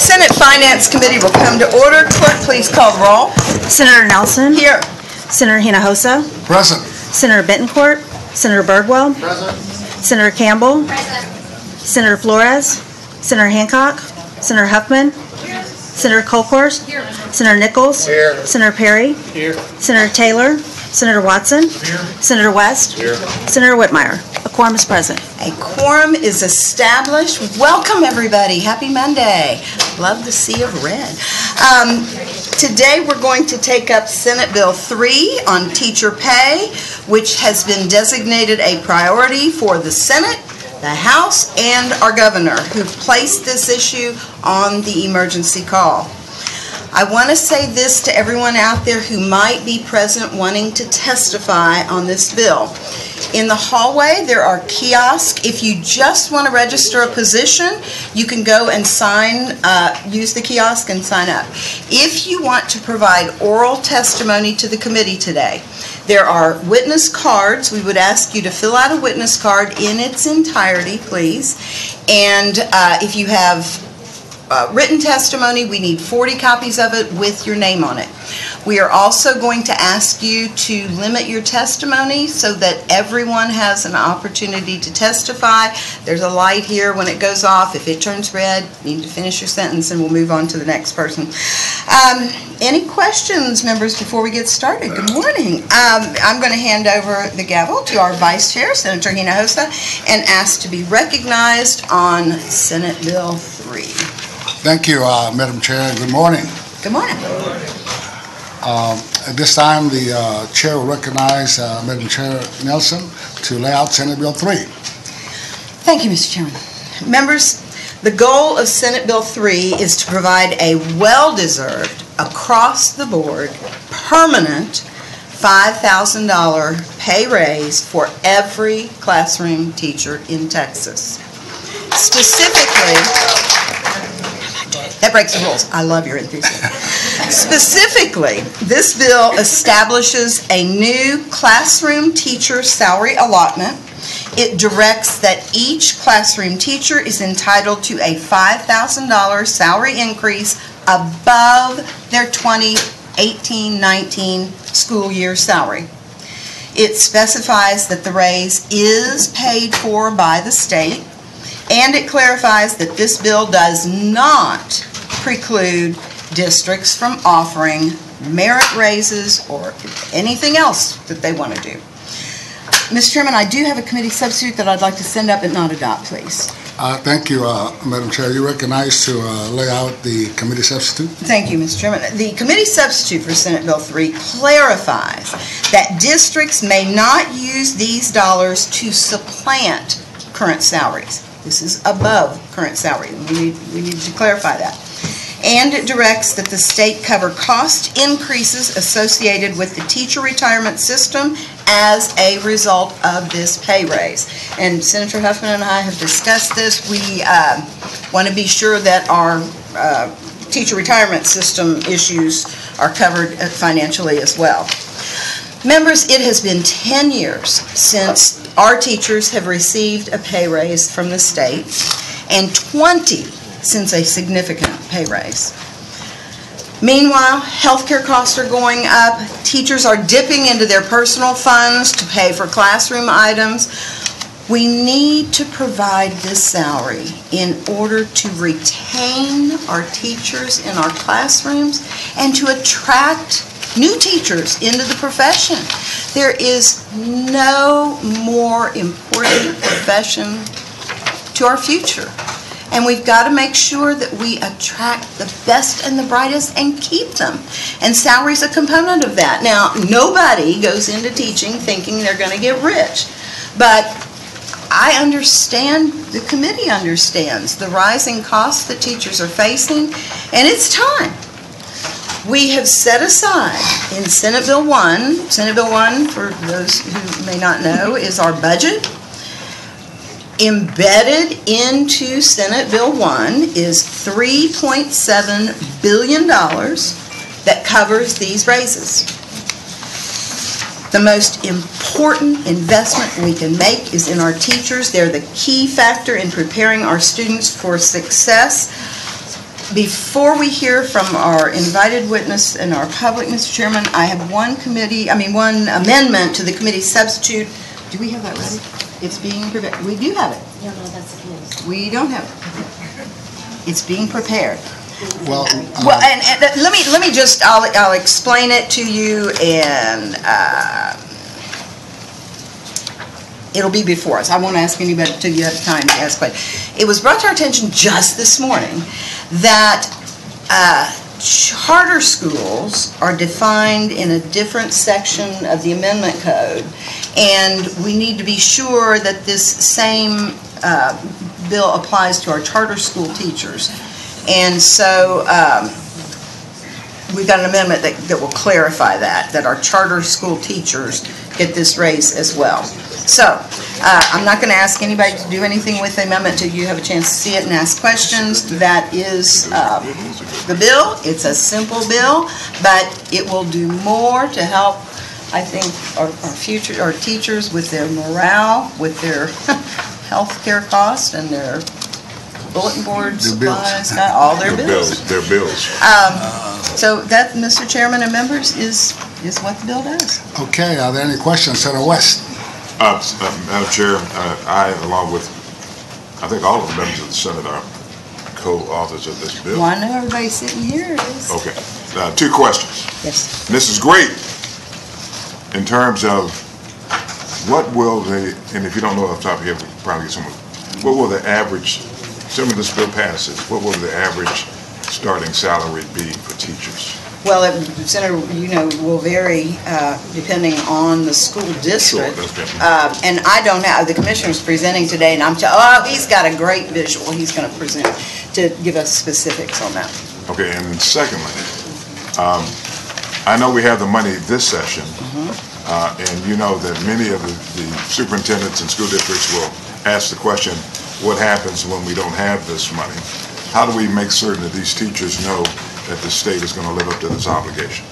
Senate Finance Committee will come to order. Clerk, please call the roll. Senator Nelson. Here. Senator Hinojosa. Present. Senator Bittencourt. Senator Birdwell. Present. Senator Campbell. Present. Senator Flores. Senator Hancock. Senator Huffman. Here. Senator Colkhorst. Here. Senator Nichols. Here. Senator Perry. Here. Senator Taylor. Senator Watson. Here. Senator West. Here. Senator Whitmire. A quorum is present. A quorum is established. Welcome, everybody. Happy Monday. Love the sea of red. Today we're going to take up Senate Bill 3 on teacher pay, which has been designated a priority for the Senate, the House, and our governor, who placed this issue on the emergency call. I want to say this to everyone out there who might be present wanting to testify on this bill. In the hallway, there are kiosks. If you just want to register a position, you can go and sign, use the kiosk and sign up. If you want to provide oral testimony to the committee today, there are witness cards. We would ask you to fill out a witness card in its entirety, please. And if you have written testimony, we need 40 copies of it with your name on it. We are also going to ask you to limit your testimony so that everyone has an opportunity to testify. There's a light here. When it goes off, if it turns red, you need to finish your sentence and we'll move on to the next person. Any questions, members, before we get started? Good morning. I'm going to hand over the gavel to our Vice Chair, Senator Hinojosa, and ask to be recognized on Senate Bill 3. Thank you, Madam Chair. Good morning. Good morning. At this time, the Chair will recognize Madam Chair Nelson to lay out Senate Bill 3. Thank you, Mr. Chairman. Members, the goal of Senate Bill 3 is to provide a well-deserved, across-the-board, permanent $5,000 pay raise for every classroom teacher in Texas. Specifically, that breaks the rules. I love your enthusiasm. Specifically, this bill establishes a new classroom teacher salary allotment. It directs that each classroom teacher is entitled to a $5,000 salary increase above their 2018-19 school year salary. It specifies that the raise is paid for by the state, and it clarifies that this bill does not preclude districts from offering merit raises or anything else that they want to do. Mr. Chairman, I do have a committee substitute that I'd like to send up but not adopt, please. Thank you, Madam Chair. You recognize to lay out the committee substitute? Thank you, Mr. Chairman. The committee substitute for Senate Bill 3 clarifies that districts may not use these dollars to supplant current salaries. This is above current salary. We need to clarify that. And it directs that the state cover cost increases associated with the teacher retirement system as a result of this pay raise. And Senator Huffman and I have discussed this. We want to be sure that our teacher retirement system issues are covered financially as well. Members, it has been 10 years since our teachers have received a pay raise from the state, and 20 since a significant pay raise. Meanwhile, healthcare costs are going up. Teachers are dipping into their personal funds to pay for classroom items. We need to provide this salary in order to retain our teachers in our classrooms and to attract new teachers into the profession. There is no more important profession to our future. And we've got to make sure that we attract the best and the brightest and keep them. And salary is a component of that. Now, nobody goes into teaching thinking they're going to get rich. But I understand, the committee understands the rising costs that teachers are facing, and it's time. We have set aside in Senate Bill 1, for those who may not know, is our budget. Embedded into Senate Bill 1 is $3.7 billion that covers these raises. The most important investment we can make is in our teachers. They're the key factor in preparing our students for success. Before we hear from our invited witness and our public, Mr. Chairman, I have one amendment to the committee substitute. Do we have that ready? It's being prepared. We do have it. No, that's the case. We don't have it. It's being prepared. Well, And let me just, I'll explain it to you, and it'll be before us. I won't ask anybody until you have time to ask questions. It was brought to our attention just this morning that charter schools are defined in a different section of the amendment code, and we need to be sure that this same bill applies to our charter school teachers. And so we've got an amendment that will clarify that our charter school teachers get this raise as well. So I'm not going to ask anybody to do anything with the amendment until you have a chance to see it and ask questions. That is the bill. It's a simple bill, but it will do more to help, I think, our teachers with their morale, with their health care costs, and their bulletin board supplies, all their bills. Their bills. So that, Mr. Chairman and members, is what the bill does. okay, are there any questions? Senator West? Madam Chair, I, along with, I think all of the members of the Senate are co-authors of this bill. Well, I know everybody's sitting here. It is. Okay. Two questions. Yes. This is great in terms of what will and if you don't know off the top of your head, we'll probably get someone, what will the average, assuming this bill passes, what will the average starting salary be for teachers? Well, Senator, will vary depending on the school district. Sure, and I don't know, the commissioner's presenting today, and he's got a great visual he's going to present to give us specifics on that. Okay, and then secondly, I know we have the money this session, and you know that many of the superintendents and school districts will ask the question, what happens when we don't have this money? How do we make certain that these teachers know that the state is going to live up to this obligation?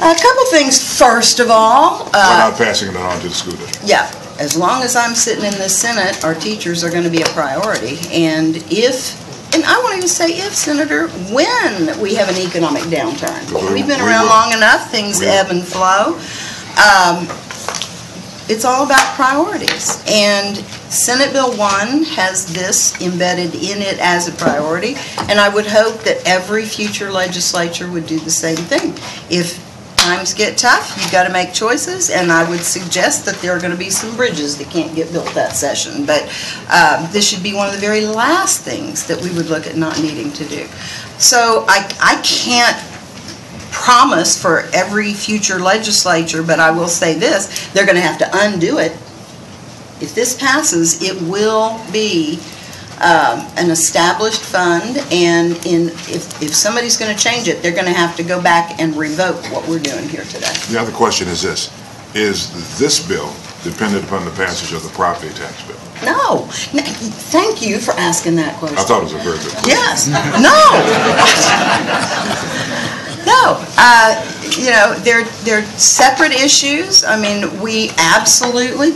A couple things. First of all, we're not passing it on to the school district. Yeah, as long as I'm sitting in the Senate, our teachers are going to be a priority. And I won't even say if, Senator, when we have an economic downturn. We've been around long enough, things ebb and flow. It's all about priorities. And Senate Bill 1 has this embedded in it as a priority, and I would hope that every future legislature would do the same thing. If times get tough, you've got to make choices, and I would suggest that there are going to be some bridges that can't get built that session. But this should be one of the very last things that we would look at not needing to do. So I can't promise for every future legislature, but I will say this, they're going to have to undo it. If this passes, it will be an established fund, and if somebody's going to change it, they're going to have to go back and revoke what we're doing here today. The other question is this: is this bill dependent upon the passage of the property tax bill? No. Thank you for asking that question. I thought it was a very good question. Yes. No. No. They're separate issues. I mean,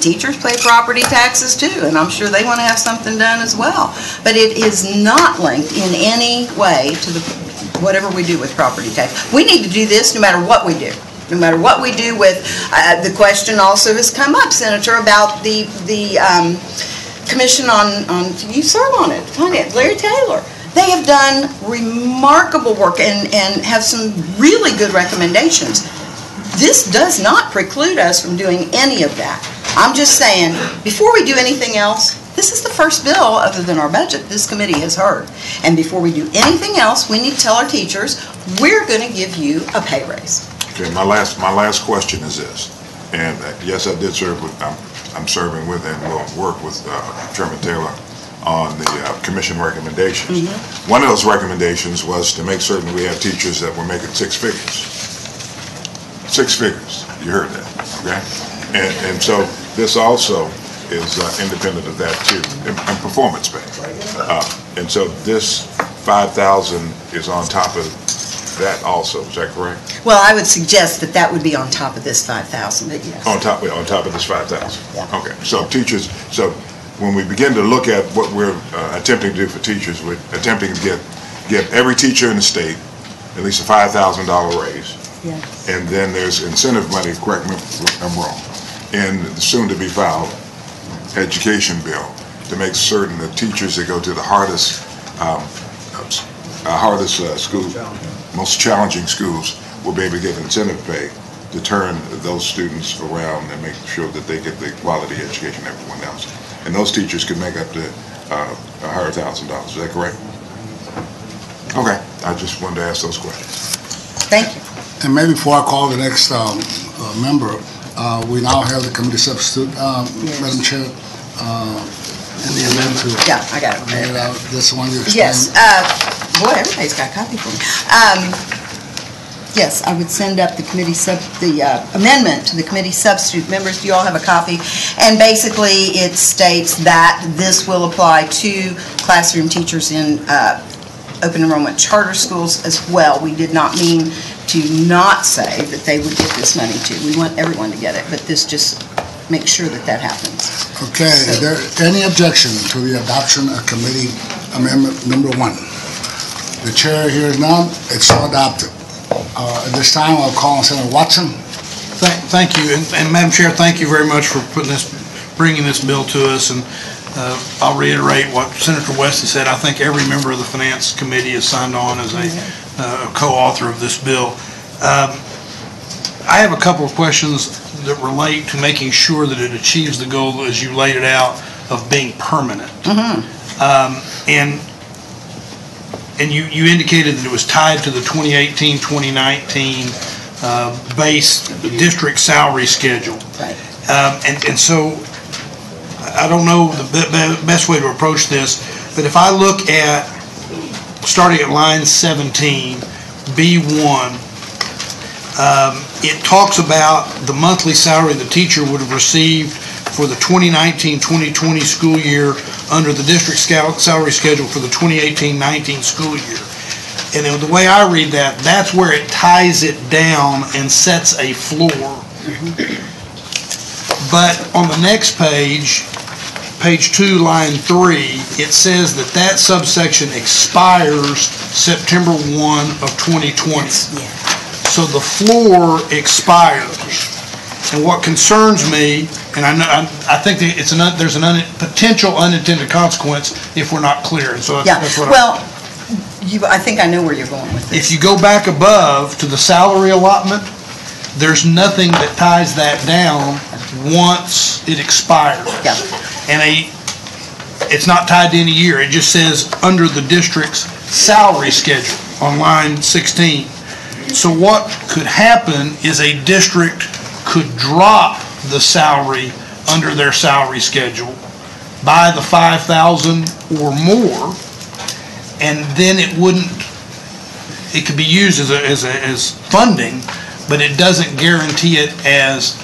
teachers pay property taxes too, and I'm sure they want to have something done as well. But it is not linked in any way to whatever we do with property tax. We need to do this no matter what we do. No matter what we do with, the question also has come up, Senator, about the commission on you serve on it, Larry Taylor. They have done remarkable work and have some really good recommendations. This does not preclude us from doing any of that. I'm just saying, before we do anything else, this is the first bill, other than our budget, this committee has heard. And before we do anything else, we need to tell our teachers, we're going to give you a pay raise. Okay, my last question is this, and yes, I did serve with, I'm serving with and will work with Chairman Taylor on the commission recommendations. One of those recommendations was to make certain we have teachers that were making six figures. Six figures, you heard that, okay? And so this also is independent of that too, and performance pay. And so this 5,000 is on top of that also, is that correct? Well, I would suggest that would be on top of this 5,000, but yes. On top of this 5,000? Yeah. Okay, so teachers, when we begin to look at what we're attempting to do for teachers, we're attempting to get give every teacher in the state at least a $5,000 raise. Yes. And then there's incentive money, correct me if I'm wrong, in the soon-to-be filed education bill to make certain that teachers that go to the hardest schools, most challenging schools, will be able to get incentive pay to turn those students around and make sure that they get the quality education everyone else. And those teachers could make up to $100,000. Is that correct? Okay. I just wanted to ask those questions. Thank you. And maybe before I call the next member, we now have the committee substitute, Yes. Madam Chair, in the event to. Yeah, I got it. This one you explain. Yes, boy, everybody's got a copy for me. Yes, I would send up the amendment to the committee substitute members. Do you all have a copy? And basically, it states that this will apply to classroom teachers in open enrollment charter schools as well. We did not mean to not say that they would get this money too. We want everyone to get it, but this just makes sure that that happens. Okay, is there any objection to the adoption of committee amendment number 1? The chair hears none, it's so adopted. At this time, I'll call on Senator Watson. Thank you, and Madam Chair, thank you very much for bringing this bill to us. And I'll reiterate what Senator West has said. I think every member of the Finance Committee has signed on as a co-author of this bill. I have a couple of questions that relate to making sure that it achieves the goal, as you laid it out, of being permanent. And you indicated that it was tied to the 2018-2019 base district salary schedule. Right. And so I don't know the best way to approach this, but if I look at, starting at line 17, B1, it talks about the monthly salary the teacher would have received for the 2019-2020 school year under the district salary schedule for the 2018-19 school year. And then the way I read that, that's where it ties it down and sets a floor. But on the next page, page 2, line 3, it says that that subsection expires September 1 of 2020. So the floor expires. And what concerns me, and I think that there's a potential unintended consequence if we're not clear. And so that's what I think I know where you're going with this. If you go back above to the salary allotment, there's nothing that ties that down once it expires. Yeah. And it's not tied to any year. It just says under the district's salary schedule on line 16. So what could happen is a district could drop the salary under their salary schedule by the $5,000 or more, and then it could be used as funding, but it doesn't guarantee it as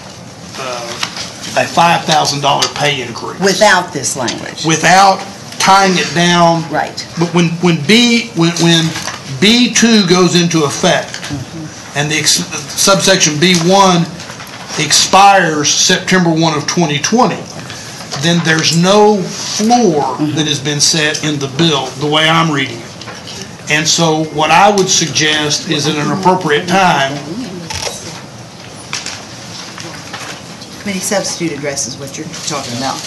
a $5,000 pay increase. Without this language. Without tying it down. Right. But when B2 goes into effect, and the subsection B1 expires September 1 of 2020, then there's no floor that has been set in the bill, the way I'm reading it. And so what I would suggest is at an appropriate time. Committee substitute addresses what you're talking about.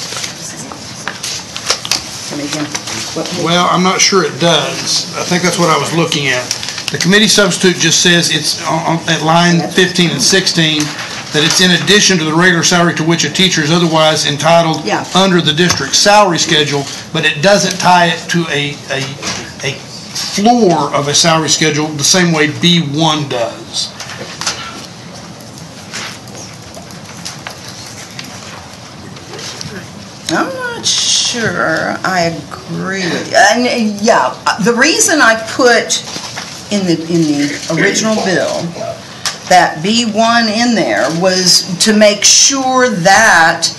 Tell me again. Well, I'm not sure it does. I think that's what I was looking at. The committee substitute just says it's at line 15 and 16 that it's in addition to the regular salary to which a teacher is otherwise entitled under the district salary schedule, but it doesn't tie it to a floor of a salary schedule the same way B1 does. I'm not sure I agree with you. And the reason I put in the original bill that B1 in there was to make sure that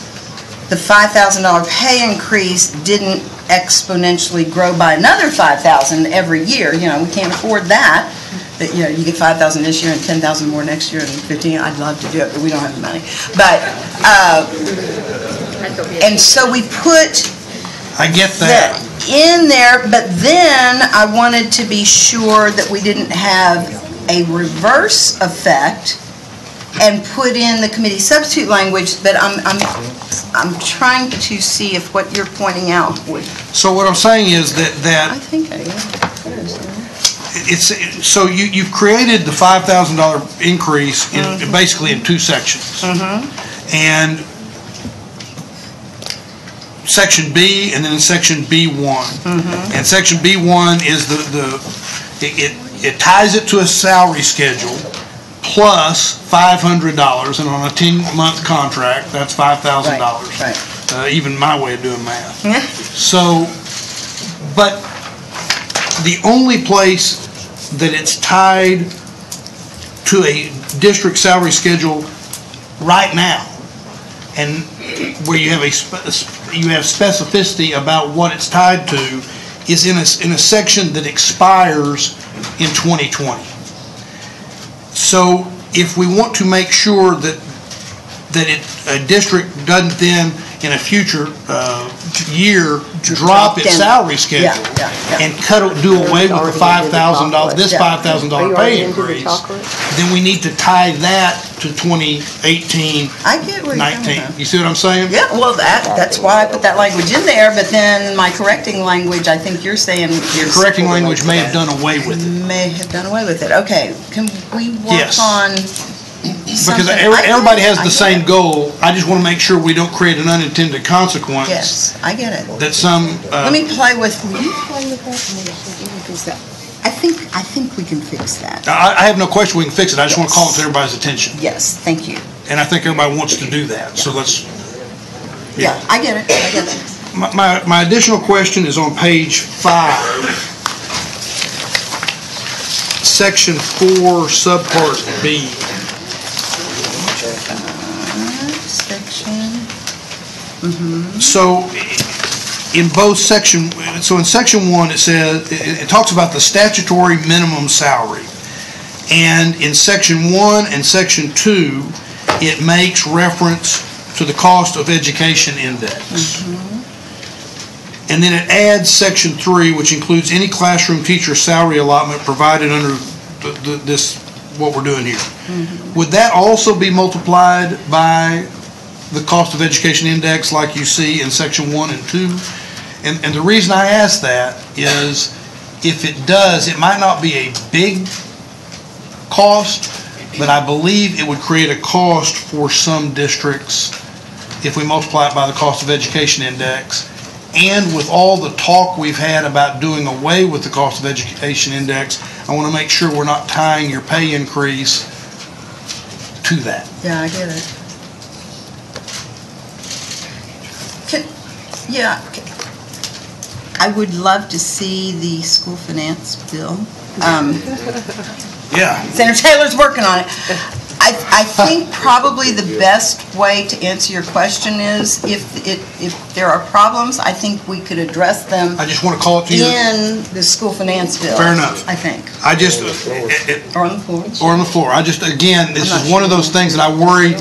the $5,000 pay increase didn't exponentially grow by another $5,000 every year. We can't afford that. That you get $5,000 this year and $10,000 more next year and 15. I'd love to do it, but we don't have the money. But and so we put. I get that. in there, but then I wanted to be sure that we didn't have a reverse effect and put in the committee substitute language, but I'm trying to see if what you're pointing out would. So what I'm saying is I that think I am. it's, so you've created the $5,000 increase in, basically in two sections. And Section B and then in Section B1. And Section B1 is it ties it to a salary schedule plus $500, and on a 10-month contract, that's $5,000. Right. Even my way of doing math. So, but the only place that it's tied to a district salary schedule right now, and where you have specificity about what it's tied to, is in a section that expires in 2020. So if we want to make sure that a district doesn't then in a future year drop its salary schedule and do away with the $5,000, this $5,000 pay increase, then we need to tie that to 2018, I get where you're 19. coming from. You see what I'm saying? Yeah, well, that's why I put that language in there, but then my correcting language, I think you're saying. Your correcting language may have done away with it. May have done away with it. Okay, can we work Yes. on Because something? everybody has I the get same it. goal. I just want to make sure we don't create an unintended consequence. Yes, I get it. That some, Let me play with, will you play with that? I think we can fix that. I have no question we can fix it. I just want to call it to everybody's attention. Yes, thank you. And I think everybody wants to do that. So let's, Yeah, I get it, I get it. my additional question is on page 5, section 4, subpart B. Section. So in both section, so in section 1 it says, it talks about the statutory minimum salary. And in section 1 and section 2, it makes reference to the cost of education index. And then it adds section 3, which includes any classroom teacher salary allotment provided under this, what we're doing here. Would that also be multiplied by the cost of education index like you see in section 1 and 2? And the reason I ask that is, if it does, it might not be a big cost, but I believe it would create a cost for some districts if we multiply it by the cost of education index. And with all the talk we've had about doing away with the cost of education index, I want to make sure we're not tying your pay increase to that. Yeah, I get it. I would love to see the school finance bill. Yeah. Senator Taylor's working on it. I think probably the best way to answer your question is if there are problems, I think we could address them I just want to call it to you. in the school finance bill. Fair enough. I think. I just, Or on the floor. or on the floor. I just, again, this is one of those things that I worry,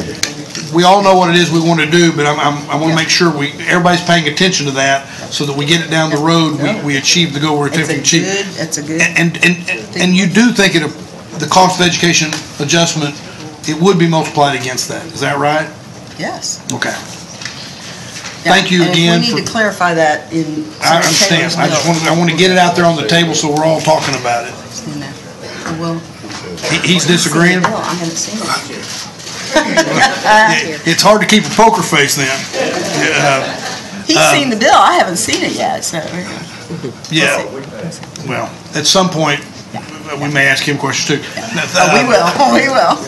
we all know what it is we want to do, but I want to make sure everybody's paying attention to that so that we get it down the road, we achieve the goal we're attempting to achieve. That's a good. And you do think the cost of education adjustment, it would be multiplied against that. Is that right? Yes. Okay. Yeah, Thank you again. And if we need to clarify that in I Senator understand. Taylor's I want to get it out there on the table so we're all talking about it. Well, He's disagreeing? no, I haven't seen it. It's hard to keep a poker face then. He's seen the bill. I haven't seen it yet, so. Yeah. Well, at some point, we may ask him questions too. We will.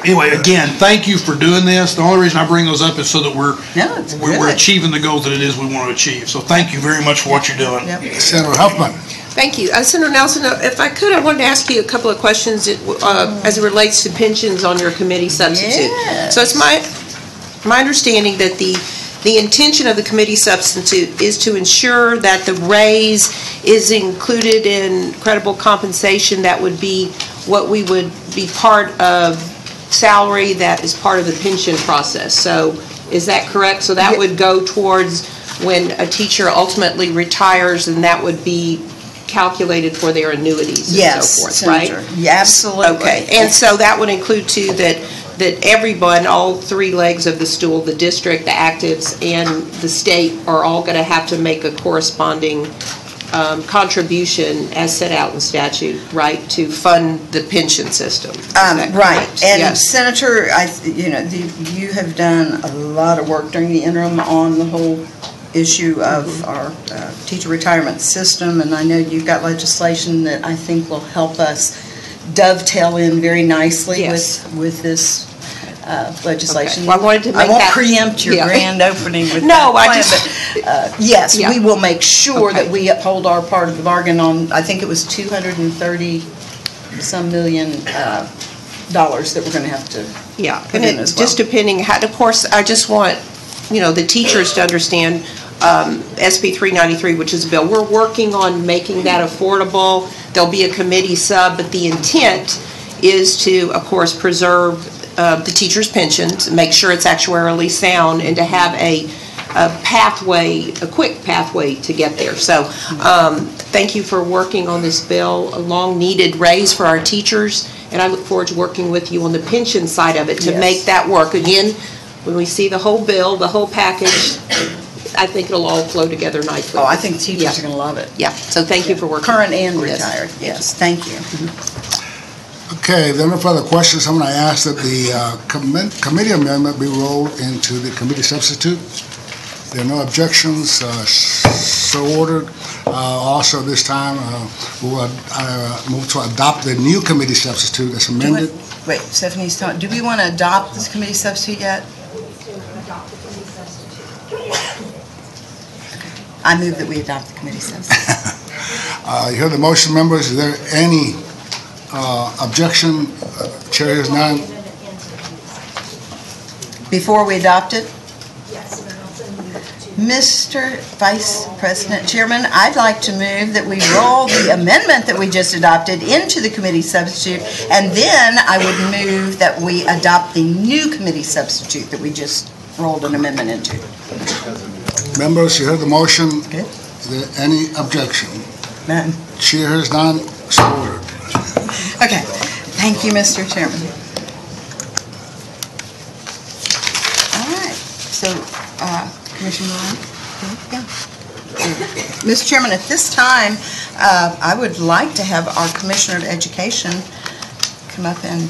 Anyway, again, thank you for doing this. The only reason I bring those up is so that we're good. achieving the goals that it is we want to achieve. So thank you very much for what you're doing. Yep. Senator Huffman. Thank you. Senator Nelson, if I could, I wanted to ask you a couple of questions as it relates to pensions on your committee substitute. Yes. So it's my understanding that the intention of the committee substitute is to ensure that the raise is included in credible compensation that would be what we would be part of salary that is part of the pension process. So is that correct? So that would go towards when a teacher ultimately retires, and that would be calculated for their annuities and so forth, Senator. right? Yeah, absolutely. Okay, and so that would include too that everyone, all three legs of the stool, the district, the actives, and the state are all going to have to make a corresponding contribution as set out in statute, right, to fund the pension system. Right, and yes. Senator, you have done a lot of work during the interim on the whole issue of our teacher retirement system, and I know you've got legislation that I think will help us dovetail in very nicely Yes. with this legislation. Okay. Well, I wanted to make I won't that- preempt your Yeah. grand opening with No, that I plan, just- but yes, Yeah. we will make sure Okay. that we uphold our part of the bargain on, I think it was 230 some million dollars that we're going to have to Yeah, put and in it as well. just depending, of course, I just want, the teachers to understand SB 393, which is a bill. We're working on making that affordable. There'll be a committee sub, but the intent is to, of course, preserve the teachers' pensions, make sure it's actuarially sound, and to have a quick pathway to get there. So thank you for working on this bill, a long-needed raise for our teachers, and I look forward to working with you on the pension side of it to Yes. make that work. Again, when we see the whole bill, the whole package, I think it'll all flow together nicely. Oh, I think teachers Yeah. are going to love it. Yeah, so thank you for working. Current and Yes. retired, yes, thank you. Okay, if there are no further questions, I'm going to ask that the committee amendment be rolled into the committee substitute. There are no objections, so ordered. Also, this time, we will move to adopt the new committee substitute as amended. Wait, Stephanie's talking, do we want to adopt this committee substitute yet? I move that we adopt the committee substitute. You heard the motion, members. Is there any objection? Chair hears none. Before we adopt it? Mr. Vice President Chairman, I'd like to move that we roll the amendment that we just adopted into the committee substitute, and then I would move that we adopt the new committee substitute that we just rolled an amendment into. Members, you heard the motion. Good. Is there any objection? None. Chair hears none. So ordered. Okay. Thank you, Mr. Chairman. All right. So, Commissioner Moran? Yeah. Mr. Chairman, at this time, I would like to have our Commissioner of Education come up and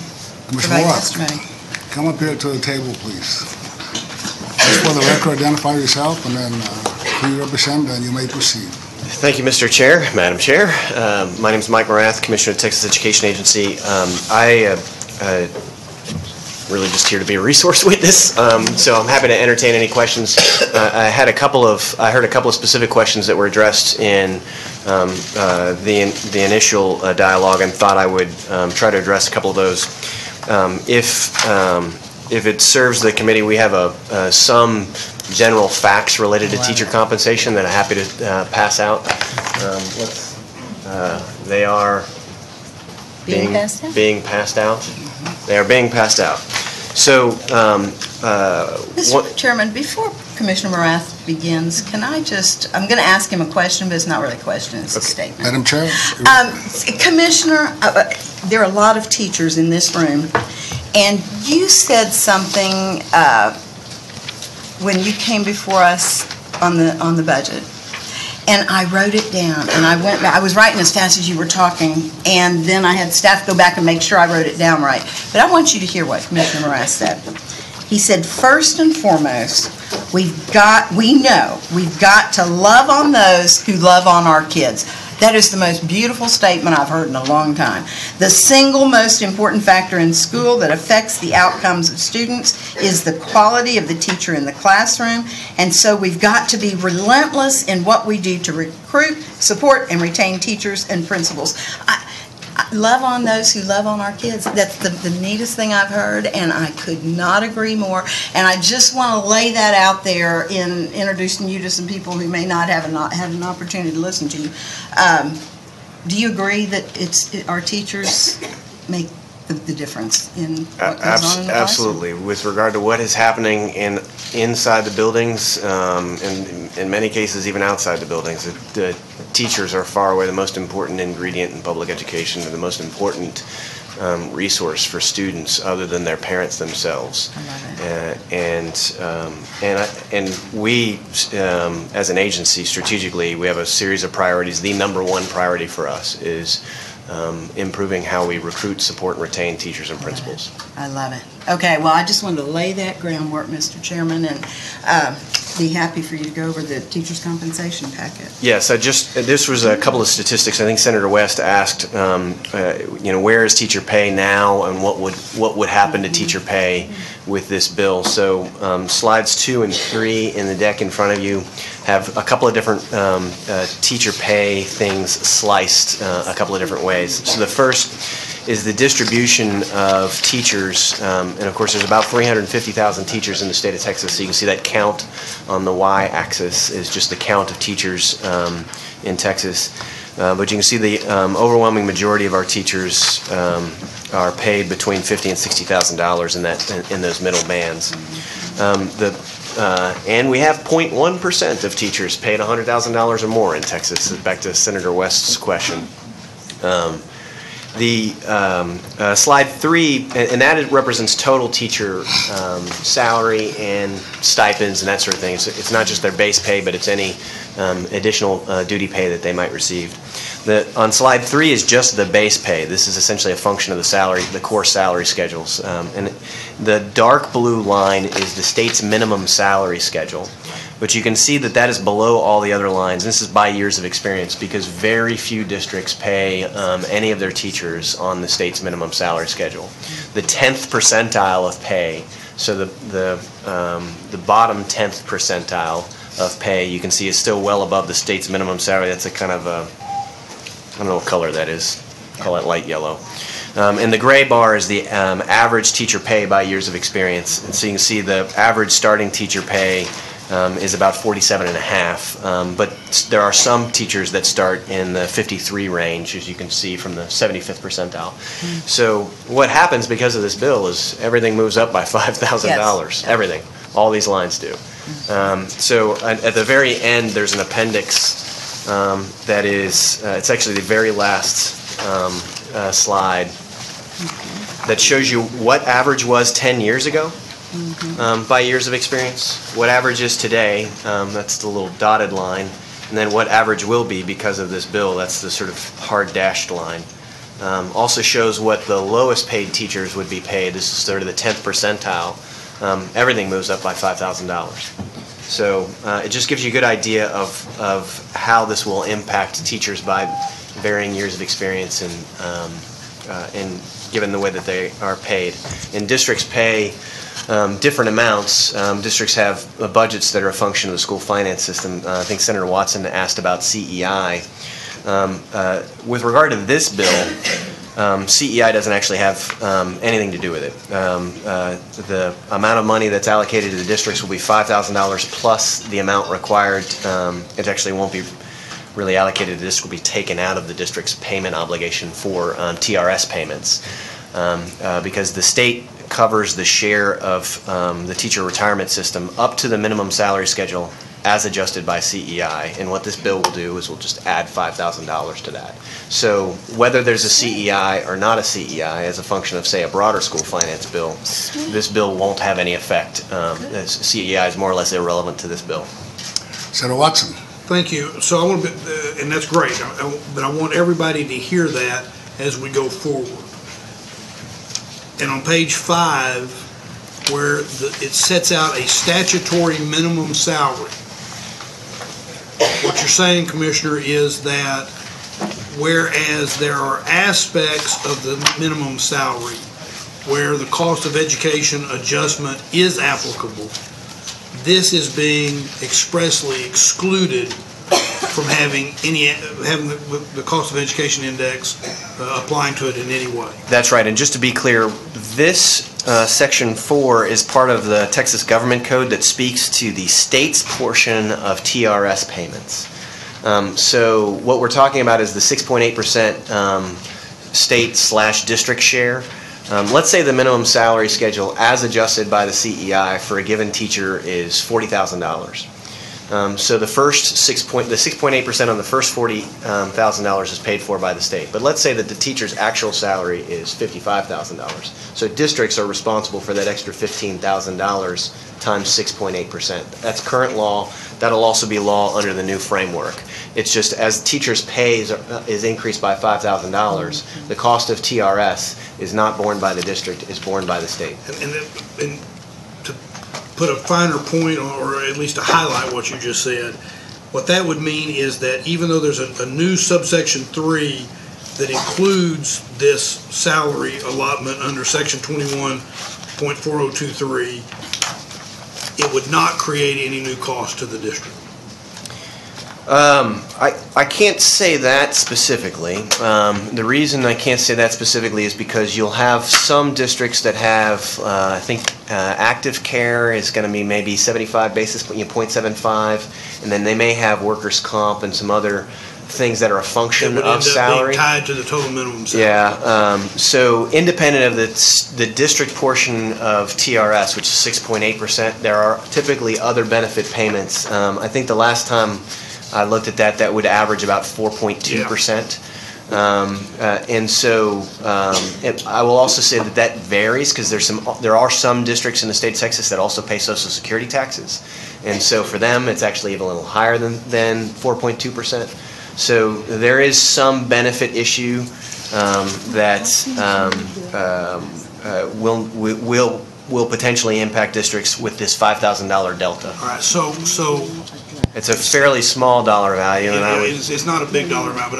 Commissioner provide Watt, testimony. come up here to the table, please. Just for the record, identify yourself and then who you represent, and you may proceed. Thank you, Mr. Chair, Madam Chair. My name is Mike Morath, Commissioner of Texas Education Agency. I really just here to be a resource witness, so I'm happy to entertain any questions. I heard a couple of specific questions that were addressed in the initial dialogue, and thought I would try to address a couple of those. If it serves the committee, we have some general facts related to teacher compensation that I'm happy to pass out. They are Being passed out? being passed out. They are being passed out. So, Mr. Chairman, before Commissioner Morath begins, can I just, I'm going to ask him a question, but it's not really a question, it's a statement. Madam Chair? Commissioner, there are a lot of teachers in this room, and you said something when you came before us on the budget, and I wrote it down, and I went back, I was writing as fast as you were talking, and then I had staff go back and make sure I wrote it down right. But I want you to hear what Commissioner Morath said. He said, first and foremost, we've got to love on those who love on our kids. That is the most beautiful statement I've heard in a long time. The single most important factor in school that affects the outcomes of students is the quality of the teacher in the classroom, and so we've got to be relentless in what we do to recruit, support, and retain teachers and principals. I love on those who love on our kids. That's the neatest thing I've heard, and I could not agree more. And I just want to lay that out there in introducing you to some people who may not have had an opportunity to listen to you. Do you agree that our teachers make the difference in what goes on in the classroom? Absolutely. With regard to what is happening inside the buildings, in many cases even outside the buildings, the teachers are far away the most important ingredient in public education and the most important resource for students other than their parents themselves. I love it. And we, as an agency, strategically, we have a series of priorities. The number one priority for us is improving how we recruit, support, and retain teachers and principals. I love it. Okay, well, I just wanted to lay that groundwork, Mr. Chairman, and be happy for you to go over the teacher's compensation packet. Yes, this was a couple of statistics. I think Senator West asked, where is teacher pay now, and what would happen to teacher pay with this bill? So slides 2 and 3 in the deck in front of you have a couple of different teacher pay things sliced a couple of different ways. So the first is the distribution of teachers, and of course there's about 350,000 teachers in the state of Texas, so you can see that count on the y-axis is just the count of teachers in Texas. But you can see the overwhelming majority of our teachers are paid between $50,000 and $60,000 in those middle bands. And we have 0.1% of teachers paid $100,000 or more in Texas. Back to Senator West's question. Slide 3, and that represents total teacher salary and stipends and that sort of thing. So it's not just their base pay, but it's any additional duty pay that they might receive. On slide 3 is just the base pay. This is essentially a function of the salary, the core salary schedules. And the dark blue line is the state's minimum salary schedule. But you can see that is below all the other lines. This is by years of experience because very few districts pay any of their teachers on the state's minimum salary schedule. The 10th percentile of pay, so the bottom 10th percentile of pay, you can see is still well above the state's minimum salary. That's a kind of a, I don't know what color that is. Call it light yellow. And the gray bar is the average teacher pay by years of experience. And so you can see the average starting teacher pay is about 47.5, but there are some teachers that start in the 53 range, as you can see from the 75th percentile. So what happens because of this bill is everything moves up by $5,000. Yes. Everything. All these lines do. So at the very end, there's an appendix that is, it's actually the very last slide that shows you what average was 10 years ago. By years of experience, what average is today, that's the little dotted line, and then what average will be because of this bill, that's the sort of hard dashed line. Also shows what the lowest paid teachers would be paid. This is sort of the 10th percentile. Everything moves up by $5,000. So it just gives you a good idea of how this will impact teachers by varying years of experience and given the way that they are paid. And districts pay different amounts. Districts have budgets that are a function of the school finance system. I think Senator Watson asked about CEI. With regard to this bill, CEI doesn't actually have anything to do with it. The amount of money that's allocated to the districts will be $5,000 plus the amount required. It actually won't be really allocated to this, will be taken out of the district's payment obligation for TRS payments because the state covers the share of the teacher retirement system up to the minimum salary schedule as adjusted by CEI. And what this bill will do is we'll just add $5,000 to that. So whether there's a CEI or not a CEI as a function of, say, a broader school finance bill, this bill won't have any effect. CEI is more or less irrelevant to this bill. Senator Watson. Thank you. So I want to, and that's great, but I want everybody to hear that as we go forward. And on page 5, where it sets out a statutory minimum salary, what you're saying, Commissioner, is that whereas there are aspects of the minimum salary where the cost of education adjustment is applicable, this is being expressly excluded from having the cost of education index applying to it in any way. That's right, and just to be clear, this Section 4 is part of the Texas Government Code that speaks to the state's portion of TRS payments. So what we're talking about is the 6.8% state/district share Let's say the minimum salary schedule as adjusted by the CEI for a given teacher is $40,000. So the first 6.8% on the first $40,000 is paid for by the state. But let's say that the teacher's actual salary is $55,000. So districts are responsible for that extra $15,000 times 6.8%. That's current law. That'll also be law under the new framework. It's just as teachers' pay is increased by $5,000, the cost of TRS is not borne by the district, is borne by the state. And to put a finer point, or at least to highlight what you just said, what that would mean is that even though there's a new subsection 3 that includes this salary allotment under section 21.4023, it would not create any new cost to the district. I can't say that specifically. The reason I can't say that specifically is because you'll have some districts that have, I think, active care is going to be maybe 75 basis point, 0.75, and then they may have workers' comp and some other things that are a function of salary. Being tied to the total minimum salary. Yeah. So independent of the district portion of TRS, which is 6.8%, there are typically other benefit payments. I think the last time I looked at that would average about 4.2%. And so I will also say that varies because there are some districts in the state of Texas that also pay Social Security taxes. And so for them, it's actually even a little higher than 4.2%. So there is some benefit issue that will potentially impact districts with this $5,000 delta. All right, so it's a fairly small dollar value, and it's not a big dollar amount,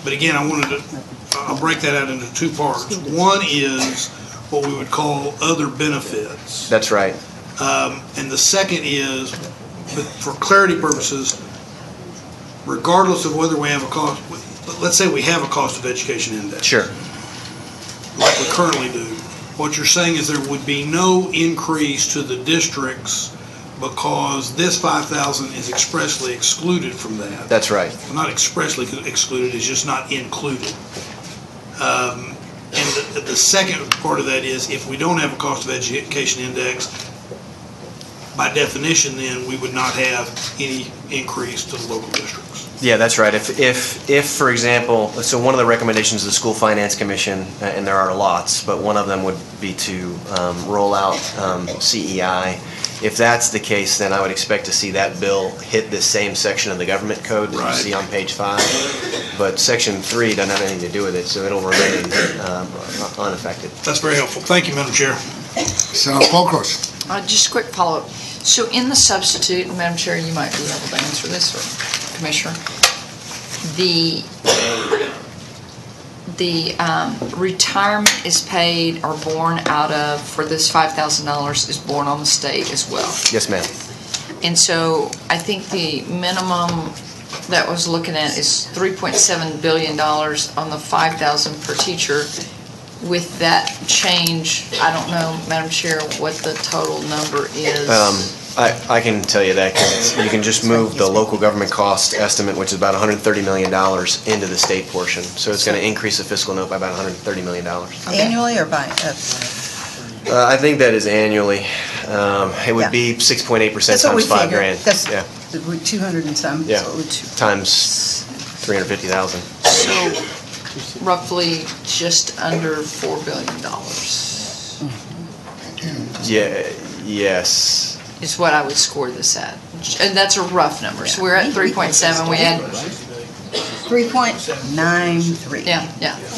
but again, I'll break that out into two parts. One is what we would call other benefits. That's right. And the second is, for clarity purposes, regardless of whether we have a cost, let's say we have a cost of education index. Sure. Like we currently do. What you're saying is there would be no increase to the districts because this 5,000 is expressly excluded from that. That's right. Well, not expressly excluded, it's just not included. And the second part of that is if we don't have a cost of education index, by definition, then we would not have any increase to the local districts. Yeah, that's right. If for example, so one of the recommendations of the School Finance Commission, and there are lots, but one of them would be to roll out CEI. If that's the case, then I would expect to see that bill hit this same section of the government code that you see on page 5. But section 3 doesn't have anything to do with it, so it'll remain unaffected. That's very helpful. Thank you, Madam Chair. Senator Polkos. Just a quick follow-up. So in the substitute, Madam Chair, you might be able to answer this, or Commissioner, the retirement is paid or borne out of, for this $5,000 is borne on the state as well. Yes, ma'am. And so I think the minimum that was looking at is $3.7 billion on the $5,000 per teacher. With that change, I don't know, Madam Chair, what the total number is. I can tell you that. You can just move the local government cost estimate, which is about $130 million, into the state portion. So it's going to increase the fiscal note by about $130 million. Annually or by? I think that is annually. It would be 6.8% times $5,000. That's 200 and some. Yeah, times 350,000. So roughly just under $4 billion. Yeah. Yes. Is what I would score this at. And that's a rough number. So we're at 3.7. We had 3.93. Yeah.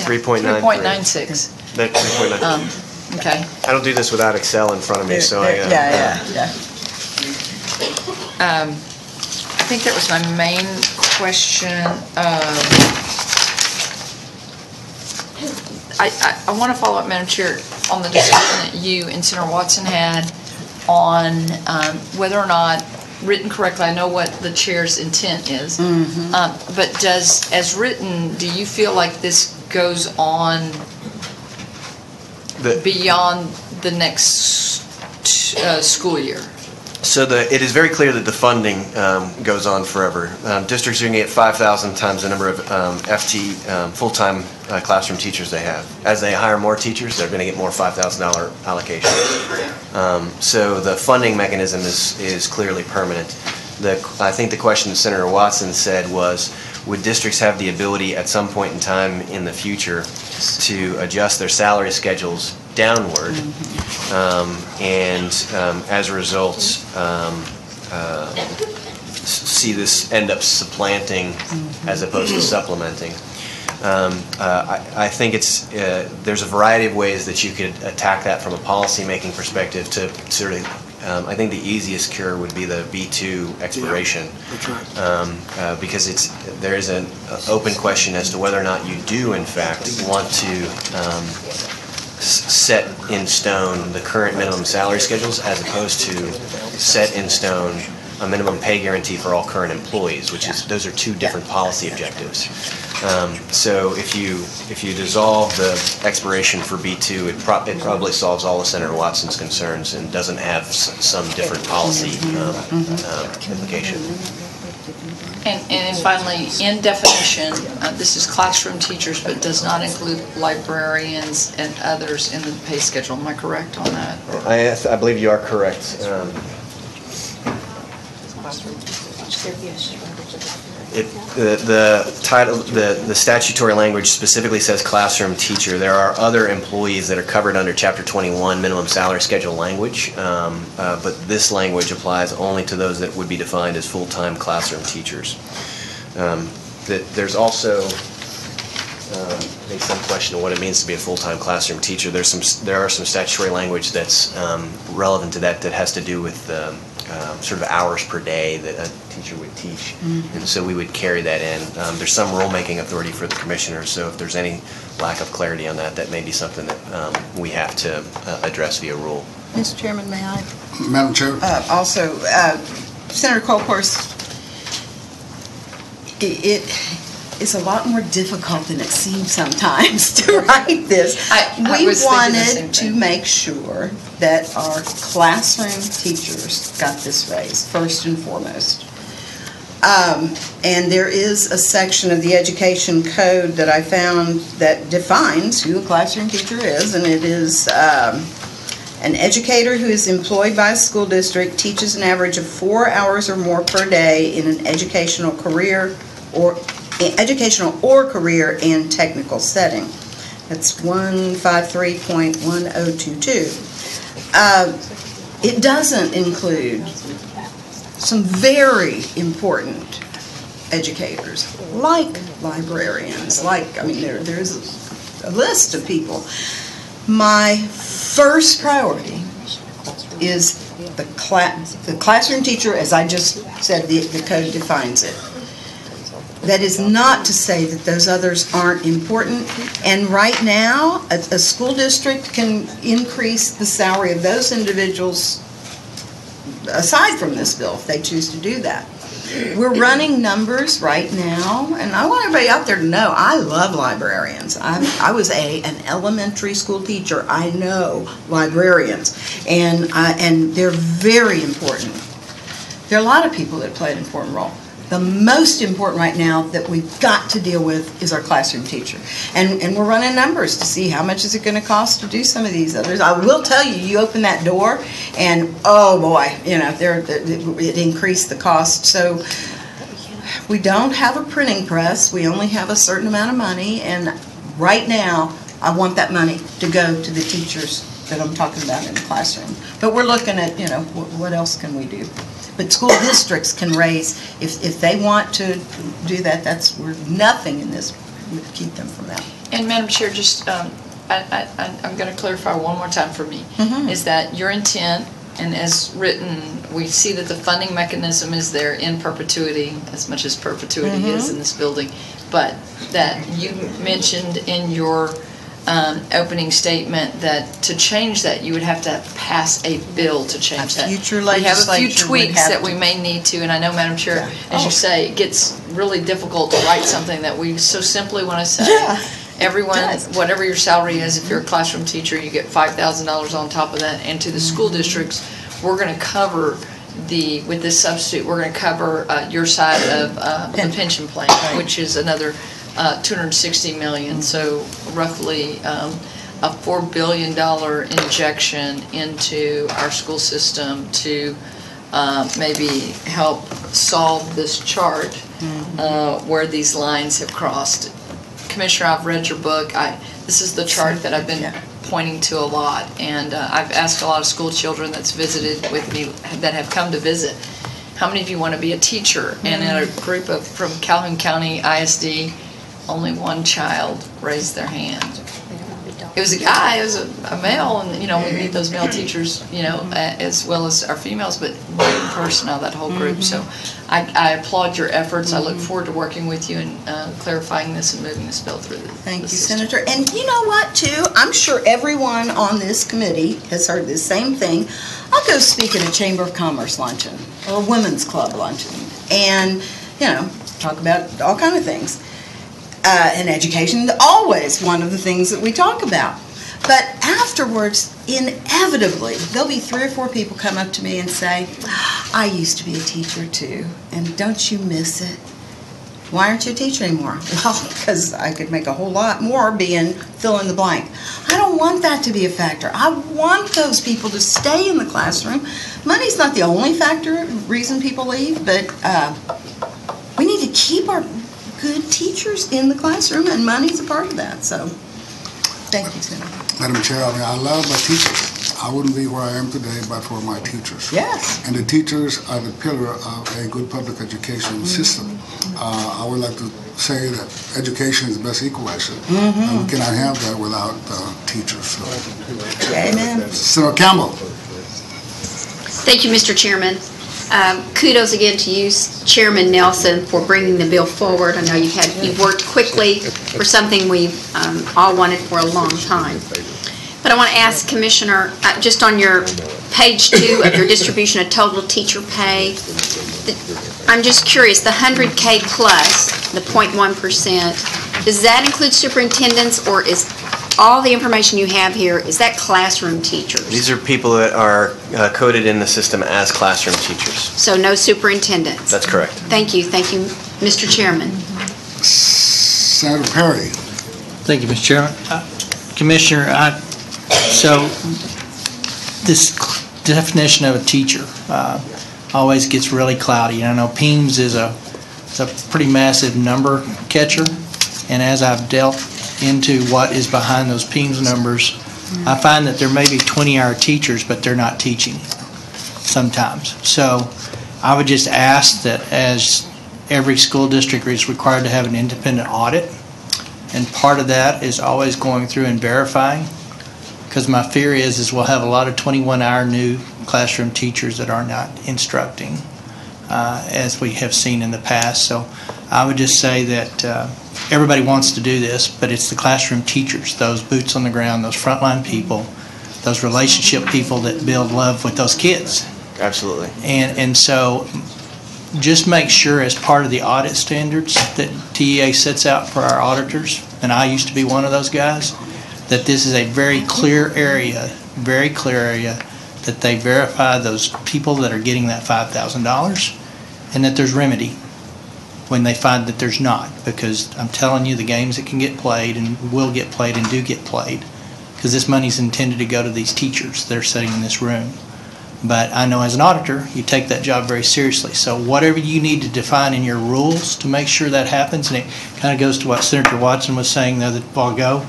3.93. 3.96. That's 3.9. Okay. I don't do this without Excel in front of me, so yeah. I think that was my main question. I want to follow up, Madam Chair, on the discussion that you and Senator Watson had on whether or not, written correctly, I know what the chair's intent is, but as written, do you feel like this goes on beyond the next school year? So it is very clear that the funding goes on forever. Districts are going to get 5,000 times the number of FT, full-time classroom teachers they have. As they hire more teachers, they're going to get more $5,000 allocations. So the funding mechanism is clearly permanent. I think the question that Senator Watson said was, would districts have the ability at some point in time in the future to adjust their salary schedules downward, and as a result, see this end up supplanting as opposed to supplementing. I think there's a variety of ways that you could attack that from a policy-making perspective to sort of. I think the easiest cure would be the B2 expiration. Yeah, that's right. Because there is an open question as to whether or not you do, in fact, want to set in stone the current minimum salary schedules as opposed to set in stone a minimum pay guarantee for all current employees, those are two different policy objectives. So if you dissolve the expiration for B2, it probably solves all of Senator Watson's concerns and doesn't have some different policy implication. And finally, in definition, this is classroom teachers, but does not include librarians and others in the pay schedule. Am I correct on that? I believe you are correct. The title, the statutory language specifically says classroom teacher. There are other employees that are covered under Chapter 21 minimum salary schedule language, but this language applies only to those that would be defined as full-time classroom teachers. There's also some question of what it means to be a full-time classroom teacher. There are some statutory language that's relevant to that has to do with sort of hours per day that a teacher would teach, and so we would carry that in. There's some rulemaking authority for the commissioner, so if there's any lack of clarity on that, that may be something that we have to address via rule. Mr. Chairman, may I? Madam Chair? Also, Senator Colhorst, it's a lot more difficult than it seems sometimes to write this. We wanted to make sure that our classroom teachers got this raise, first and foremost. And there is a section of the education code that I found that defines who a classroom teacher is, and it is an educator who is employed by a school district teaches an average of 4 hours or more per day in an educational or career and technical setting. That's 153.1022. It doesn't include some very important educators, like librarians, there's a list of people. My first priority is the classroom teacher, as I just said, the code defines it. That is not to say that those others aren't important. And right now, a school district can increase the salary of those individuals aside from this bill if they choose to do that. We're running numbers right now, and I want everybody out there to know I love librarians. I was an elementary school teacher. I know librarians, and they're very important. There are a lot of people that play an important role. The most important right now that we've got to deal with is our classroom teacher. And we're running numbers to see how much is it going to cost to do some of these others. I will tell you, you open that door and, oh boy, it increased the cost. So we don't have a printing press. We only have a certain amount of money. And right now, I want that money to go to the teachers that I'm talking about in the classroom. But we're looking at, what else can we do? But school districts can raise, if they want to do that, nothing in this would keep them from that. And Madam Chair, just, I'm going to clarify one more time for me, is that your intent, and as written, we see that the funding mechanism is there in perpetuity, as much as perpetuity is in this building, but that you mentioned in your opening statement that to change that, you would have to pass a bill to change that. Future we have a few legislature tweaks that we may need to, and I know, Madam Chair, as you say, it gets really difficult to write something that we so simply want to say. Everyone, whatever your salary is, if you're a classroom teacher, you get $5,000 on top of that, and to the school districts, we're going to cover with this substitute, we're going to cover your side of the pension plan, which is another $260 million. So roughly a $4 billion injection into our school system to maybe help solve this chart where these lines have crossed. Commissioner, I've read your book. This is the chart that I've been pointing to a lot, and I've asked a lot of school children that's visited with me, that have come to visit, how many of you want to be a teacher? And in a group from Calhoun County ISD, only one child raised their hand. It was a guy, it was a male, and we meet those male teachers, as well as our females, but one person out of that whole group. So I applaud your efforts. I look forward to working with you and clarifying this and moving this bill through the Thank you, system. Senator. And you know what, too? I'm sure everyone on this committee has heard the same thing. I'll go speak at a Chamber of Commerce luncheon or a Women's Club luncheon and, talk about all kinds of things. And education is always one of the things that we talk about. But afterwards, inevitably, there'll be 3 or 4 people come up to me and say, I used to be a teacher too, and don't you miss it? Why aren't you a teacher anymore? Well, because I could make a whole lot more being fill in the blank. I don't want that to be a factor. I want those people to stay in the classroom. Money's not the only reason people leave, but we need to keep our good teachers in the classroom, and money's a part of that. So, thank you, Senator. Madam Chair, I love my teachers. I wouldn't be where I am today but for my teachers. Yes. And the teachers are the pillar of a good public education system. I would like to say that education is the best equalizer. And we cannot have that without teachers. So. Amen. Senator Campbell. Thank you, Mr. Chairman. Kudos again to you, Chairman Nelson, for bringing the bill forward. I know you've worked quickly for something we've all wanted for a long time. But I want to ask Commissioner, just on your page 2 of your distribution of total teacher pay, I'm just curious, the 100K plus, the 0.1%, does that include superintendents, or is all the information you have here, is that classroom teachers? These are people that are coded in the system as classroom teachers. So no superintendents? That's correct. Thank you, Mr. Chairman. Senator Perry. Thank you, Mr. Chairman. Commissioner, so this definition of a teacher always gets really cloudy. I know PEAMS is a pretty massive number catcher, and as I've dealt into what is behind those PEAMS numbers, I find that there may be 20-hour teachers, but they're not teaching sometimes. So I would just ask that, as every school district is required to have an independent audit, and part of that is always going through and verifying, because my fear is we'll have a lot of 21-hour new classroom teachers that are not instructing, as we have seen in the past. So I would just say that everybody wants to do this, but it's the classroom teachers, those boots on the ground, those frontline people, those relationship people that build love with those kids. Absolutely. And so just make sure, as part of the audit standards that TEA sets out for our auditors, and I used to be one of those guys, that this is a very clear area that they verify those people that are getting that $5,000, and that there's remedy when they find that there's not, because I'm telling you, the games that can get played and will get played and do get played, because this money's intended to go to these teachers that are sitting in this room. But I know as an auditor, you take that job very seriously. So whatever you need to define in your rules to make sure that happens, and it kind of goes to what Senator Watson was saying the other while ago,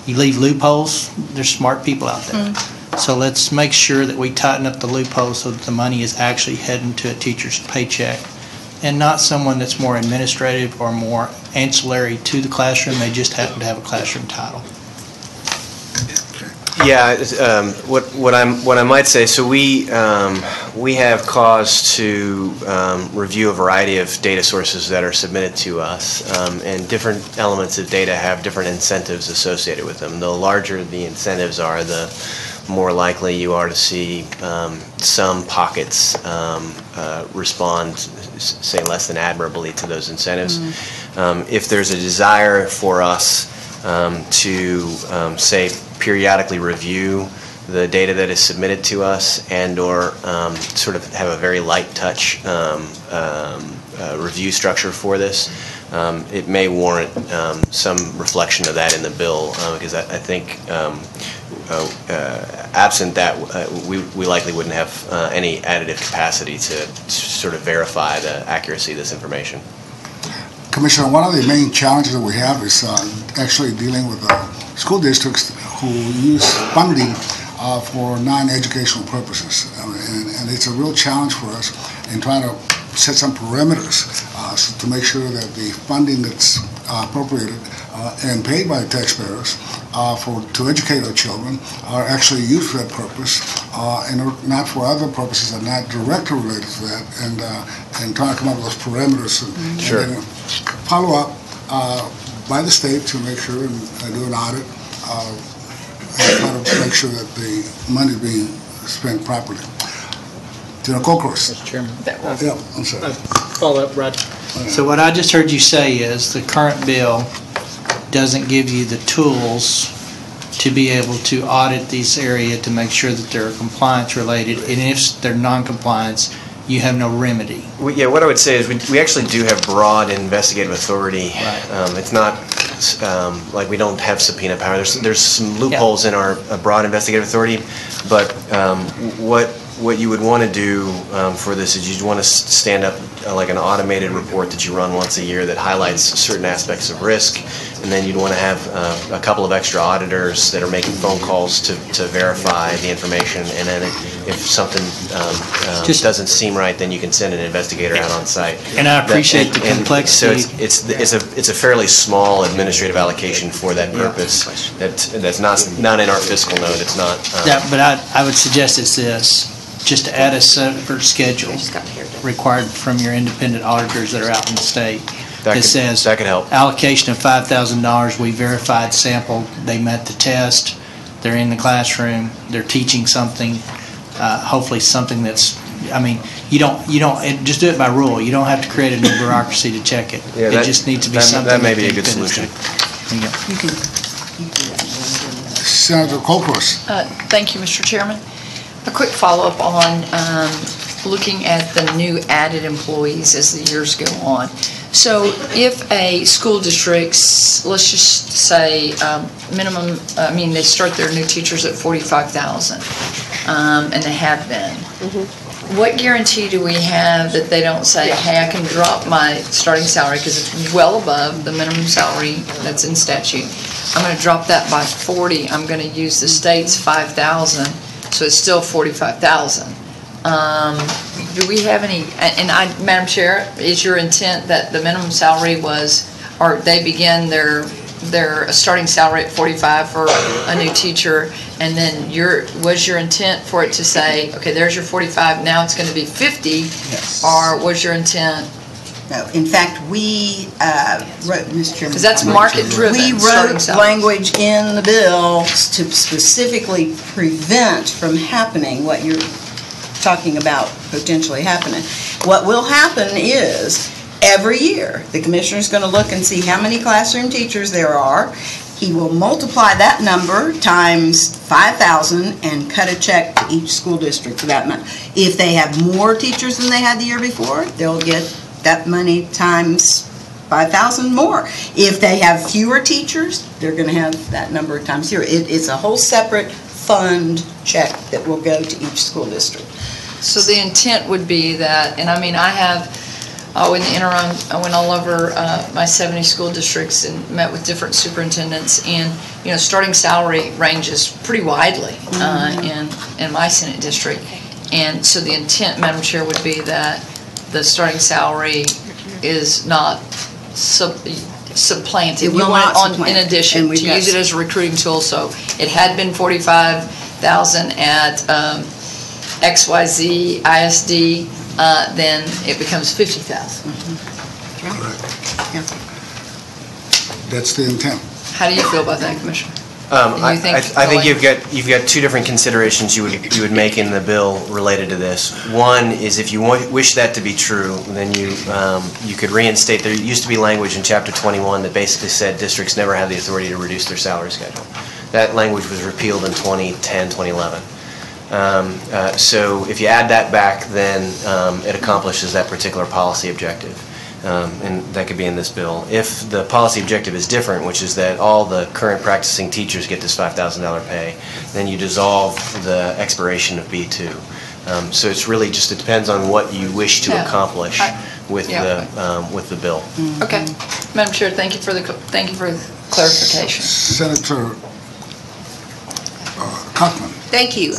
you leave loopholes, there's smart people out there. So let's make sure that we tighten up the loopholes so that the money is actually heading to a teacher's paycheck, and not someone that's more administrative or more ancillary to the classroom. They just happen to have a classroom title. Yeah, what I might say. So we have cause to review a variety of data sources that are submitted to us, and different elements of data have different incentives associated with them. The larger the incentives are, the more likely you are to see some pockets respond, say, less than admirably to those incentives. If there's a desire for us to, say, periodically review the data that is submitted to us and/or sort of have a very light touch review structure for this, it may warrant some reflection of that in the bill, because I think absent that, we likely wouldn't have any additive capacity to sort of verify the accuracy of this information. Commissioner, one of the main challenges that we have is actually dealing with school districts who use funding for non-educational purposes. And it's a real challenge for us in trying to set some parameters to make sure that the funding that's appropriated and paid by the taxpayers to educate our children are actually used for that purpose and are not for other purposes that are not directly related to that, and trying to come up with those parameters and, Sure. and then follow up by the state to make sure and do an audit and try to make sure that the money is being spent properly. Kokros. Mr. Chairman. Yeah, I'm sorry. Follow up, Roger. So what I just heard you say is the current bill doesn't give you the tools to be able to audit this area to make sure that they're compliance related, and if they're non-compliance, you have no remedy. Yeah, what I would say is we actually do have broad investigative authority. Right. It's not like we don't have subpoena power. There's some loopholes in our broad investigative authority, but what you would want to do for this is you'd want to stand up like an automated report that you run once a year that highlights certain aspects of risk, and then you'd want to have a couple of extra auditors that are making phone calls to verify the information, and then if something doesn't seem right, then you can send an investigator out on site. And I appreciate the complexity. So it's a fairly small administrative allocation for that purpose. That's not in our fiscal note. It's not. Yeah, but I would suggest it's this, just to add a separate schedule required from your independent auditors that are out in the state. That says that could help. Allocation of $5,000, we verified sample, they met the test, they're in the classroom, they're teaching something, hopefully something that's, I mean, you don't just do it by rule. You don't have to create a new bureaucracy to check it. Yeah, it just needs to be something that may be a good solution. You can. Senator Kokros. Thank you, Mr. Chairman. A quick follow-up on looking at the new added employees as the years go on. So if a school district, let's just say minimum, they start their new teachers at $45,000, and they have been. Mm-hmm. What guarantee do we have that they don't say, hey, I can drop my starting salary because it's well above the minimum salary that's in statute. I'm going to drop that by 40. I'm going to use the state's 5,000. So it's still $45,000. Do we have any? And Madam Chair, is your intent that the minimum salary was, or they begin their starting salary at 45 for a new teacher, and then was your intent for it to say, okay, there's your 45, now it's going to be 50, Yes. or was your intent? No, in fact, we wrote, Mr. Chairman. Because that's market-driven. We wrote language in the bill to specifically prevent from happening what you're talking about potentially happening. What will happen is, every year, the commissioner's going to look and see how many classroom teachers there are. He will multiply that number times 5,000 and cut a check to each school district for that month. If they have more teachers than they had the year before, they'll get that money times 5,000 more. If they have fewer teachers, they're going to have that number times 0. It's a whole separate fund check that will go to each school district. So the intent would be that, and I have, in the interim, I went all over my 70 school districts and met with different superintendents, and starting salary ranges pretty widely in my Senate district. And so the intent, Madam Chair, would be that the starting salary is not supplanted. It will not supplant. In addition, to use it as a recruiting tool. So it had been $45,000 at XYZ ISD, then it becomes $50,000. Correct. Yeah. That's the intent. How do you feel about that, Commissioner? I think you've got two different considerations you would make in the bill related to this. One is if you wish that to be true, then you could reinstate. There used to be language in Chapter 21 that basically said districts never have the authority to reduce their salary schedule. That language was repealed in 2010, 2011. So if you add that back, then it accomplishes that particular policy objective. And that could be in this bill. If the policy objective is different, which is that all the current practicing teachers get this $5,000 pay, then you dissolve the expiration of B2. So it's really just, it depends on what you wish to accomplish with the bill. Okay. Madam Chair, thank you for the clarification. Senator Cockman. Thank you.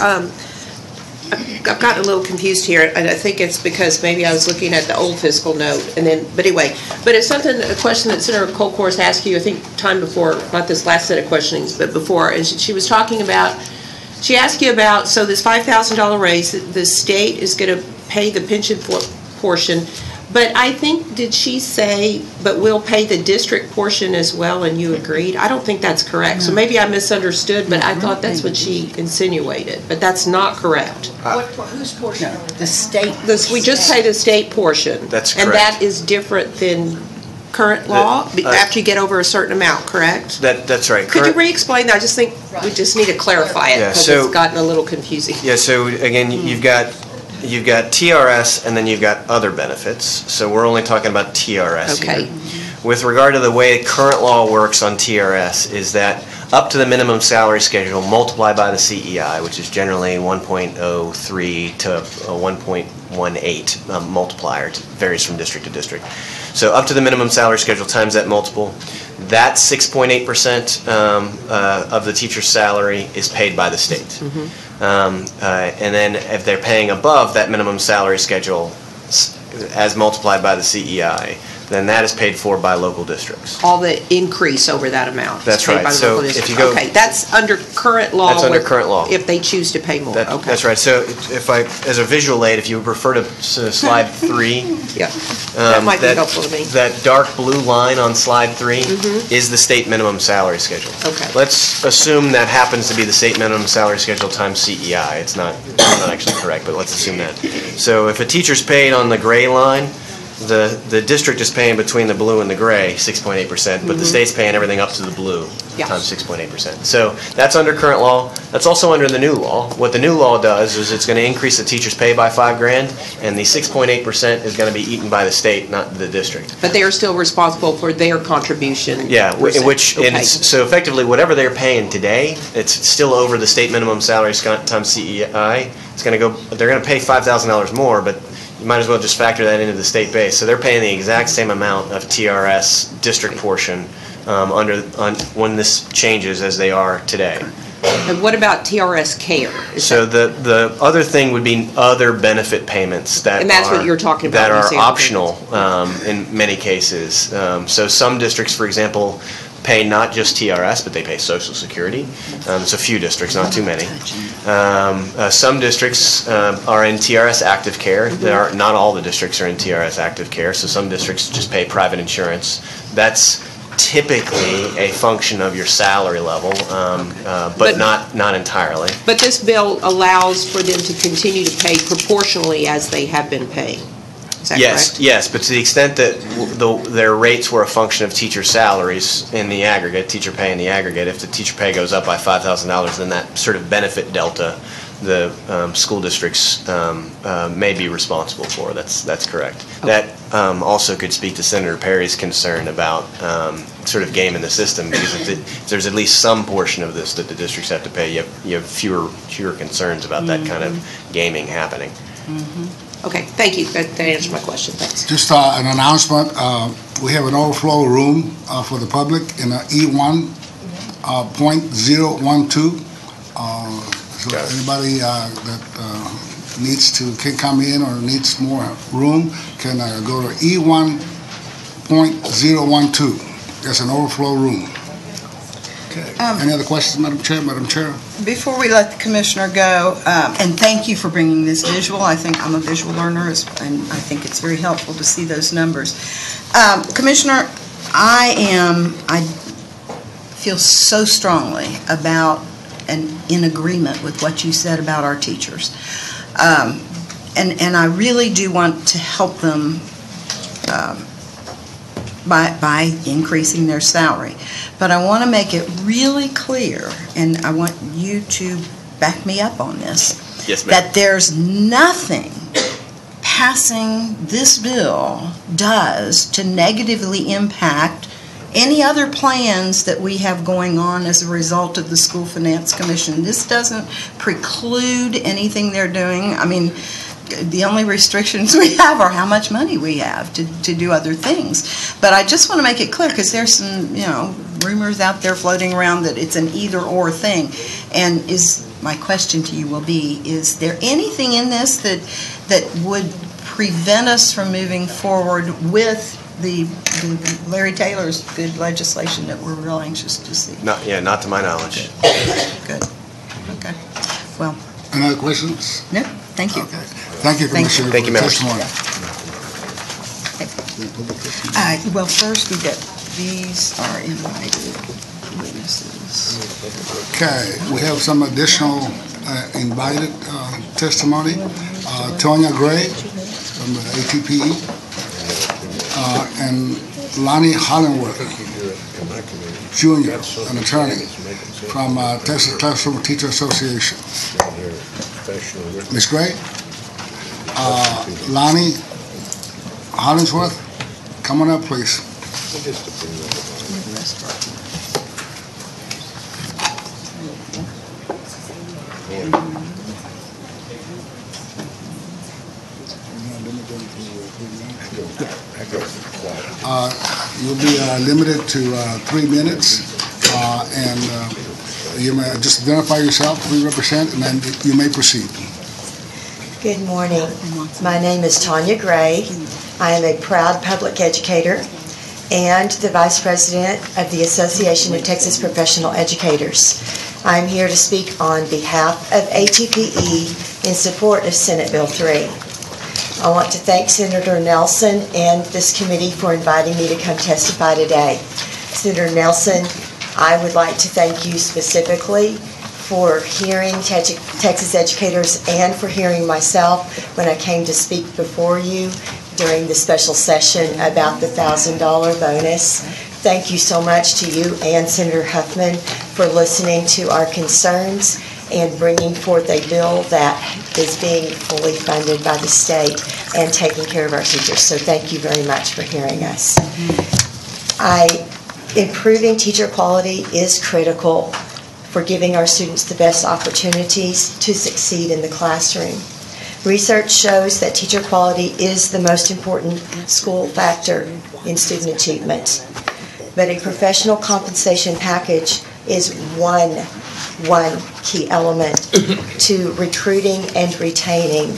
I've gotten a little confused here, and I think it's because maybe I was looking at the old fiscal note, and then, but anyway, but it's a question that Senator Colcourse asked you, I think, time before, not this last set of questionings, but before, and she was talking about, she asked you about, so this $5,000 raise, the state is going to pay the pension portion, but I think, did she say, but we'll pay the district portion as well, and you agreed? I don't think that's correct. So maybe I misunderstood, but I thought that's what she insinuated, but that's not correct. Whose portion? The state. We just pay the state portion. That's correct. And that is different than current law, after you get over a certain amount, correct? That's right. Could you re-explain that? I just think we just need to clarify it, because it's gotten a little confusing. Yeah, so again, you've got TRS and then you've got other benefits. So we're only talking about TRS Okay. here. With regard to the way current law works on TRS is that up to the minimum salary schedule multiplied by the CEI, which is generally 1.03 to 1.18 multiplier. It varies from district to district. So up to the minimum salary schedule times that multiple, that 6.8% of the teacher's salary is paid by the state. And then if they're paying above that minimum salary schedule as multiplied by the CEI, then that is paid for by local districts. All the increase over that amount. That's right. So if you go, okay, that's under current law. That's under current law. If they choose to pay more. Okay. That's right. So if I, as a visual aid, if you refer to slide 3, yeah, that might be helpful to me. That dark blue line on slide 3 is the state minimum salary schedule. Okay. Let's assume that happens to be the state minimum salary schedule times CEI. It's not actually correct, but let's assume that. So if a teacher's paid on the gray line, the district is paying between the blue and the gray 6.8%, but the state's paying everything up to the blue times 6.8%. So that's under current law. That's also under the new law. What the new law does is it's going to increase the teacher's pay by $5,000, and the 6.8% is going to be eaten by the state, not the district. But they are still responsible for their contribution. Yeah, so effectively whatever they're paying today, it's still over the state minimum salary times CEI. It's going to go. They're going to pay $5,000 more, but you might as well just factor that into the state base. So they're paying the exact same amount of TRS district portion when this changes as they are today. And what about TRS care? So the other thing would be other benefit payments that and that's what you're talking about, that are optional in many cases. So some districts, for example, pay not just TRS, but they pay Social Security. It's a few districts, not too many. Some districts are in TRS active care. Not all the districts are in TRS active care, so some districts just pay private insurance. That's typically a function of your salary level, but not entirely. But this bill allows for them to continue to pay proportionally as they have been paying. Is that correct? Yes, but to the extent that their rates were a function of teacher salaries in the aggregate, teacher pay in the aggregate, if the teacher pay goes up by $5,000, then that sort of benefit delta the school districts may be responsible for. That's correct. Okay. That also could speak to Senator Perry's concern about sort of gaming the system, because if there's at least some portion of this that the districts have to pay, you have fewer concerns about that kind of gaming happening. Okay, thank you. That answers my question. Thanks. Just an announcement. We have an overflow room for the public in E1.012. So anybody that needs can come in or needs more room can go to E1.012. That's an overflow room. Okay. Any other questions, Madam Chair? Madam Chair? Before we let the Commissioner go, and thank you for bringing this visual. I think I'm a visual learner, and I think it's very helpful to see those numbers. Commissioner, I feel so strongly about and in agreement with what you said about our teachers. And I really do want to help them by increasing their salary. But I want to make it really clear, and I want you to back me up on this, Yes, ma'am. that there's nothing passing this bill does to negatively impact any other plans that we have going on as a result of the School Finance Commission. This doesn't preclude anything they're doing. I mean, the only restrictions we have are how much money we have to do other things. But I just want to make it clear, because there's some, rumors out there floating around that it's an either-or thing. And my question to you will be, is there anything in this that would prevent us from moving forward with the Larry Taylor's good legislation that we're real anxious to see? Not to my knowledge. Good. Okay. Well. Any other questions? No, thank you. Okay. Thank you, Commissioner. Thank you, members. Testimony. Well, first we got, these are invited witnesses. Okay, we have some additional invited testimony. Tonya Gray from the ATPE, and Lonnie Hollingworth Jr., an attorney from Texas Classroom Teacher Association. Ms. Gray, Lonnie Hollingsworth, come on up, please. You'll be limited to 3 minutes, and you may just identify yourself, who you represent, and then you may proceed. Good morning. My name is Tonya Gray. I am a proud public educator and the Vice President of the Association of Texas Professional Educators. I'm here to speak on behalf of ATPE in support of Senate Bill 3. I want to thank Senator Nelson and this committee for inviting me to come testify today. Senator Nelson, I would like to thank you specifically for hearing Texas educators and for hearing myself when I came to speak before you during the special session about the $1,000 bonus. Thank you so much to you and Senator Huffman for listening to our concerns and bringing forth a bill that is being fully funded by the state and taking care of our teachers. So thank you very much for hearing us. Improving teacher quality is critical for giving our students the best opportunities to succeed in the classroom. Research shows that teacher quality is the most important school factor in student achievement. But a professional compensation package is one key element to recruiting and retaining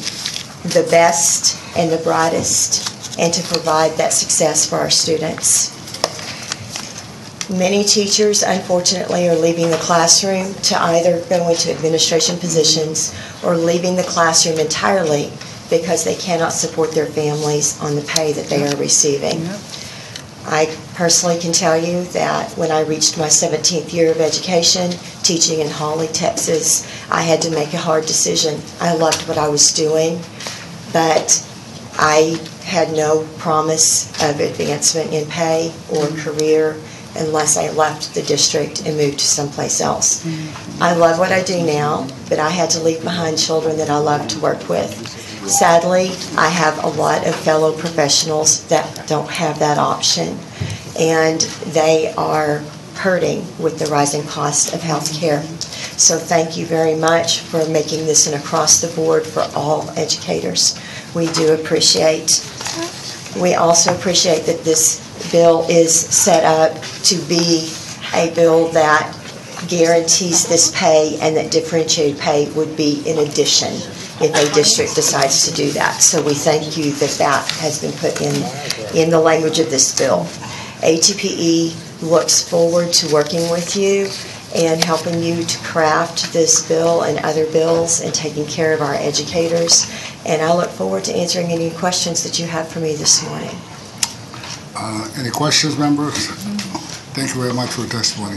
the best and the brightest, and to provide that success for our students. Many teachers, unfortunately, are leaving the classroom to either go into administration positions or leaving the classroom entirely because they cannot support their families on the pay that they are receiving. I personally can tell you that when I reached my 17th year of education, teaching in Hawley, Texas, I had to make a hard decision. I loved what I was doing, but I had no promise of advancement in pay or career unless I left the district and moved to someplace else. I love what I do now, but I had to leave behind children that I love to work with. Sadly, I have a lot of fellow professionals that don't have that option, and they are hurting with the rising cost of health care. So thank you very much for making this an across the board for all educators. We do appreciate. We also appreciate that this bill is set up to be a bill that guarantees this pay, and that differentiated pay would be in addition if a district decides to do that. So we thank you that that has been put in the language of this bill. ATPE looks forward to working with you and helping you to craft this bill and other bills and taking care of our educators. And I look forward to answering any questions that you have for me this morning. Any questions, members? Thank you very much for the testimony.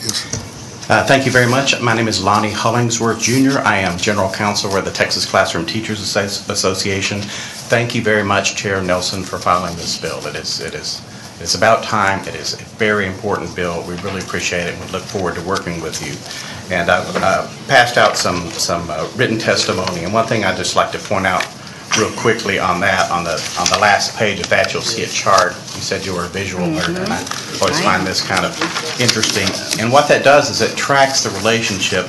Yes, sir. Thank you very much. My name is Lonnie Hollingsworth Jr. I am General Counsel for the Texas Classroom Teachers Association. Thank you very much, Chair Nelson, for filing this bill. It's about time. It is a very important bill. We really appreciate it and we look forward to working with you. And I've passed out some written testimony, and one thing I'd just like to point out real quickly on that, on the last page of that, you'll see a chart. You said you were a visual learner, and I always find this kind of interesting. And what that does is it tracks the relationship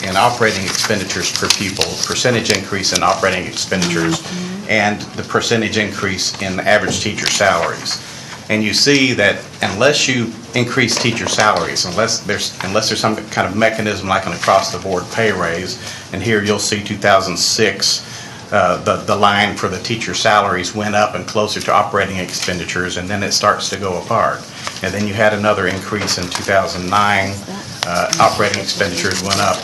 in operating expenditures per pupil, percentage increase in operating expenditures, and the percentage increase in average teacher salaries. And you see that unless you increase teacher salaries, unless there's some kind of mechanism like an across-the-board pay raise, and here you'll see 2006, the line for the teacher salaries went up and closer to operating expenditures, and then it starts to go apart. And then you had another increase in 2009. Operating expenditures went up,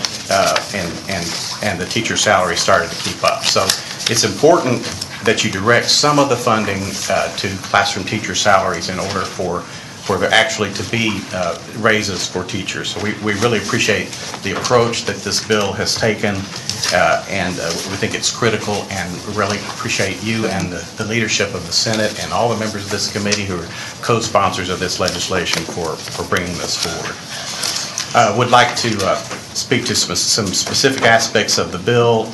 and the teacher salary started to keep up. So it's important that you direct some of the funding to classroom teacher salaries in order for there actually to be raises for teachers. So we really appreciate the approach that this bill has taken, and we think it's critical, and really appreciate you and the leadership of the Senate and all the members of this committee who are co-sponsors of this legislation for bringing this forward. Would like to speak to some specific aspects of the bill.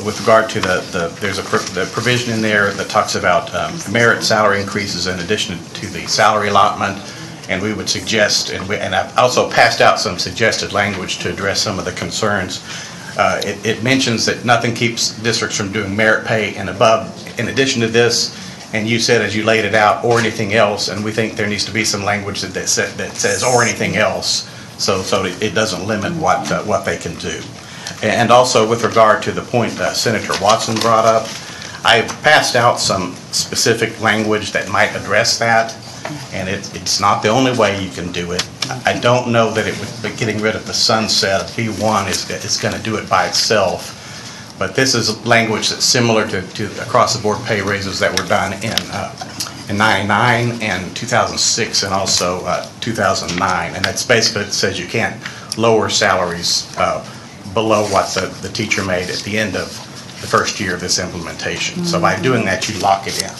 With regard to there's a provision in there that talks about merit salary increases in addition to the salary allotment, and we would suggest, and I've also passed out some suggested language to address some of the concerns. It mentions that nothing keeps districts from doing merit pay and above in addition to this, and you said as you laid it out, or anything else, and we think there needs to be some language that says or anything else, so it doesn't limit what they can do. And also with regard to the point Senator Watson brought up, I've passed out some specific language that might address that, and it's not the only way you can do it. I don't know that it would be getting rid of the sunset of B1 is going to do it by itself, but this is language that's similar to across-the-board pay raises that were done in 99 and 2006 and also 2009, and that's basically, it says you can't lower salaries below what the teacher made at the end of the first year of this implementation. So by doing that, you lock it in.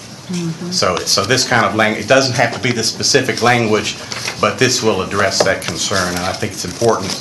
So this kind of language, it doesn't have to be the specific language, but this will address that concern, and I think it's important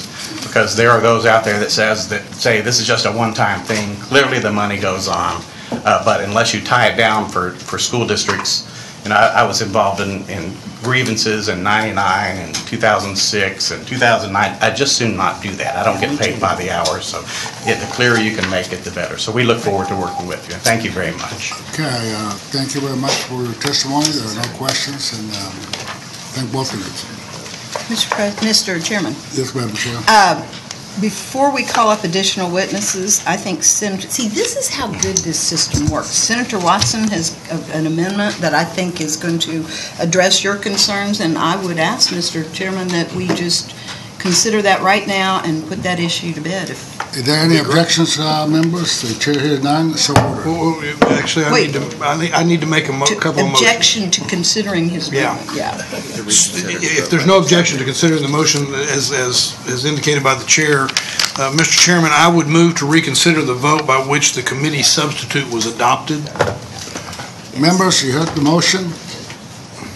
because there are those out there that say this is just a one-time thing. Clearly the money goes on, but unless you tie it down for school districts, and I was involved in grievances in 99 and 2006 and 2009. I'd just soon not do that. I don't get paid by the hour, so the clearer you can make it, the better. So we look forward to working with you. Thank you very much. Okay, thank you very much for your testimony. There are no questions, and thank both of you. Mr. Chairman. Yes, Madam Chair. Before we call up additional witnesses, I think this is how good this system works. Senator Watson has an amendment that I think is going to address your concerns, and I would ask, Mr. Chairman, that we just consider that right now and put that issue to bed. Is there any objections, members? The chair hears none, so ordered. Well, actually, I need to make a couple of motions. Objection to considering his amendment. Yeah. If there's no objection to considering the motion as indicated by the chair, Mr. Chairman, I would move to reconsider the vote by which the committee substitute was adopted. Members, you heard the motion.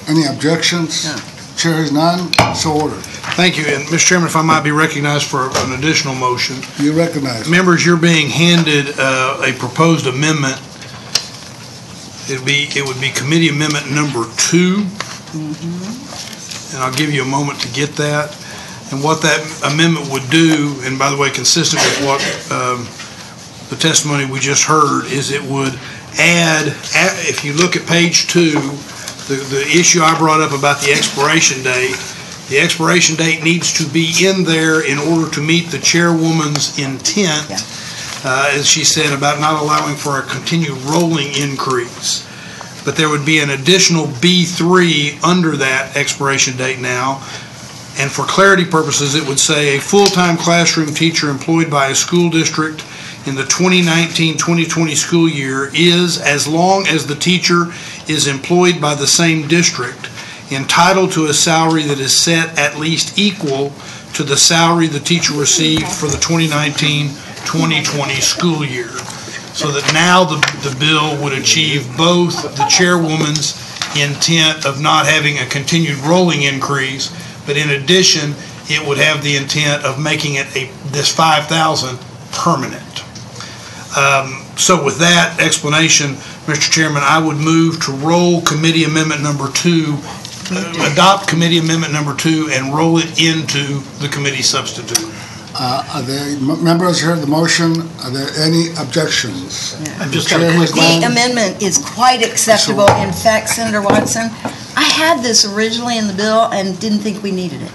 Any objections? No. Chair hears none, so ordered. Thank you. And Mr. Chairman, if I might be recognized for an additional motion. You recognize. Members, you're being handed a proposed amendment. It would be committee amendment number 2. And I'll give you a moment to get that. And what that amendment would do, and by the way, consistent with what the testimony we just heard, is it would add, if you look at page 2, the issue I brought up about the expiration date, the expiration date needs to be in there in order to meet the chairwoman's intent, as she said, about not allowing for a continued rolling increase. But there would be an additional B3 under that expiration date now. And for clarity purposes, it would say a full-time classroom teacher employed by a school district in the 2019-2020 school year is, as long as the teacher is employed by the same district, entitled to a salary that is set at least equal to the salary the teacher received for the 2019-2020 school year. So that now the bill would achieve both the chairwoman's intent of not having a continued rolling increase, but in addition, it would have the intent of making it this $5,000 permanent. So with that explanation, Mr. Chairman, I would move to roll committee amendment number 2, adopt committee amendment number 2, and roll it into the committee substitute. Are there, members heard the motion, are there any objections? I'm just The chair has The gone- amendment is quite acceptable. In fact, Senator Watson, I had this originally in the bill and didn't think we needed it.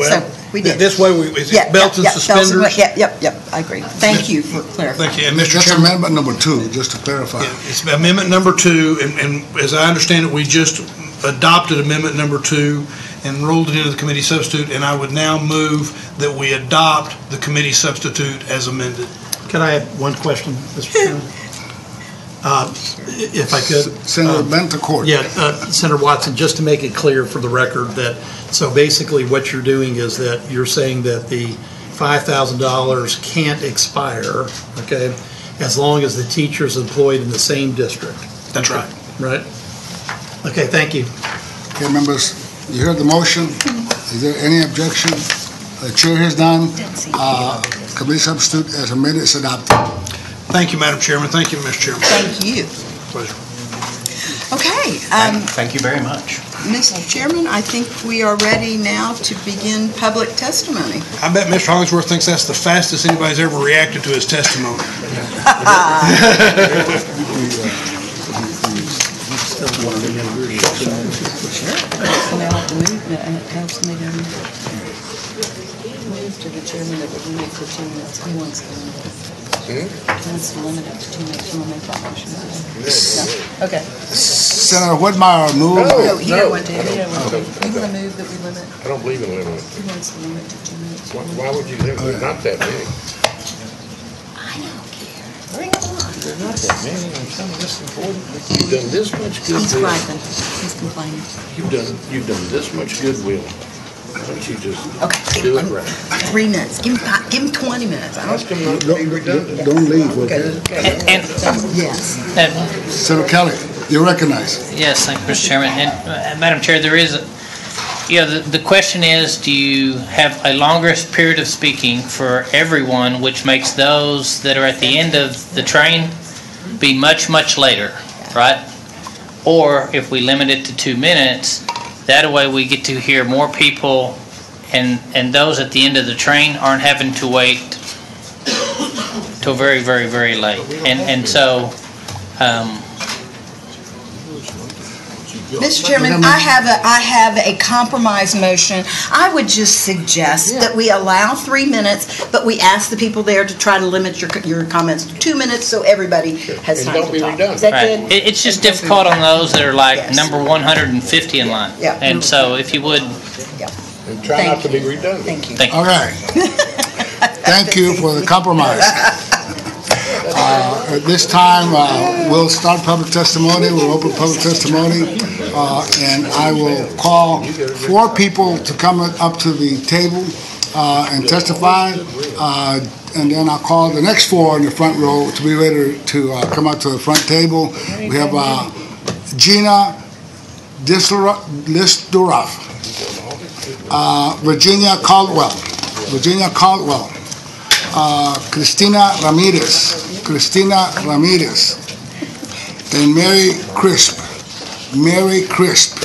So, we did. This way, it's belt and suspenders. Yep, I agree. Thank you for clarifying. Thank you. And Mr. That's Chairman, amendment number 2, just to clarify. it's amendment number 2, and as I understand it, we just adopted amendment number 2 and rolled it into the committee substitute, and I would now move that we adopt the committee substitute as amended. Can I add one question, Mr. Chairman? If I could. Senator Bentecourt. Yeah, Senator Watson, just to make it clear for the record that, so basically what you're doing is that you're saying that the $5,000 can't expire, okay, as long as the teacher's employed in the same district. That's right. Right? Okay, thank you. Okay, members, you heard the motion. Is there any objection? The chair has done. Committee substitute as amended is adopted. Thank you, Madam Chairman. Thank you, Mr. Chairman. Thank you. Pleasure. Okay, Thank you very much. Mr. Chairman, I think we are ready now to begin public testimony. I bet Mr. Hollingsworth thinks that's the fastest anybody's ever reacted to his testimony. Move to the chairman that would limit for 2 minutes. Who wants to limit it? Who wants to limit it to 2 minutes? You want to make that motion? No? Okay. Senator Whitmire moved. No, he didn't want to. You want to move that we limit? I don't believe in limiting. Who wants to limit to 2 minutes? Why would you limit it? Not that many. I don't care. Bring it on. There's not that many. I'm telling you, this is important. You've done this much He's goodwill. griping. He's complaining. You've done this much goodwill. Why don't you just Okay. do it right? 3 minutes. Give him 20 minutes. I Ask don't. them not to be redundant. Don't leave, okay? Yes. Senator Kelly, you're recognized. Yes, thank you, Mr. Chairman. And Madam Chair, there is, the question is, do you have a longer period of speaking for everyone, which makes those that are at the end of the train be much, much later, right? Or if we limit it to 2 minutes, that way we get to hear more people, and those at the end of the train aren't having to wait till very, very, very late. And so, Mr. Chairman, I have a compromise motion. I would just suggest that we allow 3 minutes, but we ask the people there to try to limit your comments to 2 minutes so everybody has And time don't to be talk. redundant. Is that right. good? It's just difficult on those that are like Yes. number 150 in line. Yeah. And so if you would, And try not to be redundant. Thank you. thank you. Okay. Thank you for the compromise. At this time, we'll start public testimony. We'll open public testimony. And I will call 4 people to come up to the table and testify. And then I'll call the next 4 in the front row to be ready to come up to the front table. We have Gina Listoroff, Virginia Caldwell, Christina Ramirez, and Mary Crisp.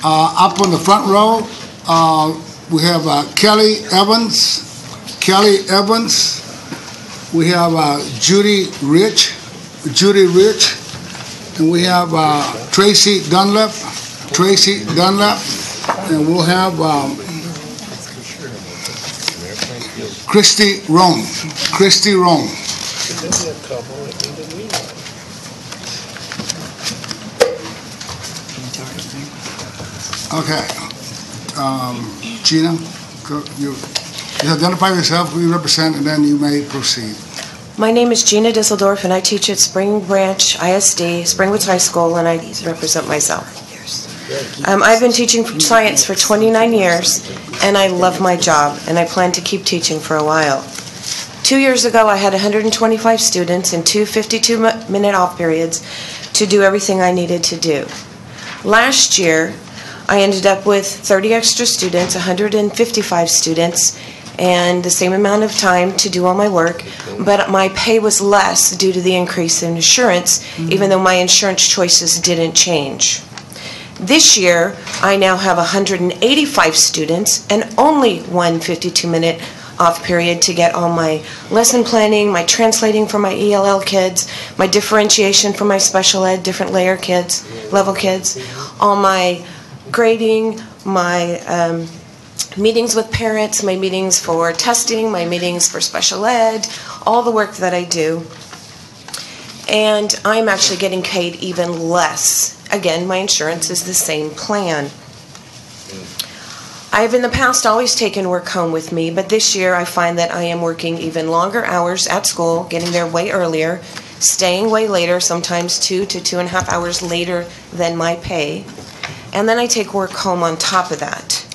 Up on the front row, we have Kelly Evans. We have Judy Rich, and we have Tracy Dunlap, and we'll have Christy Roan. Okay. Gina, you identify yourself, who you represent, and then you may proceed. My name is Gina Disseldorf, and I teach at Spring Branch ISD, Springwoods High School, and I represent myself. I've been teaching science for 29 years, and I love my job, and I plan to keep teaching for a while. 2 years ago, I had 125 students in two 52-minute off periods to do everything I needed to do. Last year, I ended up with 30 extra students, 155 students, and the same amount of time to do all my work, but my pay was less due to the increase in insurance, even though my insurance choices didn't change. This year, I now have 185 students and only one 52-minute off period to get all my lesson planning, my translating for my ELL kids, my differentiation for my special ed, different level kids, all my grading, my meetings with parents, my meetings for testing, my meetings for special ed, all the work that I do. And I'm actually getting paid even less. Again, my insurance is the same plan. I have in the past always taken work home with me, but this year I find that I am working even longer hours at school, getting there way earlier, staying way later, sometimes 2 to 2.5 hours later than my pay. And then I take work home on top of that.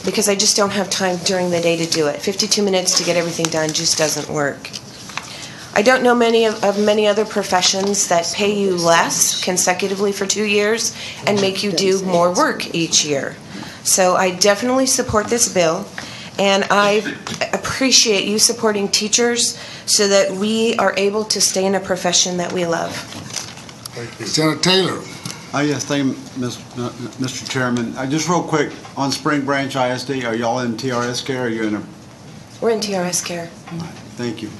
Because I just don't have time during the day to do it. 52 minutes to get everything done just doesn't work. I don't know many other professions that pay you less consecutively for 2 years and make you do more work each year. So I definitely support this bill, and I appreciate you supporting teachers so that we are able to stay in a profession that we love. Thank you. Senator Taylor. Yes, thank you, Mr. Chairman. Just real quick, on Spring Branch ISD, are y'all in TRS care or are you in a? We're in TRS care. Thank you.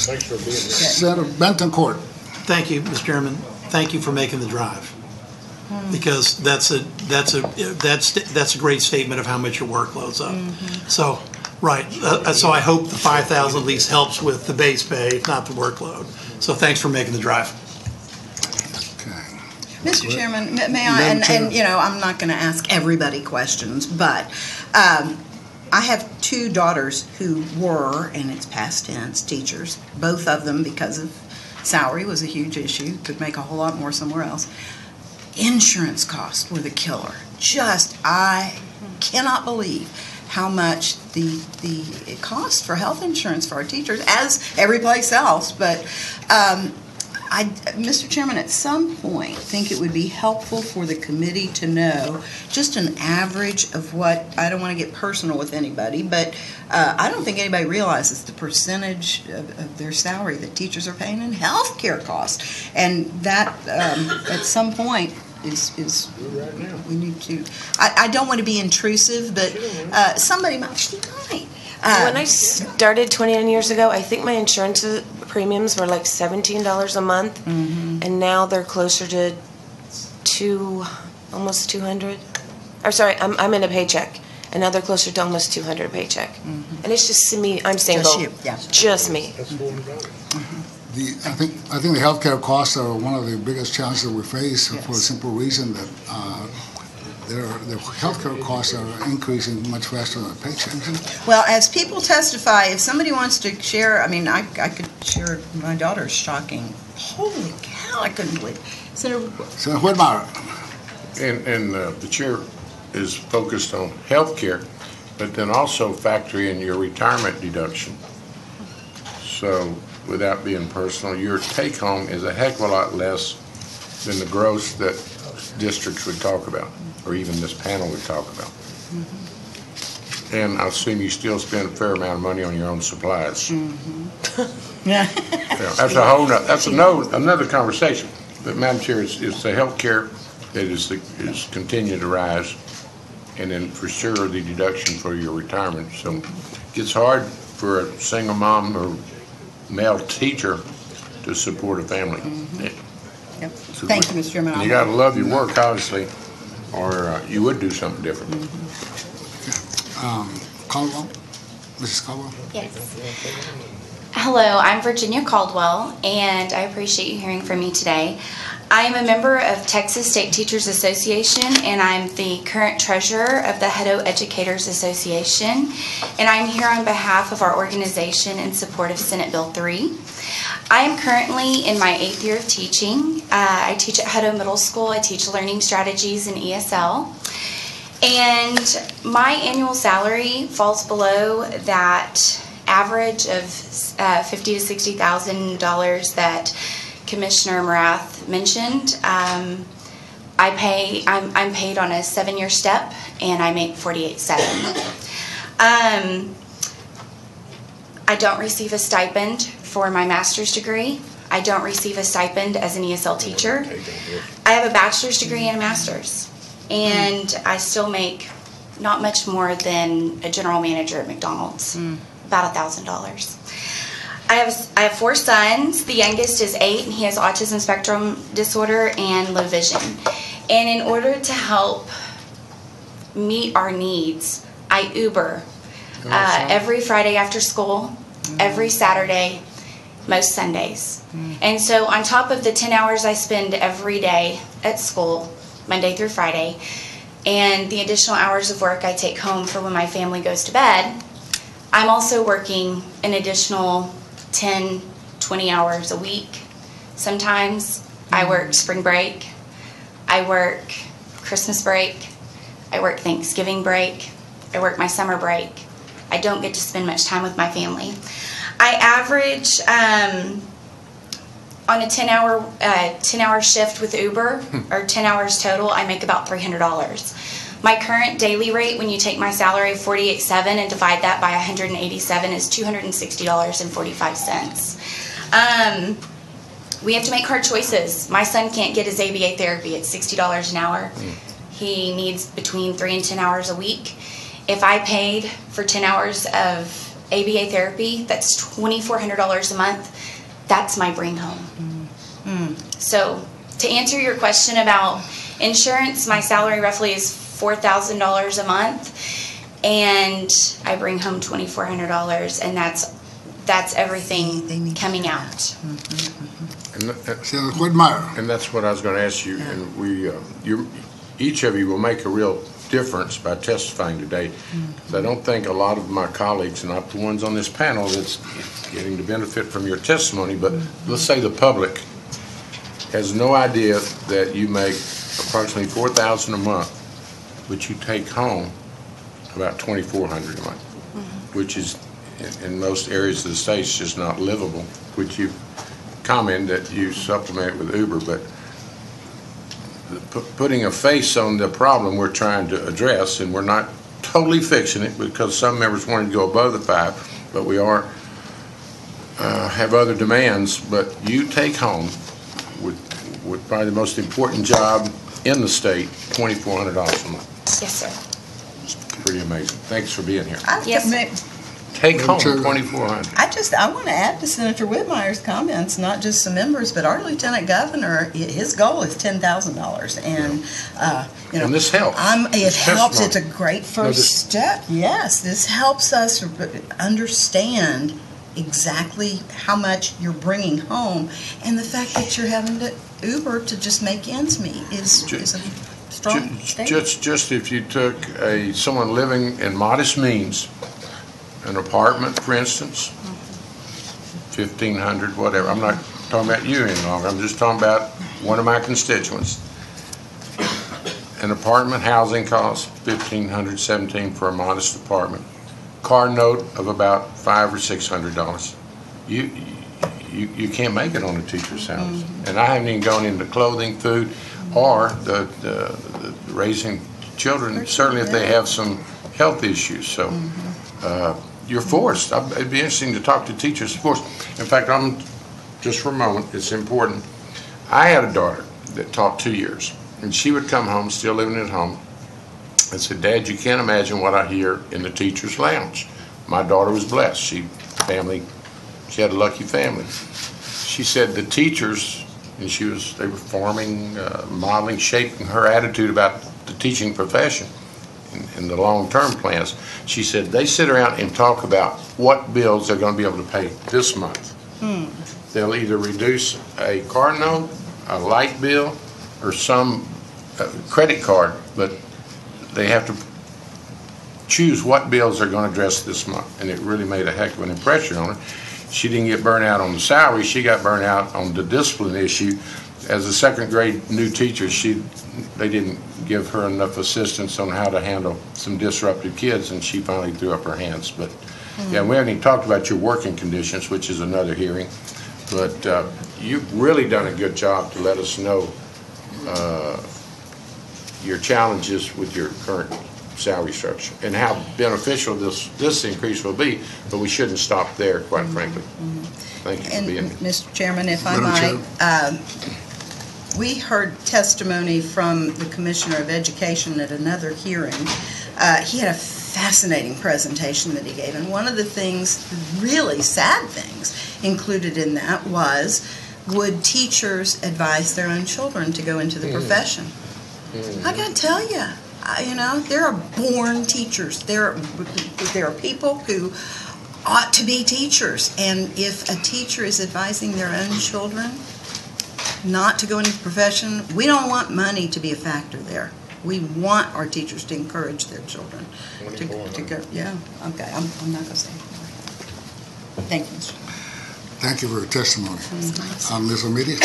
Thanks for being here. Senator Benton Court. Thank you, Mr. Chairman. Thank you for making the drive, because that's a great statement of how much your workload's up. So, right. So I hope the 5,000 at least helps with the base pay, if not the workload. So thanks for making the drive. Mr. Chairman, may I, and you know, I'm not going to ask everybody questions, but I have two daughters who were, and it's past tense, teachers. Both of them, because of salary, was a huge issue. Could make a whole lot more somewhere else. Insurance costs were the killer. I cannot believe how much it costs for health insurance for our teachers, as every place else. But Mr. Chairman, at some point, think it would be helpful for the committee to know just an average of what, I don't want to get personal with anybody, but I don't think anybody realizes the percentage of their salary that teachers are paying in health care costs. And that, at some point, is we need to, I don't want to be intrusive, but somebody might. When I started 29 years ago, I think my insurance premiums were like $17 a month, and now they're closer to almost 200. Or sorry, I'm in a paycheck, and now they're closer to almost 200 a paycheck. And it's just me. I'm single. Just you, yeah. Just me. I think the healthcare costs are one of the biggest challenges that we face for a simple reason that the healthcare costs are increasing much faster than paychecks. Well, as people testify, if somebody wants to share, I mean, I could share my daughter's shocking. Holy cow, I couldn't believe it. Senator Whitmire. And the chair is focused on health care, but then also factor in your retirement deduction. So, without being personal, your take-home is a heck of a lot less than the gross that districts would talk about, or even this panel would talk about. And I assume you still spend a fair amount of money on your own supplies. Yeah. That's a whole. That's another conversation. But Madam Chair, it's the health care that is continuing to rise, and then for sure the deduction for your retirement. So it gets hard for a single mom or male teacher to support a family. Yep. Thank you, Mr. Chairman. You got to love your work, obviously, or you would do something different. Caldwell? Mrs. Caldwell? Yes. Hello, I'm Virginia Caldwell, and I appreciate you hearing from me today. I am a member of Texas State Teachers Association, and I'm the current treasurer of the Hutto Educators Association, and I'm here on behalf of our organization in support of Senate Bill 3. I am currently in my 8th year of teaching. I teach at Hutto Middle School. I teach learning strategies in ESL, and my annual salary falls below that average of $50,000 to $60,000 that Commissioner Morath mentioned. I'm paid on a 7-year step, and I make $48,700. I don't receive a stipend for my master's degree. I don't receive a stipend as an ESL teacher. I have a bachelor's degree and a master's, and I still make not much more than a general manager at McDonald's, about $1,000. I have 4 sons. The youngest is 8, and he has autism spectrum disorder and low vision. And in order to help meet our needs, I Uber every Friday after school, every Saturday, most Sundays. And so on top of the 10 hours I spend every day at school, Monday through Friday, and the additional hours of work I take home for when my family goes to bed, I'm also working an additional 10, 20 hours a week. Sometimes I work spring break, I work Christmas break, I work Thanksgiving break, I work my summer break. I don't get to spend much time with my family. I average on a 10-hour shift with Uber, or 10 hours total, I make about $300. My current daily rate, when you take my salary of $48,700 and divide that by 187, is $260.45. We have to make hard choices. My son can't get his ABA therapy at $60 an hour. He needs between 3 and 10 hours a week. If I paid for 10 hours of ABA therapy, that's $2,400 a month. That's my bring home. So to answer your question about insurance, my salary roughly is $4,000 a month, and I bring home $2,400, and that's everything coming out. And that's what I was going to ask you. And each of you will make a real difference by testifying today. Because I don't think a lot of my colleagues, not the ones on this panel that's getting the benefit from your testimony, but let's say the public has no idea that you make approximately $4,000 a month, but you take home about $2,400 a month, which is in most areas of the state just not livable, which you commented that you supplement with Uber, but putting a face on the problem we're trying to address, and we're not totally fixing it because some members wanted to go above the 5, but we are have other demands. But you take home with probably the most important job in the state, $2,400 a month. Yes, sir. It's pretty amazing. Thanks for being here. Yes. Take home $2,400. I want to add to Senator Whitmire's comments, not just some members, but our Lieutenant Governor, his goal is $10,000, and and this helps. It helps. It's a great first step. Yes, this helps us understand exactly how much you're bringing home, and the fact that you're having to Uber to just make ends meet is a strong statement. Just if you took someone living in modest means, an apartment, for instance, $1,500, whatever. I'm not talking about you any longer. I'm just talking about one of my constituents. An apartment housing costs $1,500, $1,700 for a modest apartment. Car note of about $500 or $600. You can't make it on a teacher's salary. And I haven't even gone into clothing, food, or the raising children. Certainly, if they have some health issues. So. You're forced. It'd be interesting to talk to teachers. Forced. In fact, just for a moment, it's important. I had a daughter that taught 2 years, and she would come home, still living at home, and said, "Dad, you can't imagine what I hear in the teacher's lounge." My daughter was blessed. She had a lucky family. She said the teachers, and they were forming, modeling, shaping her attitude about the teaching profession. In the long-term plans, she said they sit around and talk about what bills they're going to be able to pay this month. They'll either reduce a car note, a light bill or some credit card, but they have to choose what bills they're going to address this month, and it really made a heck of an impression on her. She didn't get burnt out on the salary, she got burnt out on the discipline issue. As a second grade new teacher, they didn't give her enough assistance on how to handle some disruptive kids, and she finally threw up her hands. But yeah, we haven't even talked about your working conditions, which is another hearing. But you've really done a good job to let us know your challenges with your current salary structure and how beneficial this increase will be, but we shouldn't stop there, quite frankly. Thank you for being here. Mr. Chairman, if I might, we heard testimony from the Commissioner of Education at another hearing. He had a fascinating presentation that he gave, and one of the things, really sad things, included in that was, would teachers advise their own children to go into the profession? I gotta tell you, there are born teachers. There are people who ought to be teachers, and if a teacher is advising their own children not to go into the profession, we don't want money to be a factor there. We want our teachers to encourage their children to go. Yeah, okay, I'm not going to say anymore. Thank you, Mr. Thank you for your testimony. Ms. Amedia?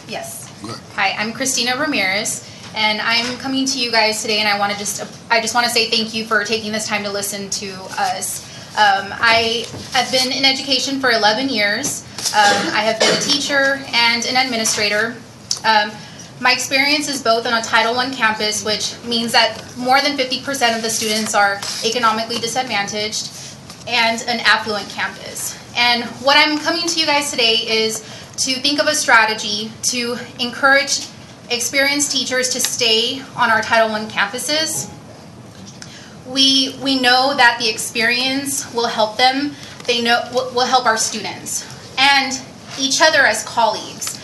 Yes. Hi, I'm Christina Ramirez, and I'm coming to you guys today, and I just want to say thank you for taking this time to listen to us. I have been in education for 11 years. I have been a teacher and an administrator. My experience is both on a Title I campus, which means that more than 50% of the students are economically disadvantaged, and an affluent campus. And what I'm coming to you guys today is to think of a strategy to encourage experienced teachers to stay on our Title I campuses. We know that the experience will help them. Will help our students and each other as colleagues.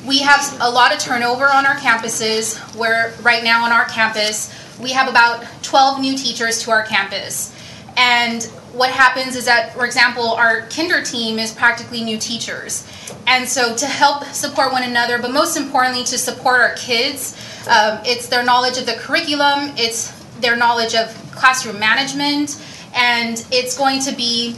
We have a lot of turnover on our campuses, where right now on our campus we have about 12 new teachers to our campus. And what happens is that, for example, our kinder team is practically new teachers. And so to help support one another, but most importantly to support our kids, it's their knowledge of the curriculum, it's their knowledge of classroom management, and it's going to be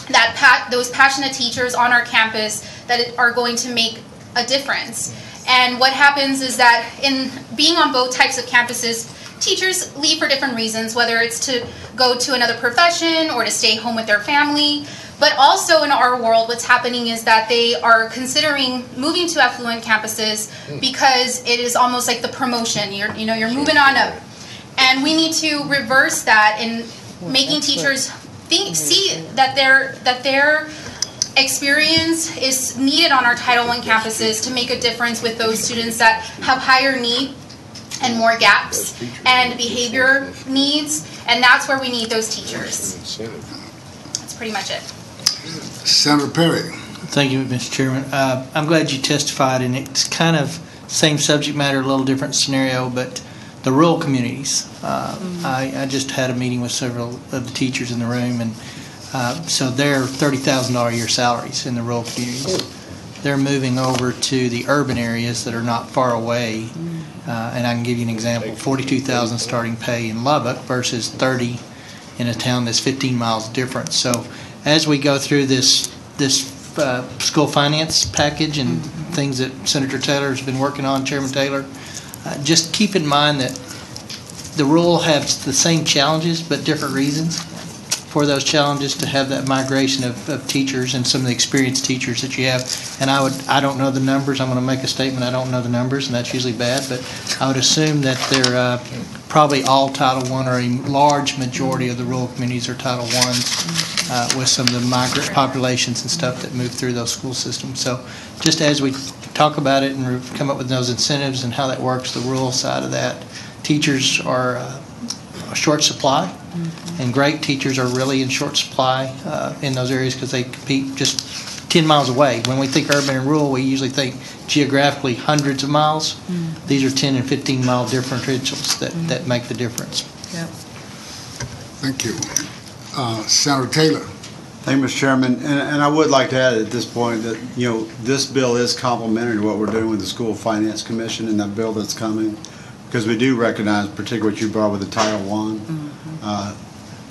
that those passionate teachers on our campus that are going to make a difference. And what happens is that in being on both types of campuses, teachers leave for different reasons, whether it's to go to another profession or to stay home with their family. But also in our world, what's happening is that they are considering moving to affluent campuses because it is almost like the promotion. You're moving on up. And we need to reverse that in making teachers see that their experience is needed on our Title I campuses to make a difference with those students that have higher need and more gaps and behavior needs, and that's where we need those teachers. That's pretty much it. Senator Perry. Thank you, Mr. Chairman. I'm glad you testified, and it's kind of same subject matter, a little different scenario, but the rural communities. I just had a meeting with several of the teachers in the room, and so they're $30,000 a year salaries in the rural communities. They're moving over to the urban areas that are not far away, and I can give you an example: $42,000 starting pay in Lubbock versus $30,000 in a town that's 15 miles different. So as we go through this school finance package and things that Senator Taylor has been working on, Chairman Taylor, just keep in mind that the rural have the same challenges but different reasons for those challenges to have that migration of teachers and some of the experienced teachers that you have. And I don't know the numbers. I'm going to make a statement. I don't know the numbers, and that's usually bad, but I would assume that they're probably all Title I, or a large majority of the rural communities are Title I, with some of the migrant populations and stuff that move through those school systems. So just as we talk about it and come up with those incentives and how that works, the rural side of that, teachers are a short supply, and great teachers are really in short supply in those areas because they compete just 10 miles away. When we think urban and rural, we usually think geographically hundreds of miles. These are 10 and 15 mile differentials that make the difference. Yep. Thank you. Senator Taylor. Thank you, Mr. Chairman. And I would like to add at this point that, this bill is complementary to what we're doing with the School Finance Commission and that bill that's coming, because we do recognize, particularly what you brought with the Title I.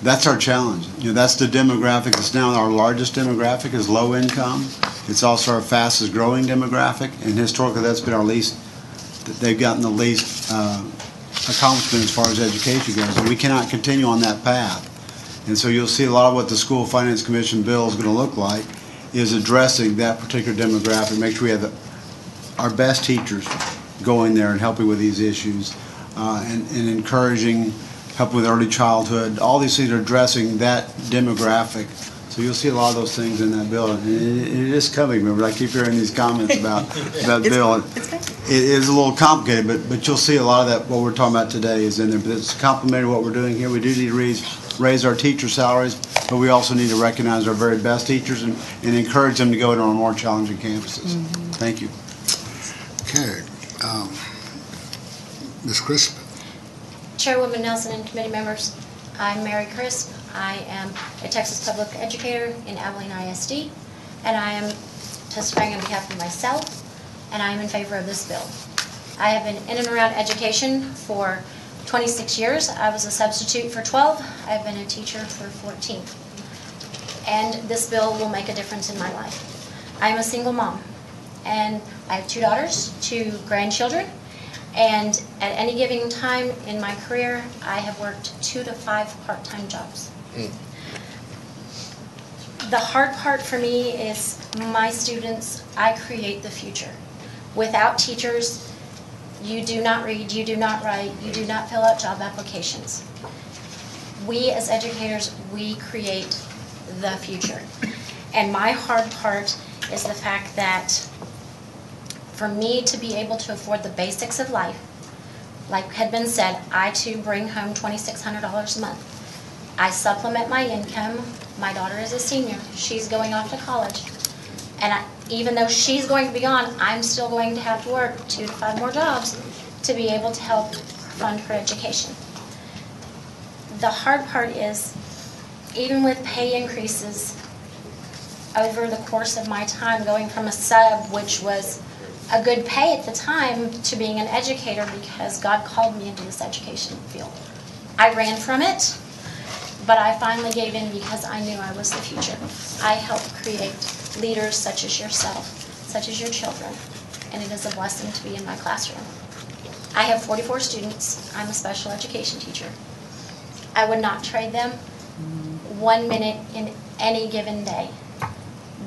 That's our challenge. That's the demographic that's now our largest demographic is low income. It's also our fastest growing demographic, and historically that's been they've gotten the least accomplishment as far as education goes, and we cannot continue on that path. And so you'll see a lot of what the School Finance Commission bill is going to look like is addressing that particular demographic, make sure we have our best teachers going there and helping with these issues, and encouraging, helping with early childhood. All these things are addressing that demographic. So you'll see a lot of those things in that bill. And it is coming. Remember, I keep hearing these comments about that bill. It is a little complicated, but you'll see a lot of that, what we're talking about today is in there. But it's complementary to what we're doing here. We do need to raise our teacher salaries, but we also need to recognize our very best teachers and encourage them to go to our more challenging campuses. Thank you. Okay. Ms. Crisp. Chairwoman Nelson and committee members, I'm Mary Crisp. I am a Texas public educator in Abilene ISD, and I am testifying on behalf of myself, and I am in favor of this bill. I have been in and around education for 26 years. I was a substitute for 12. I've been a teacher for 14. And this bill will make a difference in my life. I am a single mom, and I have 2 daughters, 2 grandchildren, and at any given time in my career, I have worked 2 to 5 part-time jobs. The hard part for me is my students, I create the future. Without teachers, you do not read, you do not write, you do not fill out job applications. We as educators, we create the future. And my hard part is the fact that for me to be able to afford the basics of life, like had been said, I too bring home $2,600 a month. I supplement my income. My daughter is a senior. She's going off to college. And even though she's going to be gone, I'm still going to have to work 2 to 5 more jobs to be able to help fund her education. The hard part is, even with pay increases over the course of my time, going from a sub, which was a good pay at the time, to being an educator because God called me into this education field. I ran from it, but I finally gave in because I knew I was the future. I helped create leaders such as yourself, such as your children, and it is a blessing to be in my classroom. I have 44 students. I'm a special education teacher. I would not trade them 1 minute in any given day.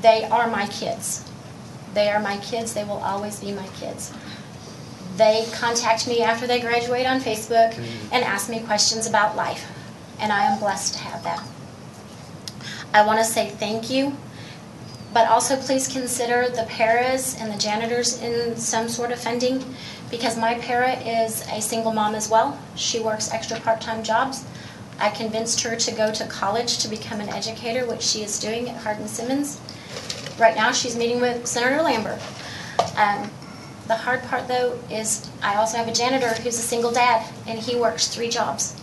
They are my kids. They are my kids. They will always be my kids. They contact me after they graduate on Facebook and ask me questions about life, and I am blessed to have that. I want to say thank you, but also please consider the paras and the janitors in some sort of funding, because my para is a single mom as well. She works extra part-time jobs. I convinced her to go to college to become an educator, which she is doing at Hardin-Simmons. Right now she's meeting with Senator Lambert. The hard part though is I also have a janitor who's a single dad, and he works 3 jobs.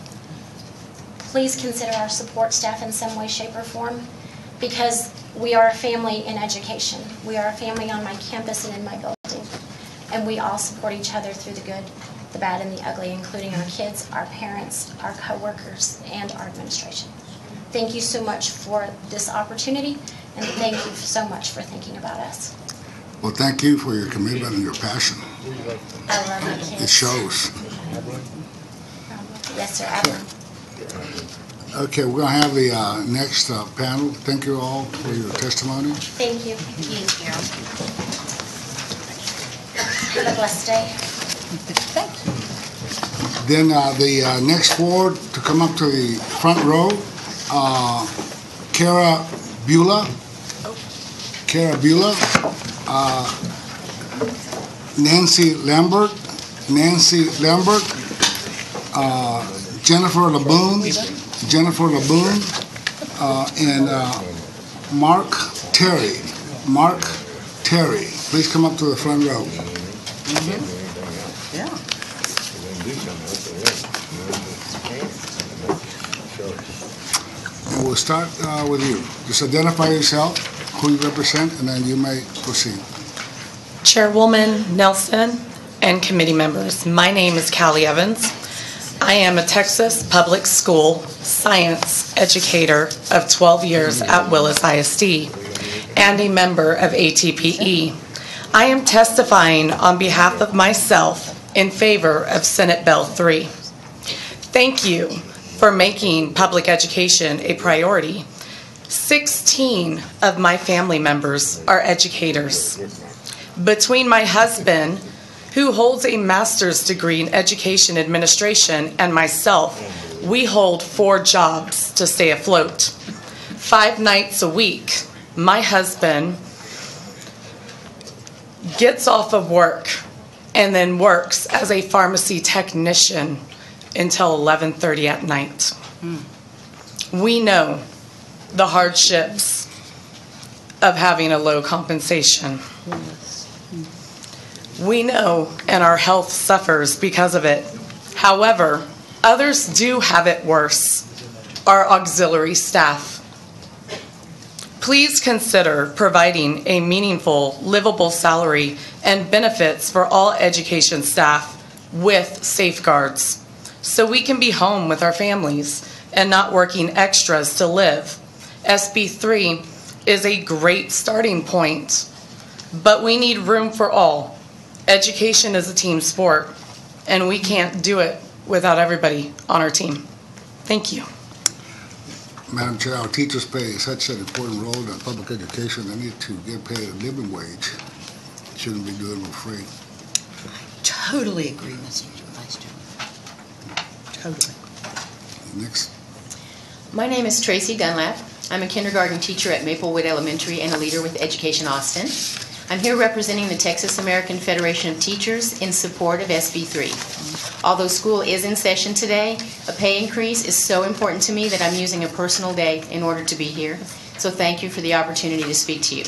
Please consider our support staff in some way, shape, or form, because we are a family in education. We are a family on my campus and in my building, and we all support each other through the good, the bad, and the ugly, including our kids, our parents, our coworkers, and our administration. Thank you so much for this opportunity, and thank you so much for thinking about us. Well, thank you for your commitment and your passion. I love my kids. It shows. Yes, sir. I will. Okay, we're going to have the next panel. Thank you all for your testimony. Thank you. Have a blessed day. Thank you. Then the next forward to come up to the front row, Kara Beulah. Kara Beulah. Nancy Lambert. Jennifer LeBoon, and Mark Terry. Please come up to the front row. Yeah. And we'll we'll start with you. Just identify yourself, who you represent, and then you may proceed. Chairwoman Nelson and committee members, my name is Callie Evans. I am a Texas public school science educator of 12 years at Willis ISD and a member of ATPE. I am testifying on behalf of myself in favor of Senate Bill 3. Thank you for making public education a priority. 16 of my family members are educators. Between my husband, who holds a master's degree in education administration, and myself, we hold 4 jobs to stay afloat. 5 nights a week, my husband gets off of work and then works as a pharmacy technician until 11:30 at night. We know the hardships of having a low compensation. We know, and our health suffers because of it. However, others do have it worse, our auxiliary staff. Please consider providing a meaningful, livable salary and benefits for all education staff with safeguards, so we can be home with our families and not working extras to live. SB 3 is a great starting point, but we need room for all. Education is a team sport, and we can't do it without everybody on our team. Thank you. Madam Chair, our teachers play such an important role in public education. They need to get paid a living wage. Shouldn't be doing it for free. Totally agree, Mr. Vice Chairman. Totally. Next. My name is Tracy Dunlap. I'm a kindergarten teacher at Maplewood Elementary and a leader with Education Austin. I'm here representing the Texas American Federation of Teachers in support of SB 3. Although school is in session today, a pay increase is so important to me that I'm using a personal day in order to be here. So thank you for the opportunity to speak to you.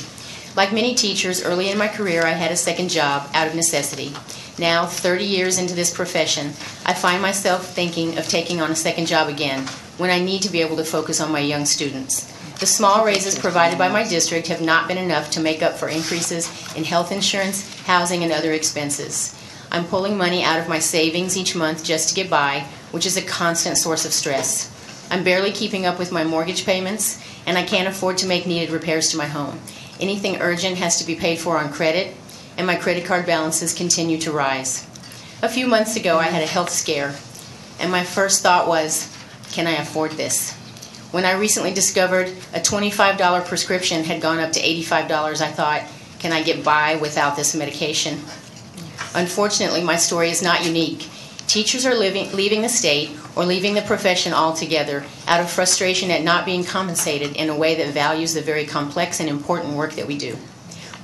Like many teachers, early in my career I had a second job out of necessity. Now, 30 years into this profession, I find myself thinking of taking on a second job again when I need to be able to focus on my young students. The small raises provided by my district have not been enough to make up for increases in health insurance, housing, and other expenses. I'm pulling money out of my savings each month just to get by, which is a constant source of stress. I'm barely keeping up with my mortgage payments, and I can't afford to make needed repairs to my home. Anything urgent has to be paid for on credit, and my credit card balances continue to rise. A few months ago, I had a health scare, and my first thought was, can I afford this? When I recently discovered a $25 prescription had gone up to $85, I thought, can I get by without this medication? Unfortunately, my story is not unique. Teachers are leaving the state or leaving the profession altogether out of frustration at not being compensated in a way that values the very complex and important work that we do.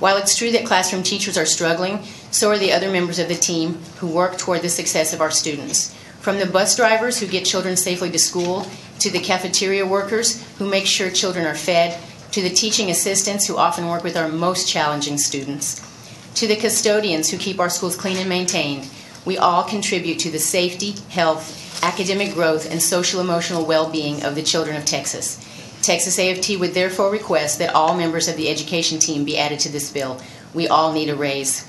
While it's true that classroom teachers are struggling, so are the other members of the team who work toward the success of our students. From the bus drivers who get children safely to school, to the cafeteria workers who make sure children are fed, to the teaching assistants who often work with our most challenging students, to the custodians who keep our schools clean and maintained, we all contribute to the safety, health, academic growth, and social-emotional well-being of the children of Texas. Texas AFT would therefore request that all members of the education team be added to this bill. We all need a raise.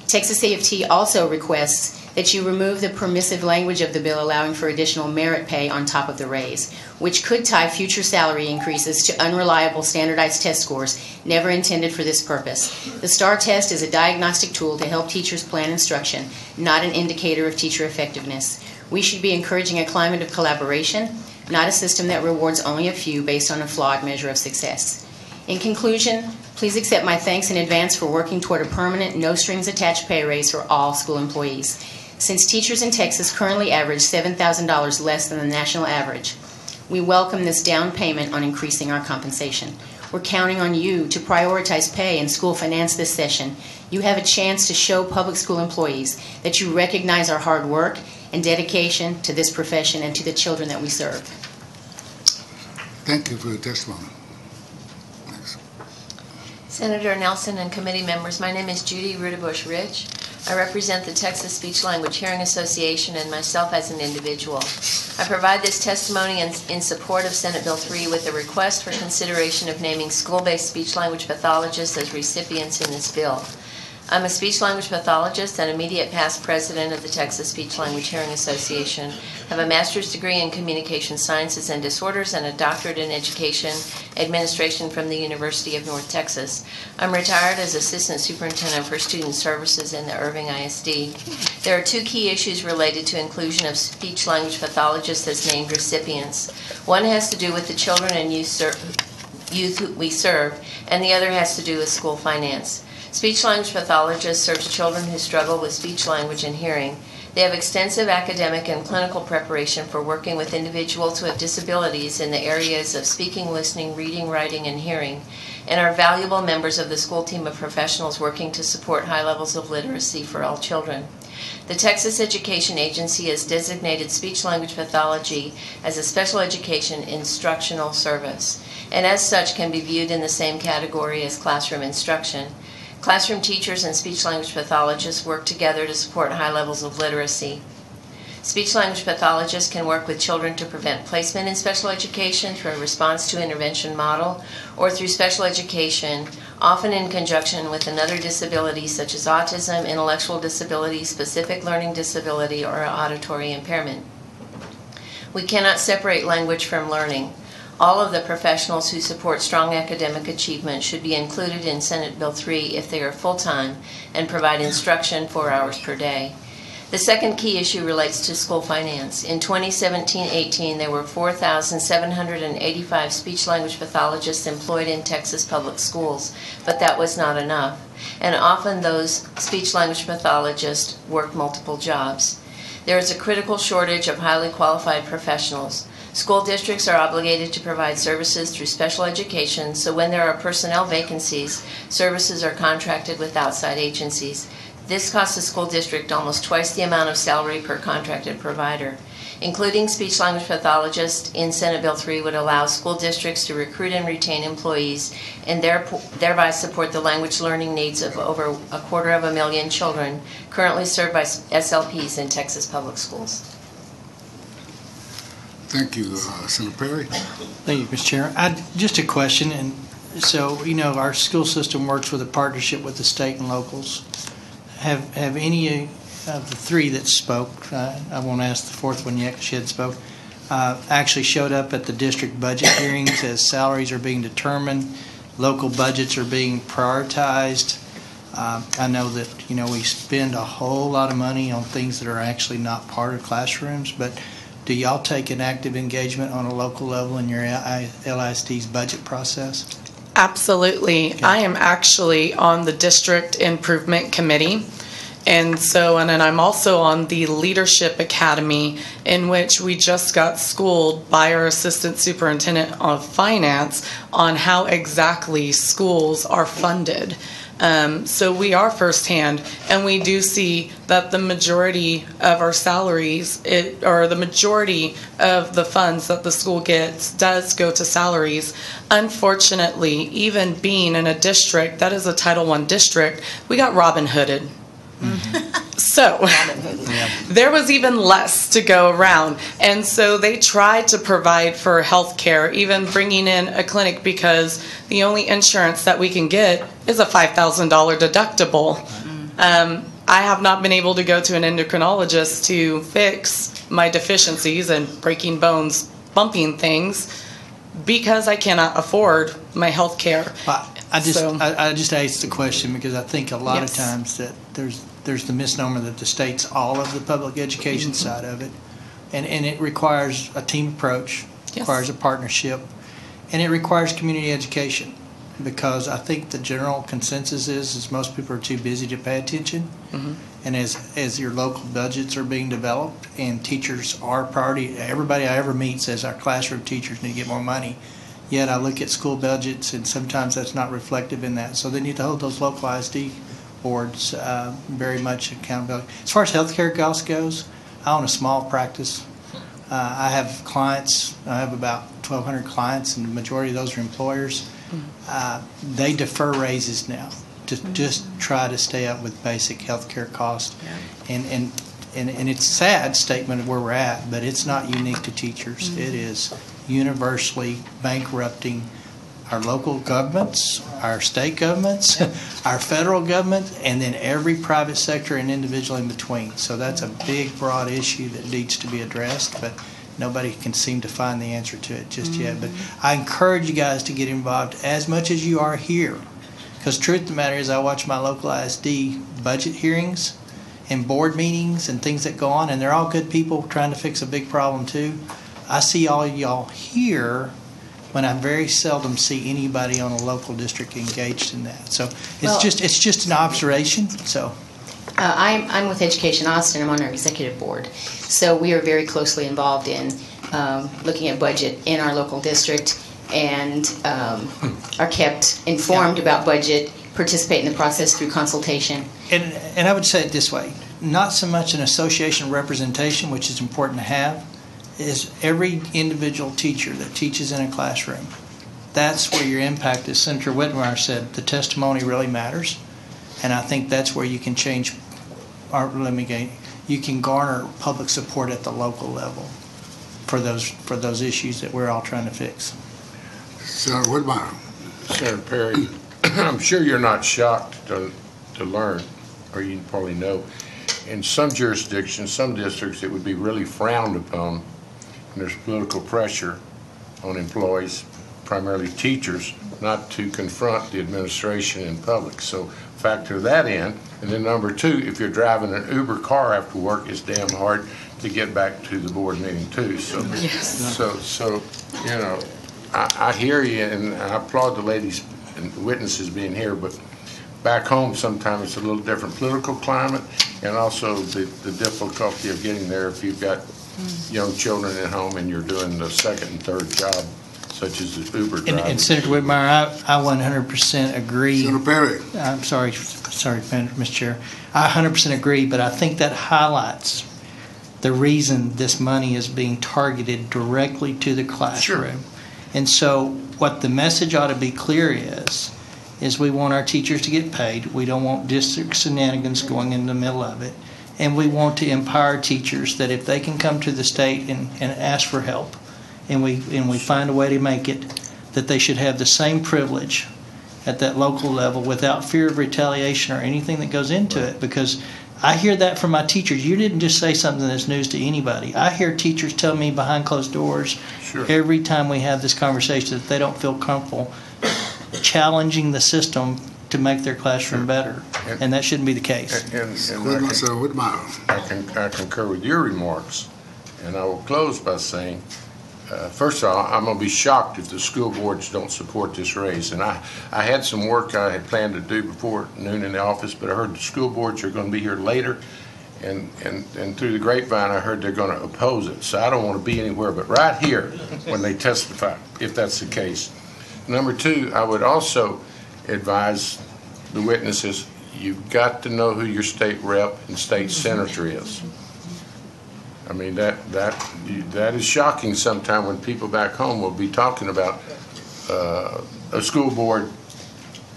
Texas AFT also requests that you remove the permissive language of the bill allowing for additional merit pay on top of the raise, which could tie future salary increases to unreliable standardized test scores never intended for this purpose. The STAR test is a diagnostic tool to help teachers plan instruction, not an indicator of teacher effectiveness. We should be encouraging a climate of collaboration, not a system that rewards only a few based on a flawed measure of success. In conclusion, please accept my thanks in advance for working toward a permanent, no-strings-attached pay raise for all school employees. Since teachers in Texas currently average $7,000 less than the national average, we welcome this down payment on increasing our compensation. We're counting on you to prioritize pay and school finance this session. You have a chance to show public school employees that you recognize our hard work and dedication to this profession and to the children that we serve. Thank you for your testimony. Next. Senator Nelson and committee members, my name is Judy Rudabush Rich. I represent the Texas Speech Language Hearing Association and myself as an individual. I provide this testimony in support of Senate Bill 3 with a request for consideration of naming school-based speech-language pathologists as recipients in this bill. I'm a speech-language pathologist and immediate past president of the Texas Speech Language Hearing Association, have a master's degree in communication sciences and disorders and a doctorate in education administration from the University of North Texas. I'm retired as assistant superintendent for student services in the Irving ISD. There are two key issues related to inclusion of speech-language pathologists as named recipients. One has to do with the children and youth we serve, and the other has to do with school finance. Speech-language pathologist serves children who struggle with speech, language, and hearing. They have extensive academic and clinical preparation for working with individuals with disabilities in the areas of speaking, listening, reading, writing, and hearing, and are valuable members of the school team of professionals working to support high levels of literacy for all children. The Texas Education Agency has designated speech-language pathology as a special education instructional service, and as such can be viewed in the same category as classroom instruction. Classroom teachers and speech-language pathologists work together to support high levels of literacy. Speech-language pathologists can work with children to prevent placement in special education through a response to intervention model or through special education, often in conjunction with another disability such as autism, intellectual disability, specific learning disability, or auditory impairment. We cannot separate language from learning. All of the professionals who support strong academic achievement should be included in Senate Bill 3 if they are full-time and provide instruction 4 hours per day. The second key issue relates to school finance. In 2017-18, there were 4,785 speech-language pathologists employed in Texas public schools, but that was not enough. And often those speech-language pathologists work multiple jobs. There is a critical shortage of highly qualified professionals. School districts are obligated to provide services through special education, so when there are personnel vacancies, services are contracted with outside agencies. This costs the school district almost twice the amount of salary per contracted provider. Including speech-language pathologists in Senate Bill 3 would allow school districts to recruit and retain employees and thereby support the language learning needs of over 250,000 children currently served by SLPs in Texas public schools. Thank you, Senator Perry. Thank you, Mr. Chair. Just a question, and so, our school system works with a partnership with the state and locals. Have any of the three that spoke, I won't ask the fourth one yet because she hadn't spoke, actually showed up at the district budget hearings as salaries are being determined, local budgets are being prioritized? I know that, we spend a whole lot of money on things that are actually not part of classrooms, but do y'all take an active engagement on a local level in your LISD's budget process? Absolutely. Okay. I am actually on the District Improvement Committee. And then I'm also on the Leadership Academy, in which we just got schooled by our Assistant Superintendent of Finance on how exactly schools are funded. So we are firsthand, and we do see that the majority of our salaries, or the majority of the funds that the school gets does go to salaries. Unfortunately, even being in a district that is a Title I district, we got Robin Hooded. Mm-hmm. So there was even less to go around, and so they tried to provide for health care, even bringing in a clinic, because the only insurance that we can get is a $5,000 deductible. I have not been able to go to an endocrinologist to fix my deficiencies and breaking bones, bumping things, because I cannot afford my health care. I just asked the question because I think a lot of times that there's the misnomer that the state's all of the public education side of it, and it requires a team approach, requires a partnership, and it requires community education, because I think the general consensus is most people are too busy to pay attention, and as your local budgets are being developed and teachers are priority, everybody I ever meet says our classroom teachers need to get more money. Yet I look at school budgets, and sometimes that's not reflective in that. So they need to hold those local ISD boards very much accountability. As far as healthcare costs goes, I own a small practice. I have clients. I have about 1,200 clients, and the majority of those are employers. They defer raises now. to just try to stay up with basic healthcare costs. And it's a sad statement of where we're at, but it's not unique to teachers. Mm-hmm. It is universally bankrupting our local governments, our state governments, our federal government, and then every private sector and individual in between. So that's a big, broad issue that needs to be addressed, but nobody can seem to find the answer to it just yet. But I encourage you guys to get involved as much as you are here, because truth of the matter is I watch my local ISD budget hearings and board meetings and things that go on, and they're all good people trying to fix a big problem too. I see all y'all here when I very seldom see anybody on a local district engaged in that. So it's just an observation. So I'm with Education Austin. I'm on our executive board. So we are very closely involved in looking at budget in our local district, and are kept informed about budget, participate in the process through consultation. And I would say it this way, not so much an association representation, which is important to have, is every individual teacher that teaches in a classroom. That's where your impact, as Senator Whitmire said, the testimony really matters. And I think that's where you can change, you can garner public support at the local level for those issues that we're all trying to fix. Senator Whitmire. Senator Perry, I'm sure you're not shocked to learn, or you probably know, in some jurisdictions, some districts, it would be really frowned upon, and there's political pressure on employees, primarily teachers, not to confront the administration in public. So factor that in. And then number two, if you're driving an Uber car after work, it's damn hard to get back to the board meeting too. So, so you know, I hear you, and I applaud the ladies and the witnesses being here, but back home sometimes it's a little different political climate, and also the difficulty of getting there if you've got young children at home and you're doing the second and third job, such as the Uber driver. And Senator Whitmire, I 100% agree. Senator Perry. I'm sorry, Mr. Chair. I 100% agree, but I think that highlights the reason this money is being targeted directly to the classroom. Sure. And so what the message ought to be clear is we want our teachers to get paid. We don't want district shenanigans going in the middle of it. And we want to empower teachers that if they can come to the state and ask for help, and we find a way to make it, that they should have the same privilege at that local level without fear of retaliation or anything that goes into it. Because I hear that from my teachers. You didn't just say something that's news to anybody. I hear teachers tell me behind closed doors every time we have this conversation that they don't feel comfortable challenging the system to make their classroom better, and that shouldn't be the case. I concur with your remarks, and I will close by saying, first of all, I'm going to be shocked if the school boards don't support this raise. And I had some work I had planned to do before noon in the office, but I heard the school boards are going to be here later, and through the grapevine I heard they're going to oppose it. So I don't want to be anywhere but right here when they testify, if that's the case. Number two, I would also advise the witnesses, you've got to know who your state rep and state senator is. I mean, that is shocking sometimes when people back home will be talking about a school board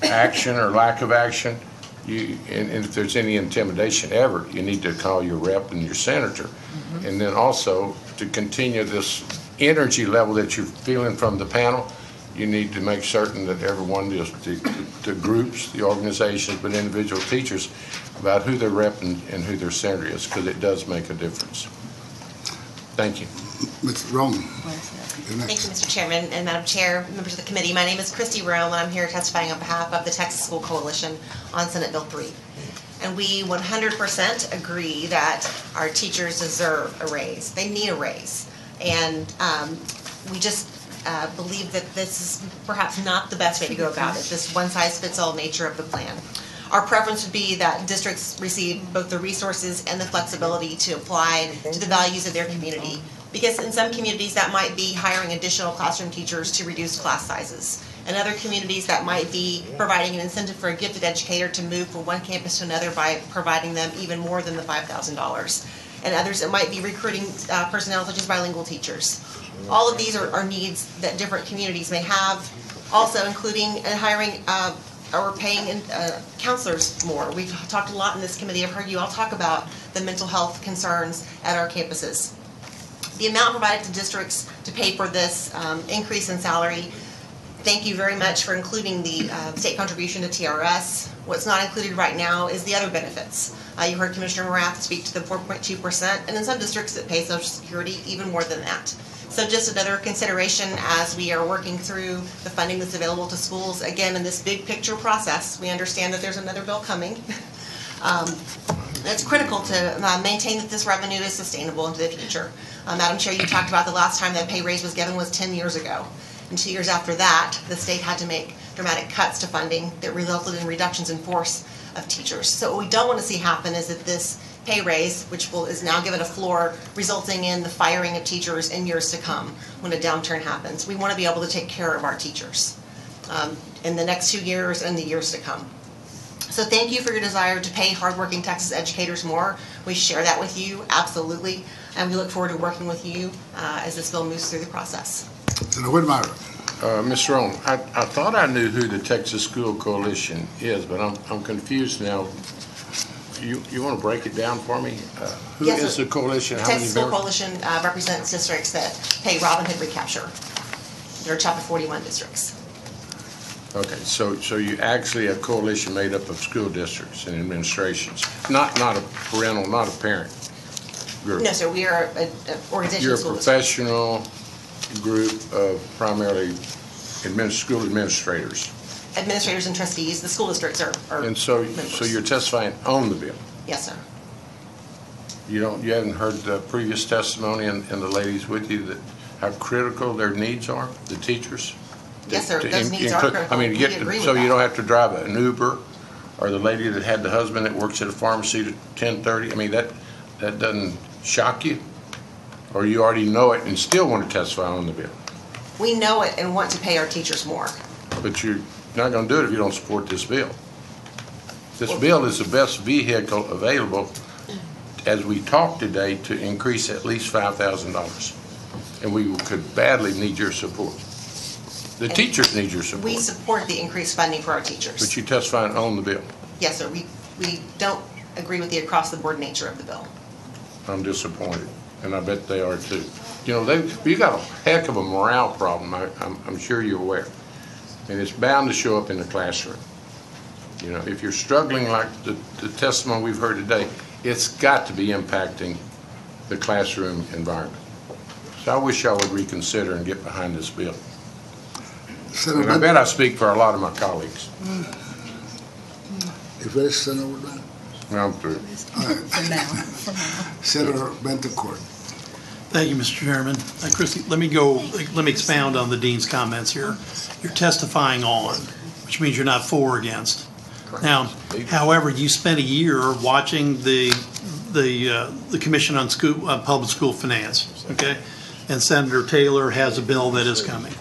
action or lack of action. And if there's any intimidation ever, you need to call your rep and your senator. And then also, to continue this energy level that you're feeling from the panel, you need to make certain that everyone, the groups, the organizations, but individual teachers, about who their rep and who their senator is, because it does make a difference. Thank you. Mr. Roman. Thank you, Mr. Chairman and Madam Chair, members of the committee. My name is Christy Rome, and I'm here testifying on behalf of the Texas School Coalition on Senate Bill 3. And we 100% agree that our teachers deserve a raise. They need a raise. And we just believe that this is perhaps not the best way to go about it, this one-size-fits-all nature of the plan. Our preference would be that districts receive both the resources and the flexibility to apply to the values of their community. Because in some communities that might be hiring additional classroom teachers to reduce class sizes. In other communities that might be providing an incentive for a gifted educator to move from one campus to another by providing them even more than the $5,000. And others it might be recruiting personnel such as bilingual teachers. All of these are needs that different communities may have. Also including hiring or paying counselors more. We've talked a lot in this committee. I've heard you all talk about the mental health concerns at our campuses. The amount provided to districts to pay for this increase in salary, thank you very much for including the state contribution to TRS. What's not included right now is the other benefits. You heard Commissioner Morath speak to the 4.2%, and in some districts that pay Social Security even more than that. So just another consideration as we are working through the funding that's available to schools. Again, in this big picture process, we understand that there's another bill coming. It's critical to maintain that this revenue is sustainable into the future. Madam Chair, you talked about the last time that pay raise was given was 10 years ago. And 2 years after that, the state had to make dramatic cuts to funding that resulted in reductions in force of teachers. So what we don't want to see happen is that this pay raise, which is now given a floor, resulting in the firing of teachers in years to come when a downturn happens. We want to be able to take care of our teachers in the next 2 years and the years to come. So thank you for your desire to pay hardworking Texas educators more. We share that with you, absolutely, and we look forward to working with you as this bill moves through the process. Senator Whitmire. Mr. Rowan, I thought I knew who the Texas School Coalition is, but I'm confused now. You want to break it down for me? Who is the coalition? The How Texas many School members? Coalition represents districts that pay Robin Hood recapture. There are Chapter 41 districts. Okay, so you actually have a coalition made up of school districts and administrations, not a parental, not a parent group. No, sir, we are an organization. You're a of school professional group of primarily school administrators. administrators and trustees. The school districts are And so members. you're testifying on the bill. Yes, sir. You haven't heard the previous testimony and the ladies with you that how critical their needs are, the teachers? Yes, sir. To Those needs are include- critical. I mean, We agree with so you that. don't have to drive an Uber, or the lady that had the husband that works at a pharmacy to 10:30. I mean, that doesn't shock you? Or you already know it and still want to testify on the bill? We know it and want to pay our teachers more. But you're not going to do it if you don't support this bill. This bill is the best vehicle available, as we talk today, to increase at least $5,000. And we could badly need your support. The teachers need your support. We support the increased funding for our teachers. But you testify on the bill. Yes, sir. We don't agree with the across-the-board nature of the bill. I'm disappointed, and I bet they are too. You got a heck of a morale problem, I'm sure you're aware. And it's bound to show up in the classroom. If you're struggling like the testimony we've heard today, it's got to be impacting the classroom environment. So I wish y'all would reconsider and get behind this bill. And I bet I speak for a lot of my colleagues. You finished, Senator Woodland? I'm through. All right. For now. Senator Bentoncourt. Thank you, Mr. Chairman. Christie, let me expound on the dean's comments here. You're testifying on, which means you're not for or against. Now, however, you spent a year watching the Commission on Public School Finance, okay? And Senator Taylor has a bill that is coming.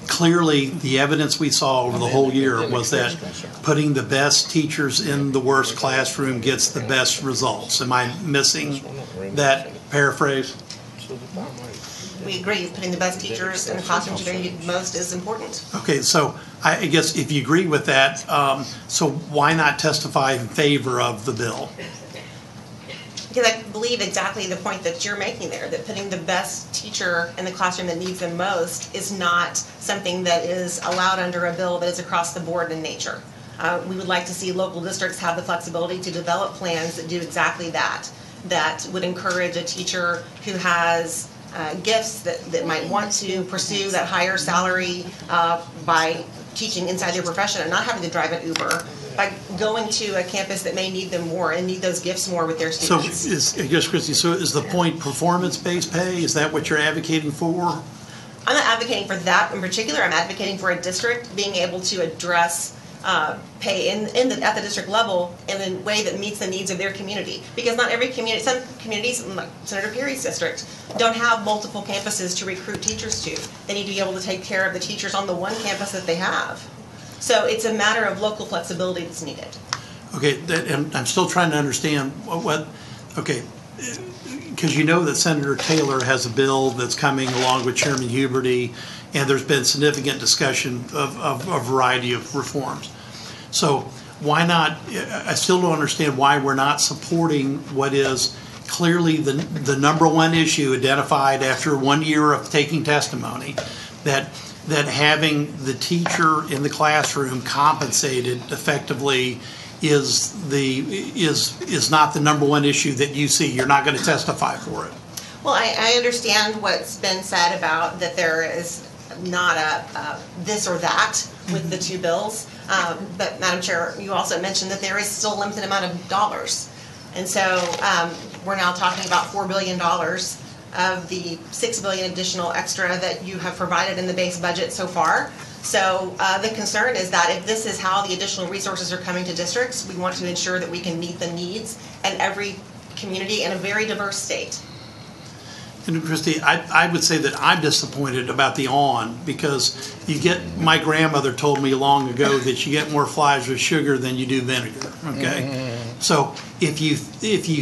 Clearly, the evidence we saw over the whole year was that putting the best teachers in the worst classroom gets the best results. Am I missing that paraphrase? We agree, putting the best teachers in the classrooms you're going to need most is important. Okay, so I guess if you agree with that, so why not testify in favor of the bill? Because I believe exactly the point that you're making there, that putting the best teacher in the classroom that needs them most is not something that is allowed under a bill that is across the board in nature. We would like to see local districts have the flexibility to develop plans that do exactly that would encourage a teacher who has gifts that might want to pursue that higher salary by teaching inside their profession and not having to drive an Uber, by going to a campus that may need them more and need those gifts more with their students. Christie, so is the point performance-based pay? Is that what you're advocating for? I'm not advocating for that in particular. I'm advocating for a district being able to address pay at the district level in a way that meets the needs of their community. Because not every community, some communities, like Senator Perry's district, don't have multiple campuses to recruit teachers to. They need to be able to take care of the teachers on the one campus that they have. So it's a matter of local flexibility that's needed. Okay, and I'm still trying to understand okay, because you know that Senator Taylor has a bill that's coming along with Chairman Huberty, and there's been significant discussion of a variety of reforms. So why not, I still don't understand why we're not supporting what is clearly the number one issue identified after 1 year of taking testimony, that having the teacher in the classroom compensated effectively is not the number one issue that you see. You're not going to testify for it. Well, I understand what's been said about that there is not a this or that with the two bills. But Madam Chair, you also mentioned that there is still a limited amount of dollars. And so we're now talking about $4 billion of the $6 billion additional extra that you have provided in the base budget so far. So the concern is that if this is how the additional resources are coming to districts, we want to ensure that we can meet the needs in every community in a very diverse state. And Christy, I would say that I'm disappointed about the on, because my grandmother told me long ago that you get more flies with sugar than you do vinegar, okay? So if you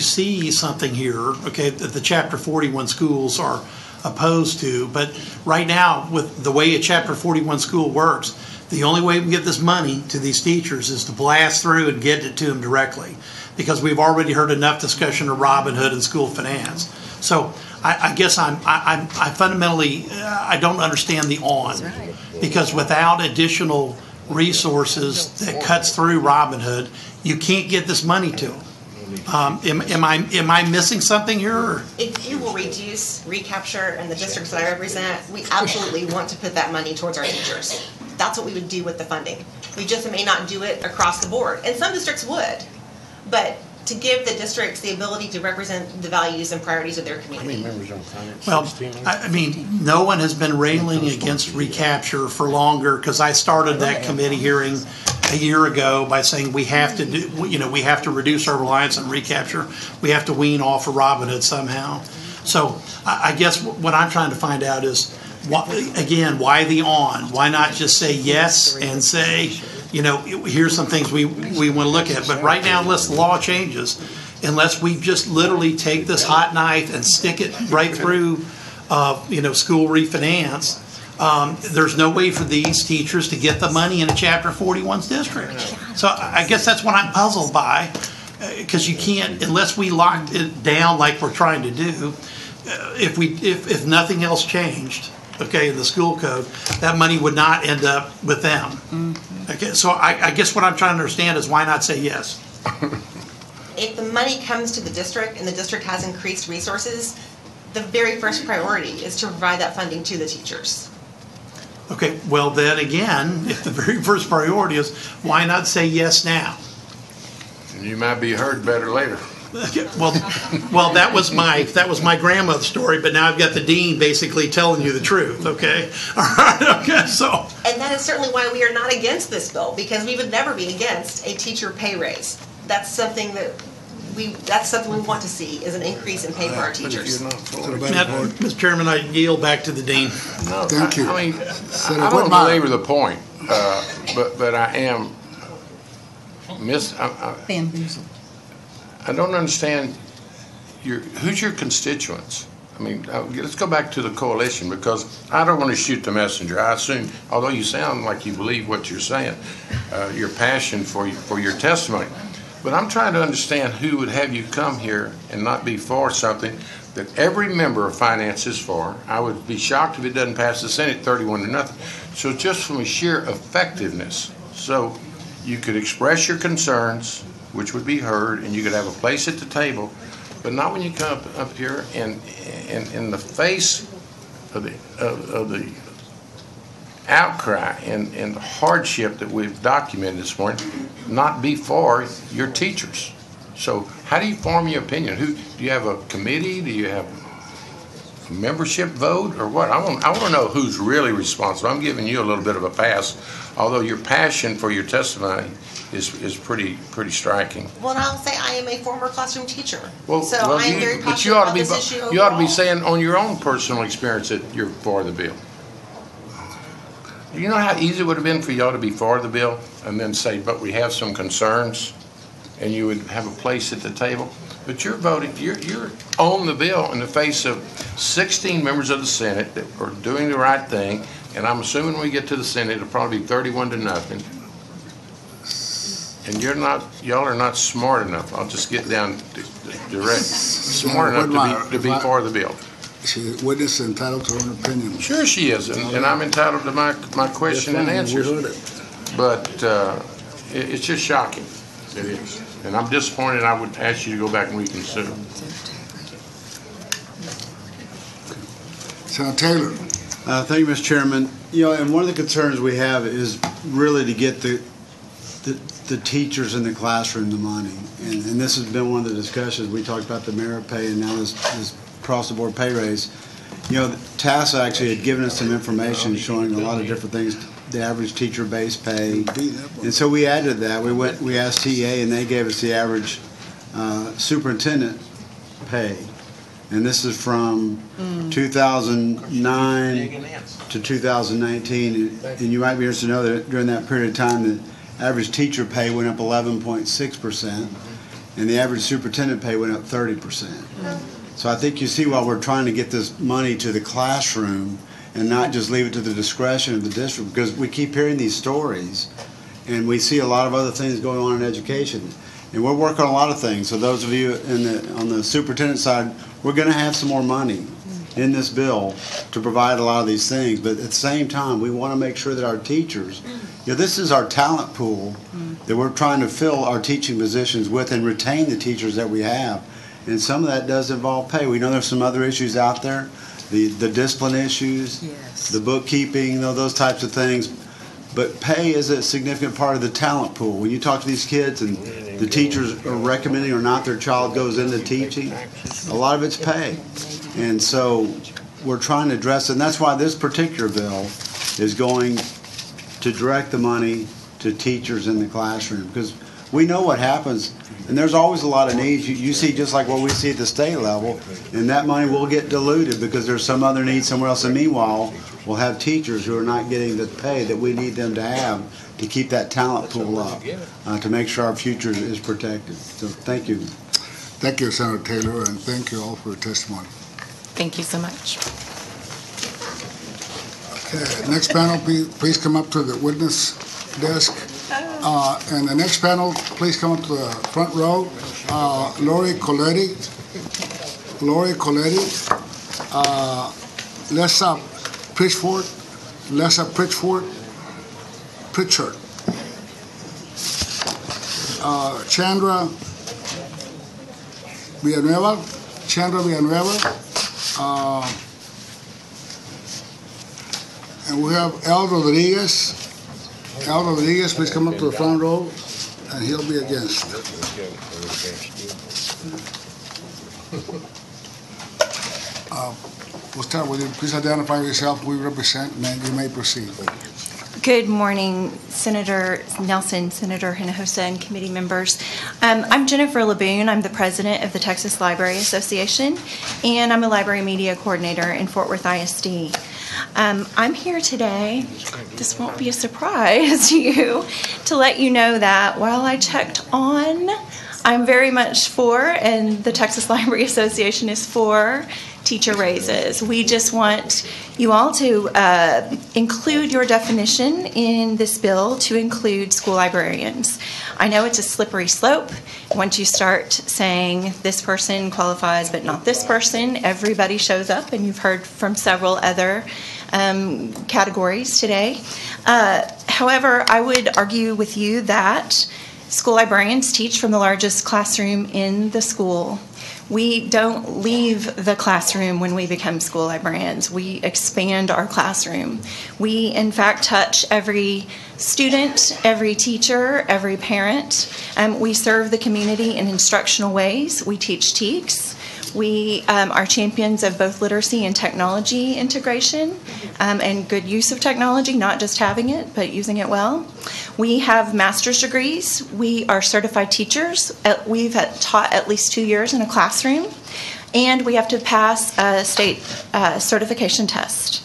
see something here, okay, that the Chapter 41 schools are opposed to, but right now, with the way a Chapter 41 school works, the only way we can get this money to these teachers is to blast through and get it to them directly, because we've already heard enough discussion of Robin Hood and school finance. So I guess I fundamentally, I don't understand the on, because without additional resources that cuts through Robin Hood, you can't get this money to them. Am I missing something here? Or? If you will reduce recapture in the districts that I represent, we absolutely want to put that money towards our teachers. That's what we would do with the funding. We just may not do it across the board, and some districts would, but to give the districts the ability to represent the values and priorities of their community. Well, I mean, no one has been railing against recapture for longer, because I started that committee hearing a year ago by saying we have to do, we have to reduce our reliance on recapture. We have to wean off of Robin Hood somehow. So I guess what I'm trying to find out is, why the on? Why not just say yes and say, here's some things we want to look at. But right now, unless the law changes, unless we just literally take this hot knife and stick it right through, school refinance, there's no way for these teachers to get the money in a Chapter 41's district. So I guess that's what I'm puzzled by, because you can't, unless we locked it down like we're trying to do, if nothing else changed, okay, in the school code, that money would not end up with them. Okay, so I guess what I'm trying to understand is, why not say yes? If the money comes to the district and the district has increased resources, the very first priority is to provide that funding to the teachers. Okay, well then again, if the very first priority is, why not say yes now? You might be heard better later. Okay, well, that was my grandmother's story, but now I've got the dean basically telling you the truth. Okay, all right. Okay, so. And that is certainly why we are not against this bill, because we would never be against a teacher pay raise. That's something we want to see, is an increase in pay for our teachers. Mr. Chairman, I yield back to the dean. No, thank you. I mean, I don't belabor the point, but I am bamboozled. I don't understand who's your constituents? I mean, let's go back to the coalition, because I don't want to shoot the messenger. I assume, although you sound like you believe what you're saying, your passion for your testimony. But I'm trying to understand who would have you come here and not be for something that every member of finance is for. I would be shocked if it doesn't pass the Senate 31-0. So just from a sheer effectiveness, so you could express your concerns, which would be heard, and you could have a place at the table, but not when you come up here and in the face of the outcry and the hardship that we've documented this morning, not be for your teachers. So how do you form your opinion? Do you have a committee? Do you have a membership vote, or what? I want to know who's really responsible. I'm giving you a little bit of a pass, although your passion for your testimony is pretty striking. Well, and I'll say I am a former classroom teacher, I am very passionate about this issue overall. You ought to be saying on your own personal experience that you're for the bill. You know how easy it would have been for y'all to be for the bill and then say, but we have some concerns, and you would have a place at the table? But you're voting, you're on the bill in the face of 16 members of the Senate that are doing the right thing, and I'm assuming when we get to the Senate, it'll probably be 31-0. And y'all are not smart enough, I'll just get down direct, smart enough to be for the bill. She witness entitled to her own opinion. Sure she is, and I'm entitled to my question and answers. But it's just shocking. It is. And I'm disappointed. I would ask you to go back and reconsider. Senator Taylor. Thank you, Mr. Chairman. And one of the concerns we have is really to get the teachers in the classroom the money. And this has been one of the discussions. We talked about the merit pay and now this across-the-board pay raise. TASA actually had given us some information showing a lot of different things, the average teacher base pay. And so we added that. We asked TEA, and they gave us the average superintendent pay. And this is from 2009 to 2019. And you might be interested to know that during that period of time, the average teacher pay went up 11.6%, and the average superintendent pay went up 30%. So I think you see why we're trying to get this money to the classroom and not just leave it to the discretion of the district, because we keep hearing these stories and we see a lot of other things going on in education. And we're working on a lot of things. So those of you on the superintendent side, we're going to have some more money in this bill to provide a lot of these things. But at the same time, we want to make sure that our teachers, this is our talent pool that we're trying to fill our teaching positions with and retain the teachers that we have. And some of that does involve pay. We know there's some other issues out there, the discipline issues, the bookkeeping, those types of things. But pay is a significant part of the talent pool. When you talk to these kids and the teachers are recommending or not their child goes into teaching, a lot of it's pay. And so we're trying to address it. And that's why this particular bill is going to direct the money to teachers in the classroom. Because we know what happens. And there's always a lot of needs. You see just like what we see at the state level, and that money will get diluted because there's some other need somewhere else. And meanwhile, we'll have teachers who are not getting the pay that we need them to have to keep that talent pool up, to make sure our future is protected. So thank you. Thank you, Senator Taylor, and thank you all for your testimony. Thank you so much. Okay, next panel, please come up to the witness desk. And the next panel, please come up to the front row. Lori Coletti, Lessa Pritchard, Chandra Villanueva, and we have El Rodriguez. Al Rodriguez, please come up to the front row, and he'll be against. We'll start with you. Please identify yourself, who you represent, and then you may proceed. Good morning, Senator Nelson, Senator Hinojosa, and committee members. I'm Jennifer LeBoon. I'm the president of the Texas Library Association, and I'm a library media coordinator in Fort Worth ISD. I'm here today, this won't be a surprise to you, to let you know that while I checked on, I'm very much for, and the Texas Library Association is for, teacher raises. We just want you all to include your definition in this bill to include school librarians. I know it's a slippery slope. Once you start saying this person qualifies but not this person, everybody shows up, and you've heard from several other categories today. However, I would argue with you that school librarians teach from the largest classroom in the school. We don't leave the classroom when we become school librarians. We expand our classroom. We, in fact, touch every student, every teacher, every parent. We serve the community in instructional ways. We teach TEKS. We are champions of both literacy and technology integration and good use of technology, not just having it, but using it well. We have master's degrees. We are certified teachers. We've taught at least 2 years in a classroom, and we have to pass a state certification test.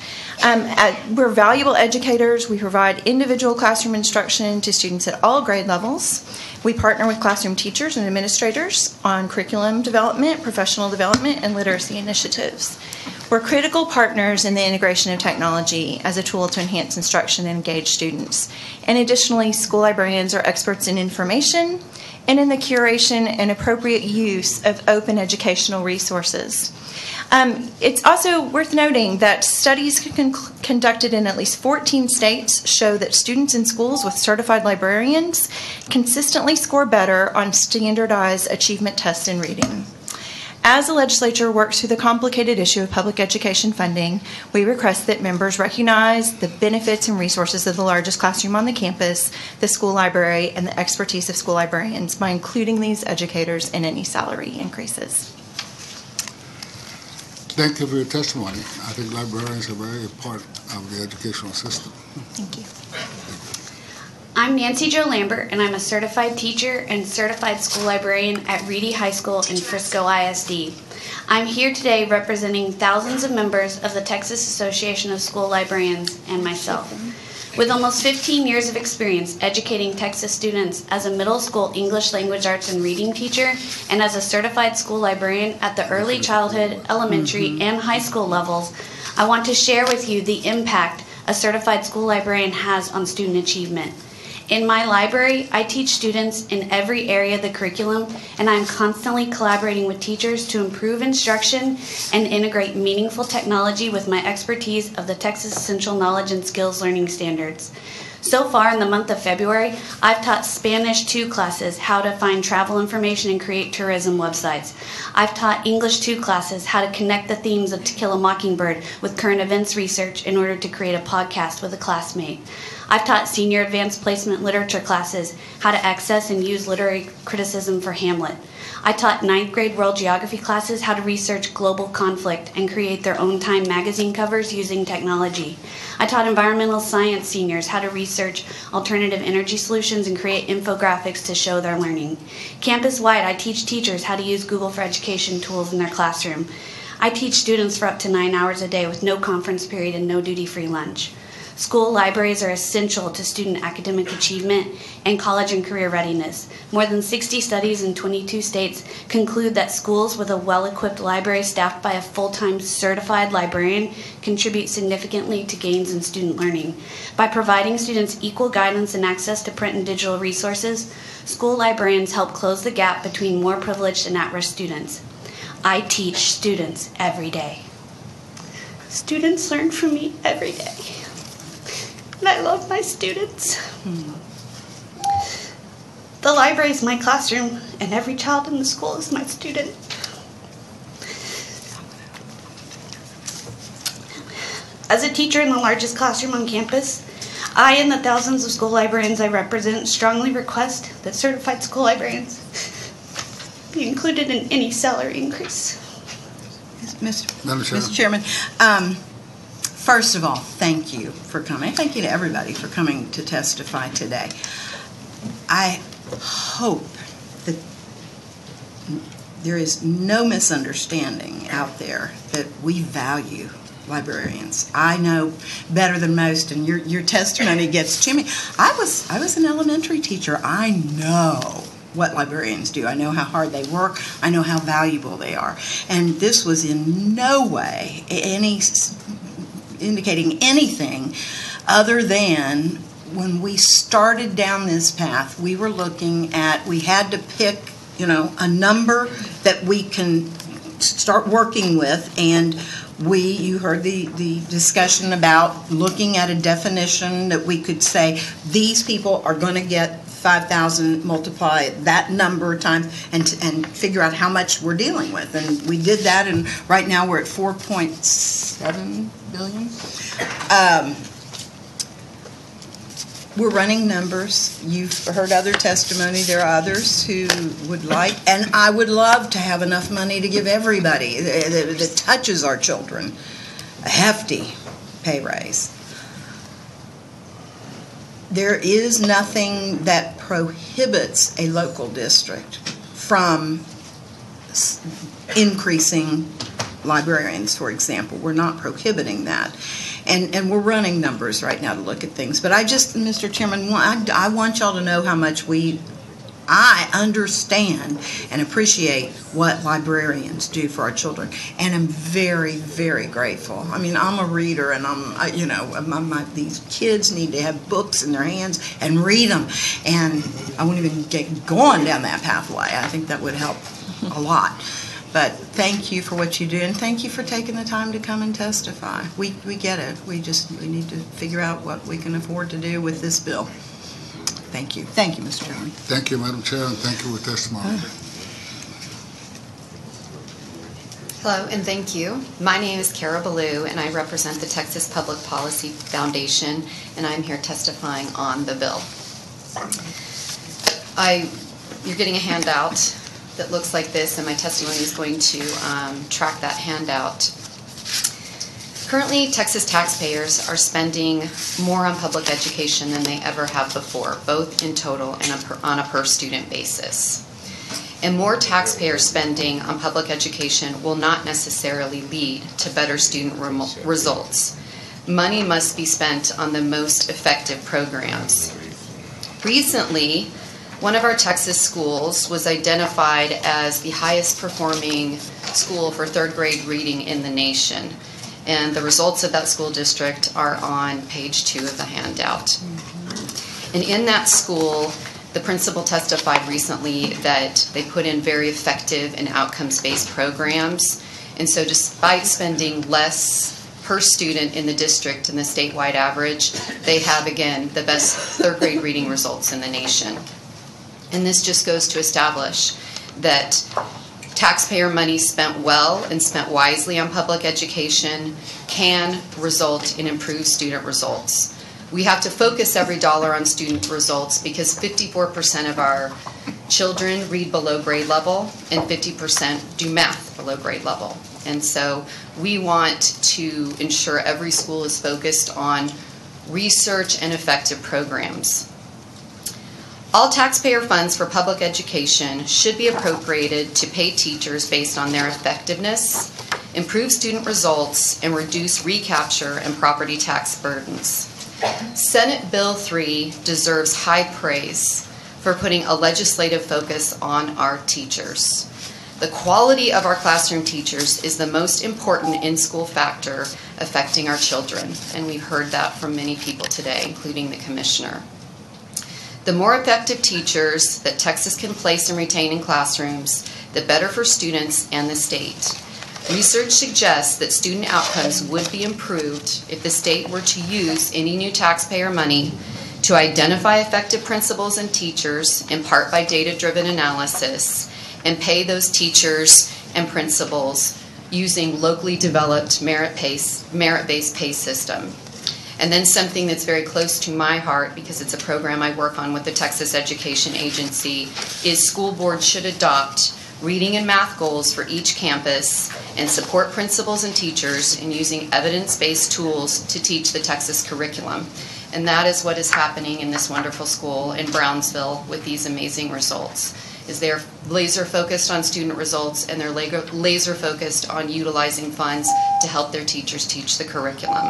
We're valuable educators. We provide individual classroom instruction to students at all grade levels. We partner with classroom teachers and administrators on curriculum development, professional development, and literacy initiatives. We're critical partners in the integration of technology as a tool to enhance instruction and engage students. And additionally, school librarians are experts in information and in the curation and appropriate use of open educational resources. It's also worth noting that studies conducted in at least 14 states show that students in schools with certified librarians consistently score better on standardized achievement tests in reading. As the legislature works through the complicated issue of public education funding, we request that members recognize the benefits and resources of the largest classroom on the campus, the school library, and the expertise of school librarians by including these educators in any salary increases. Thank you for your testimony. I think librarians are very important of the educational system. Thank you. I'm Nancy Jo Lambert, and I'm a certified teacher and certified school librarian at Reedy High School in Frisco ISD. I'm here today representing thousands of members of the Texas Association of School Librarians and myself. With almost 15 years of experience educating Texas students as a middle school English language arts and reading teacher and as a certified school librarian at the early childhood, elementary, and high school levels, I want to share with you the impact a certified school librarian has on student achievement. In my library, I teach students in every area of the curriculum, and I'm constantly collaborating with teachers to improve instruction and integrate meaningful technology with my expertise of the Texas Essential Knowledge and Skills Learning Standards. So far in the month of February, I've taught Spanish 2 classes how to find travel information and create tourism websites. I've taught English 2 classes how to connect the themes of To Kill a Mockingbird with current events research in order to create a podcast with a classmate. I've taught senior advanced placement literature classes how to access and use literary criticism for Hamlet. I taught 9th grade world geography classes how to research global conflict and create their own Time magazine covers using technology. I taught environmental science seniors how to research alternative energy solutions and create infographics to show their learning. Campus-wide, I teach teachers how to use Google for Education tools in their classroom. I teach students for up to 9 hours a day with no conference period and no duty-free lunch. School libraries are essential to student academic achievement and college and career readiness. More than 60 studies in 22 states conclude that schools with a well-equipped library staffed by a full-time certified librarian contribute significantly to gains in student learning. By providing students equal guidance and access to print and digital resources, school librarians help close the gap between more privileged and at-risk students. I teach students every day. Students learn from me every day. And I love my students. The library is my classroom, and every child in the school is my student. As a teacher in the largest classroom on campus, I and the thousands of school librarians I represent strongly request that certified school librarians be included in any salary increase. Mr. Chairman, first of all, thank you for coming. Thank you to everybody for coming to testify today. I hope that there is no misunderstanding out there that we value librarians. I know better than most, and your testimony gets to me. I was an elementary teacher. I know what librarians do. I know how hard they work. I know how valuable they are. And this was in no way indicating anything other than when we started down this path, we were looking at, we had to pick, a number that we can start working with, and you heard the discussion about looking at a definition that we could say, these people are going to get 5,000, multiply that number of times, and figure out how much we're dealing with. And we did that, and right now we're at 4.7 billion. We're running numbers. You've heard other testimony. There are others who would like, and I would love to have enough money to give everybody that touches our children a hefty pay raise. There is nothing that prohibits a local district from increasing librarians, for example. We're not prohibiting that. And we're running numbers right now to look at things. But Mr. Chairman, I want y'all to know how much we I understand and appreciate what librarians do for our children, and I'm very, very grateful. I mean, I'm a reader, and these kids need to have books in their hands and read them, and I wouldn't even get going down that pathway. I think that would help a lot. But thank you for what you do, and thank you for taking the time to come and testify. We get it. We need to figure out what we can afford to do with this bill. Thank you. Thank you, Mr. Chairman. Thank you, Madam Chair, and thank you for testimony. Hello, and thank you. My name is Kara Ballou, and I represent the Texas Public Policy Foundation, and I'm here testifying on the bill. You're getting a handout that looks like this, and my testimony is going to track that handout. Currently, Texas taxpayers are spending more on public education than they ever have before, both in total and on a per-student basis. And more taxpayer spending on public education will not necessarily lead to better student results. Money must be spent on the most effective programs. Recently, one of our Texas schools was identified as the highest performing school for third grade reading in the nation. And the results of that school district are on page 2 of the handout. And in that school, the principal testified recently that they put in very effective and outcomes-based programs. And so despite spending less per student in the district and the statewide average, they have, again, the best third grade reading results in the nation. And this just goes to establish that taxpayer money spent well and spent wisely on public education can result in improved student results. We have to focus every dollar on student results because 54% of our children read below grade level and 50% do math below grade level. And so we want to ensure every school is focused on research and effective programs. All taxpayer funds for public education should be appropriated to pay teachers based on their effectiveness, improve student results, and reduce recapture and property tax burdens. Senate Bill 3 deserves high praise for putting a legislative focus on our teachers. The quality of our classroom teachers is the most important in-school factor affecting our children, and we've heard that from many people today, including the commissioner. The more effective teachers that Texas can place and retain in classrooms, the better for students and the state. Research suggests that student outcomes would be improved if the state were to use any new taxpayer money to identify effective principals and teachers, in part by data-driven analysis, and pay those teachers and principals using locally developed merit-based pay system. And then something that's very close to my heart, because it's a program I work on with the Texas Education Agency, is school boards should adopt reading and math goals for each campus and support principals and teachers in using evidence-based tools to teach the Texas curriculum. And that is what is happening in this wonderful school in Brownsville with these amazing results. Is they're laser focused on student results, and they're laser focused on utilizing funds to help their teachers teach the curriculum.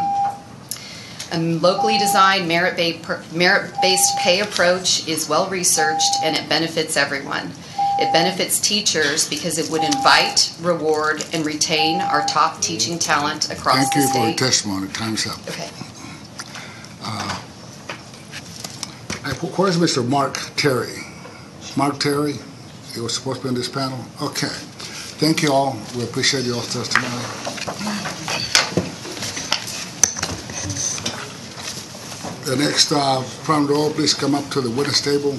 A locally designed merit-based pay approach is well researched, and it benefits everyone. It benefits teachers because it would invite, reward, and retain our top teaching talent across the state. Thank you for your testimony. Time's up. Okay. Where's Mr. Mark Terry? Mark Terry? He was supposed to be in this panel? Okay. Thank you all. We appreciate your testimony. The next front row, please come up to the witness table.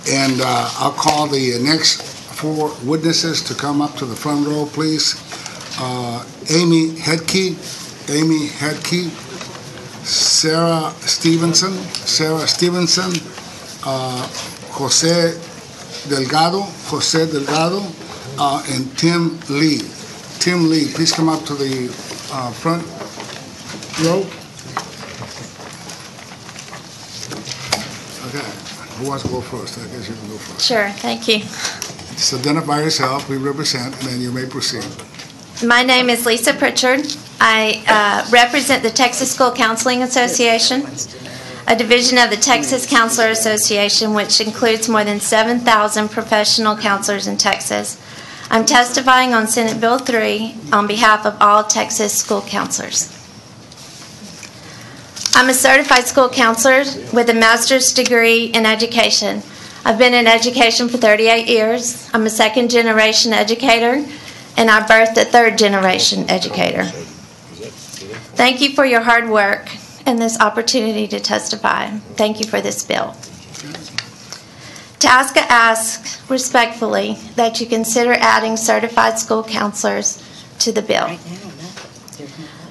And I'll call the next 4 witnesses to come up to the front row, please. Amy Hedke, Sarah Stevenson, Jose Delgado, and Tim Lee. Tim Lee, please come up to the front row. Okay, who wants to go first? I guess you can go first. Sure, thank you. Just identify yourself, we represent, and then you may proceed. My name is Lisa Pritchard. I represent the Texas School Counseling Association. a division of the Texas Counselor Association, which includes more than 7,000 professional counselors in Texas. I'm testifying on Senate Bill 3 on behalf of all Texas school counselors. I'm a certified school counselor with a master's degree in education. I've been in education for 38 years. I'm a second-generation educator, and I birthed a third-generation educator. Thank you for your hard work and this opportunity to testify. Thank you for this bill. TASCA asks respectfully that you consider adding certified school counselors to the bill.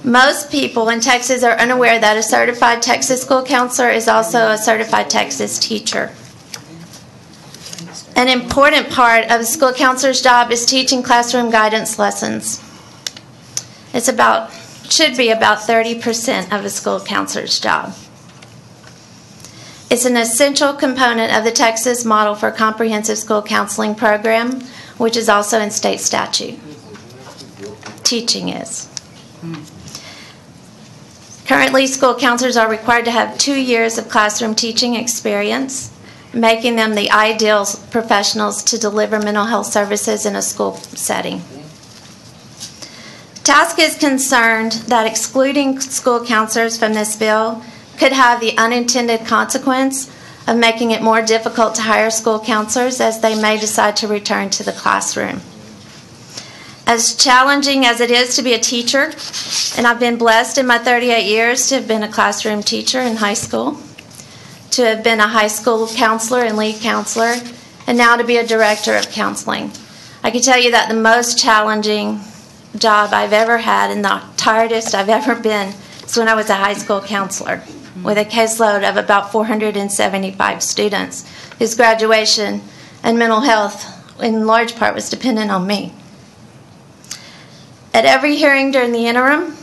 Most people in Texas are unaware that a certified Texas school counselor is also a certified Texas teacher. An important part of a school counselor's job is teaching classroom guidance lessons. Should be about 30% of a school counselor's job. It's an essential component of the Texas model for comprehensive school counseling program, which is also in state statute. Teaching is. Currently, school counselors are required to have 2 years of classroom teaching experience, making them the ideal professionals to deliver mental health services in a school setting. TASC is concerned that excluding school counselors from this bill could have the unintended consequence of making it more difficult to hire school counselors as they may decide to return to the classroom. As challenging as it is to be a teacher, and I've been blessed in my 38 years to have been a classroom teacher in high school, to have been a high school counselor and lead counselor, and now to be a director of counseling. I can tell you that the most challenging job I've ever had and the tiredest I've ever been is when I was a high school counselor with a caseload of about 475 students whose graduation and mental health in large part was dependent on me. At every hearing during the interim,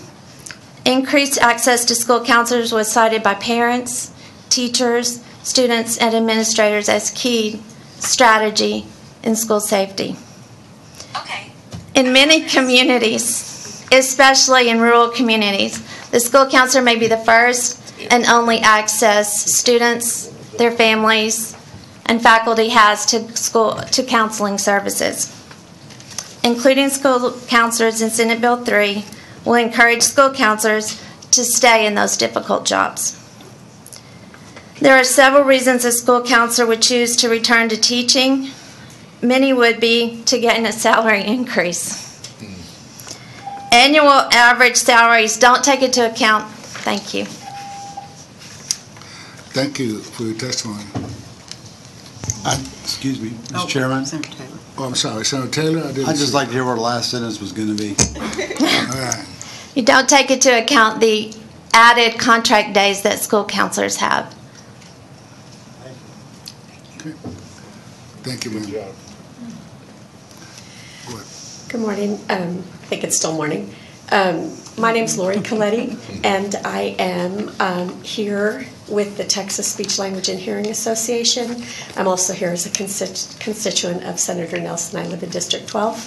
increased access to school counselors was cited by parents, teachers, students, and administrators as key strategy in school safety. In many communities, especially in rural communities, the school counselor may be the first and only access students, their families, and faculty has to counseling services. Including school counselors in Senate Bill 3 will encourage school counselors to stay in those difficult jobs. There are several reasons a school counselor would choose to return to teaching. Many would be to gain a salary increase. Annual average salaries don't take into account. Thank you. Thank you for your testimony. Excuse me, Mr. Chairman. Senator Taylor. Oh, I'm sorry, Senator Taylor? I'd just like to hear what the last sentence was going to be. All right. You don't take into account the added contract days that school counselors have. Okay. Thank you, ma'am. Good morning. I think it's still morning. My name's Lori Coletti, and I am here with the Texas Speech, Language, and Hearing Association. I'm also here as a constituent of Senator Nelson. I live in District 12.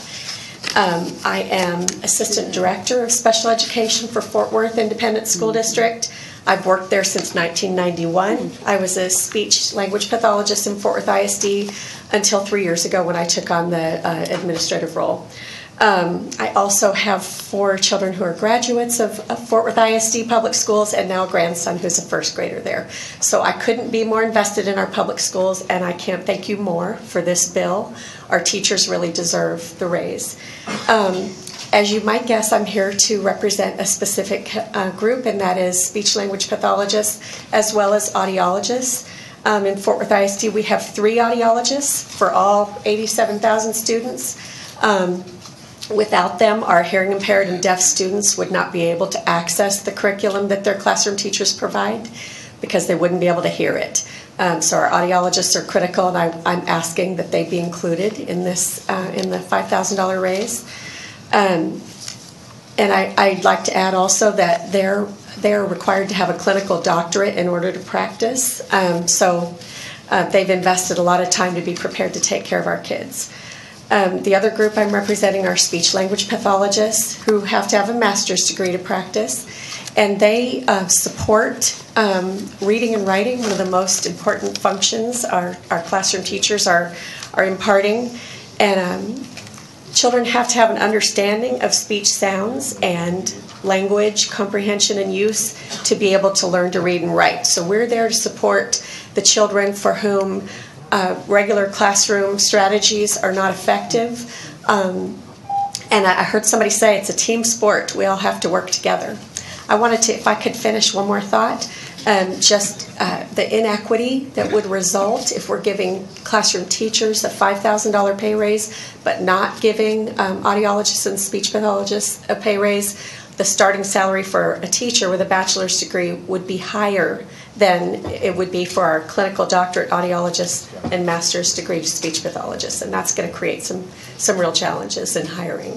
I am Assistant Director of Special Education for Fort Worth Independent School District. I've worked there since 1991. I was a speech language pathologist in Fort Worth ISD until 3 years ago when I took on the administrative role. I also have 4 children who are graduates of Fort Worth ISD public schools and now a grandson who's a first grader there. So I couldn't be more invested in our public schools, and I can't thank you more for this bill. Our teachers really deserve the raise. As you might guess, I'm here to represent a specific group, and that is speech-language pathologists as well as audiologists. In Fort Worth ISD, we have 3 audiologists for all 87,000 students. Without them, our hearing impaired and deaf students would not be able to access the curriculum that their classroom teachers provide because they wouldn't be able to hear it. So our audiologists are critical, and I'm asking that they be included in this, in the $5,000 raise. And I'd like to add also that they're required to have a clinical doctorate in order to practice. So they've invested a lot of time to be prepared to take care of our kids. The other group I'm representing are speech language pathologists who have to have a master's degree to practice, and they support reading and writing, one of the most important functions our classroom teachers are imparting. And children have to have an understanding of speech sounds and language comprehension and use to be able to learn to read and write. So we're there to support the children for whom regular classroom strategies are not effective. And I heard somebody say it's a team sport. We all have to work together. I wanted to, if I could finish one more thought, just the inequity that would result if we're giving classroom teachers a $5,000 pay raise, but not giving audiologists and speech pathologists a pay raise. The starting salary for a teacher with a bachelor's degree would be higher than it would be for our clinical doctorate audiologists and master's degree speech pathologists, and that's going to create some real challenges in hiring.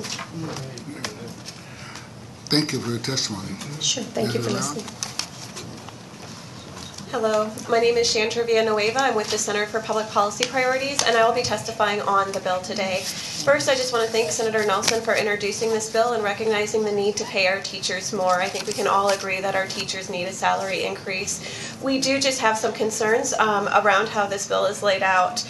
Thank you for your testimony. Sure, thank you for listening. Hello, my name is Shantra Villanueva. I'm with the Center for Public Policy Priorities, and I will be testifying on the bill today. First, I just want to thank Senator Nelson for introducing this bill and recognizing the need to pay our teachers more. I think we can all agree that our teachers need a salary increase. We do just have some concerns around how this bill is laid out.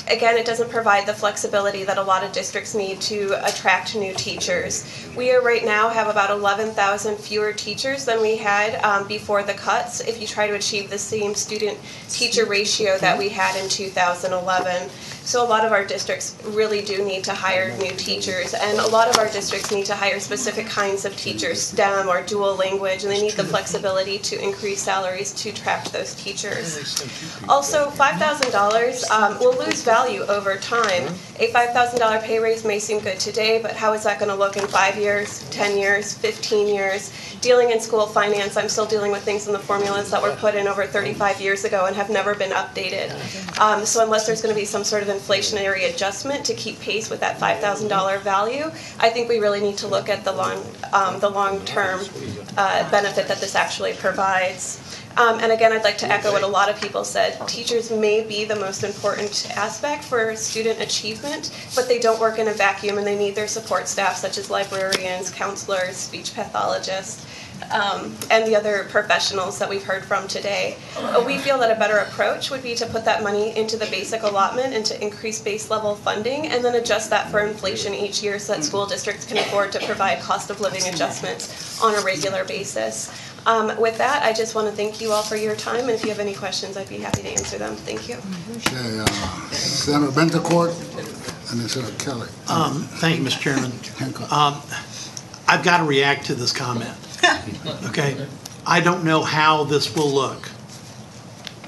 Again, it doesn't provide the flexibility that a lot of districts need to attract new teachers. We right now have about 11,000 fewer teachers than we had before the cuts if you try to achieve the same student-teacher ratio that we had in 2011. So a lot of our districts really do need to hire new teachers, and a lot of our districts need to hire specific kinds of teachers, STEM or dual language, and they need the flexibility to increase salaries to attract those teachers. Also, $5,000 will lose value over time. A $5,000 pay raise may seem good today, but how is that going to look in 5 years, 10 years, 15 years? Dealing in school finance, I'm still dealing with things in the formulas that were put in over 35 years ago and have never been updated. So unless there's going to be some sort of inflationary adjustment to keep pace with that $5,000 value, I think we really need to look at the long-term benefit that this actually provides. And again, I'd like to echo what a lot of people said. Teachers may be the most important aspect for student achievement, but they don't work in a vacuum, and they need their support staff, such as librarians, counselors, speech pathologists, and the other professionals that we've heard from today. We feel that a better approach would be to put that money into the basic allotment and to increase base level funding, and then adjust that for inflation each year so that school districts can afford to provide cost of living adjustments on a regular basis. With that, I just want to thank you all for your time, and if you have any questions, I'd be happy to answer them. Thank you. Okay, Senator Bentecourt and then Senator Kelly. Thank you, Mr. Chairman. I've got to react to this comment. Okay, I don't know how this will look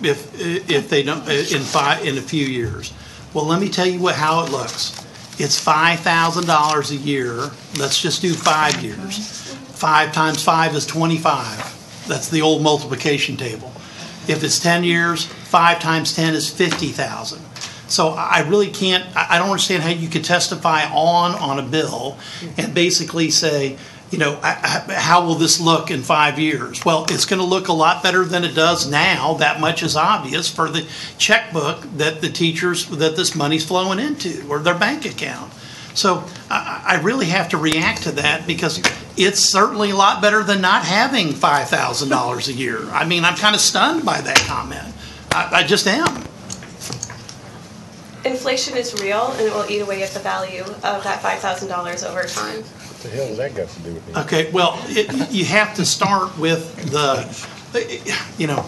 if they don't in a few years. Well, let me tell you how it looks. It's $5,000 a year. Let's just do 5 years. 5 times 5 is 25. That's the old multiplication table. If it's 10 years, 5 times 10 is 50,000. So I really can't, I don't understand how you could testify on a bill and basically say, you know, how will this look in 5 years? Well, it's going to look a lot better than it does now. That much is obvious for the checkbook that the teachers, that this money's flowing into, or their bank account. So I really have to react to that because it's certainly a lot better than not having $5,000 a year. I mean, I'm kind of stunned by that comment. I just am. Inflation is real, and it will eat away at the value of that $5,000 over time. What the hell has that got to do with it? Okay, well, you have to start with you know,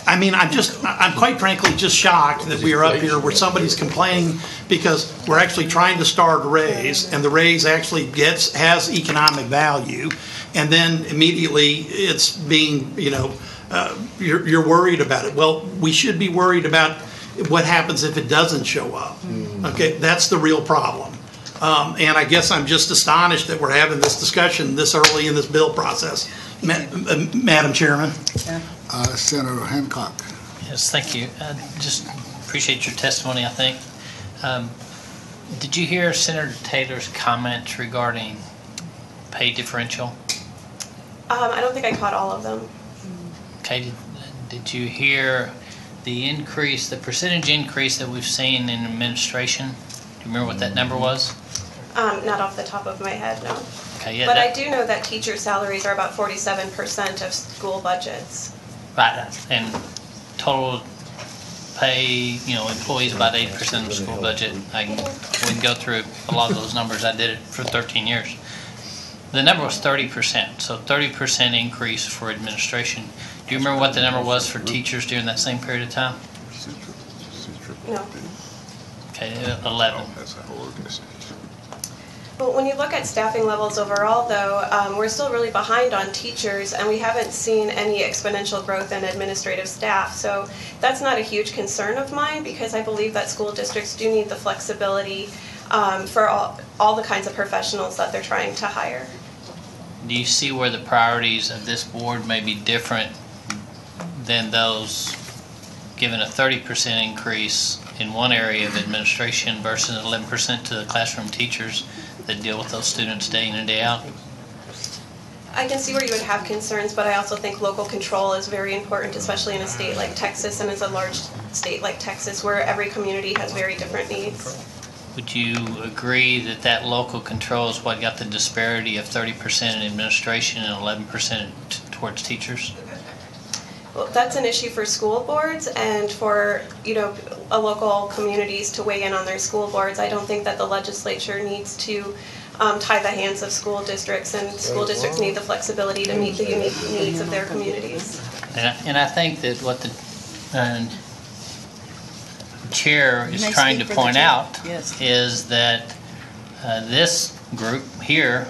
I mean, I'm quite frankly just shocked that we are up here where somebody's complaining because we're actually trying to start a raise, and the raise actually has economic value, and then immediately it's being, you know, you're worried about it. Well, we should be worried about what happens if it doesn't show up. Okay, that's the real problem. And I guess I'm just astonished that we're having this discussion this early in this bill process. Madam Chairman. Senator Hancock. Yes, thank you. Just appreciate your testimony, I think. Did you hear Senator Taylor's comments regarding pay differential? I don't think I caught all of them. Okay, did you hear the increase, the percentage increase that we've seen in administration you remember what that number was? Not off the top of my head, no. Okay, yeah. But I do know that teacher salaries are about 47% of school budgets. Right, and total pay, employees about 80% of the school budget. We can go through a lot of those numbers. I did it for 13 years. The number was 30%, so 30% increase for administration. Do you remember what the number was for teachers during that same period of time? No. Okay, 11. Well, when you look at staffing levels overall, though, we're still really behind on teachers, and we haven't seen any exponential growth in administrative staff. So that's not a huge concern of mine, because I believe that school districts do need the flexibility for all the kinds of professionals that they're trying to hire. Do you see where the priorities of this board may be different than those given a 30% increase in one area of administration versus 11% to the classroom teachers that deal with those students day in and day out? I can see where you would have concerns, but I also think local control is very important, especially in a state like Texas and as a large state like Texas, where every community has very different needs. Would you agree that that local control is what got the disparity of 30% in administration and 11% towards teachers? Well, that's an issue for school boards and for, local communities to weigh in on their school boards. I don't think that the legislature needs to tie the hands of school districts, and school districts need the flexibility to meet the unique needs of their communities. And I think that what the chair is trying to point out is that this group here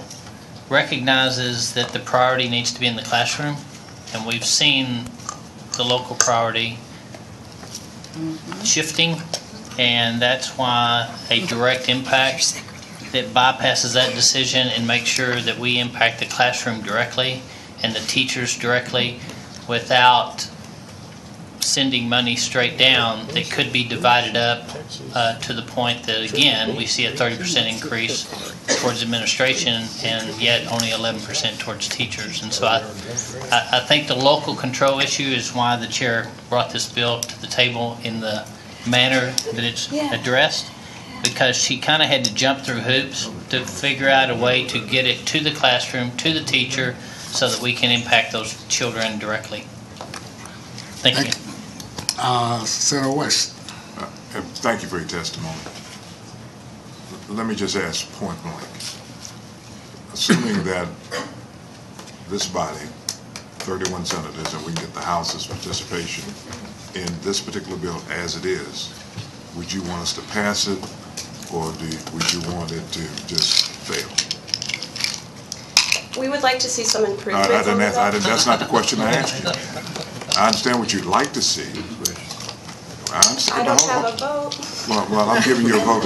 recognizes that the priority needs to be in the classroom, and we've seen the local priority shifting, and that's why a direct impact that bypasses that decision and makes sure that we impact the classroom directly and the teachers directly without sending money straight down that could be divided up to the point that, again, we see a 30% increase towards administration and yet only 11% towards teachers. And so I think the local control issue is why the chair brought this bill to the table in the manner that it's addressed, because she kind of had to jump through hoops to figure out a way to get it to the classroom, to the teacher, so that we can impact those children directly. Thank you. Senator West. Thank you for your testimony. Let me just ask point blank. Assuming that this body, 31 senators, and we can get the House's participation in this particular bill as it is, would you want us to pass it, or would you want it to just fail? We would like to see some improvements. That's not the question I asked you. I understand what you'd like to see. I don't have a vote. Well, I'm giving you a vote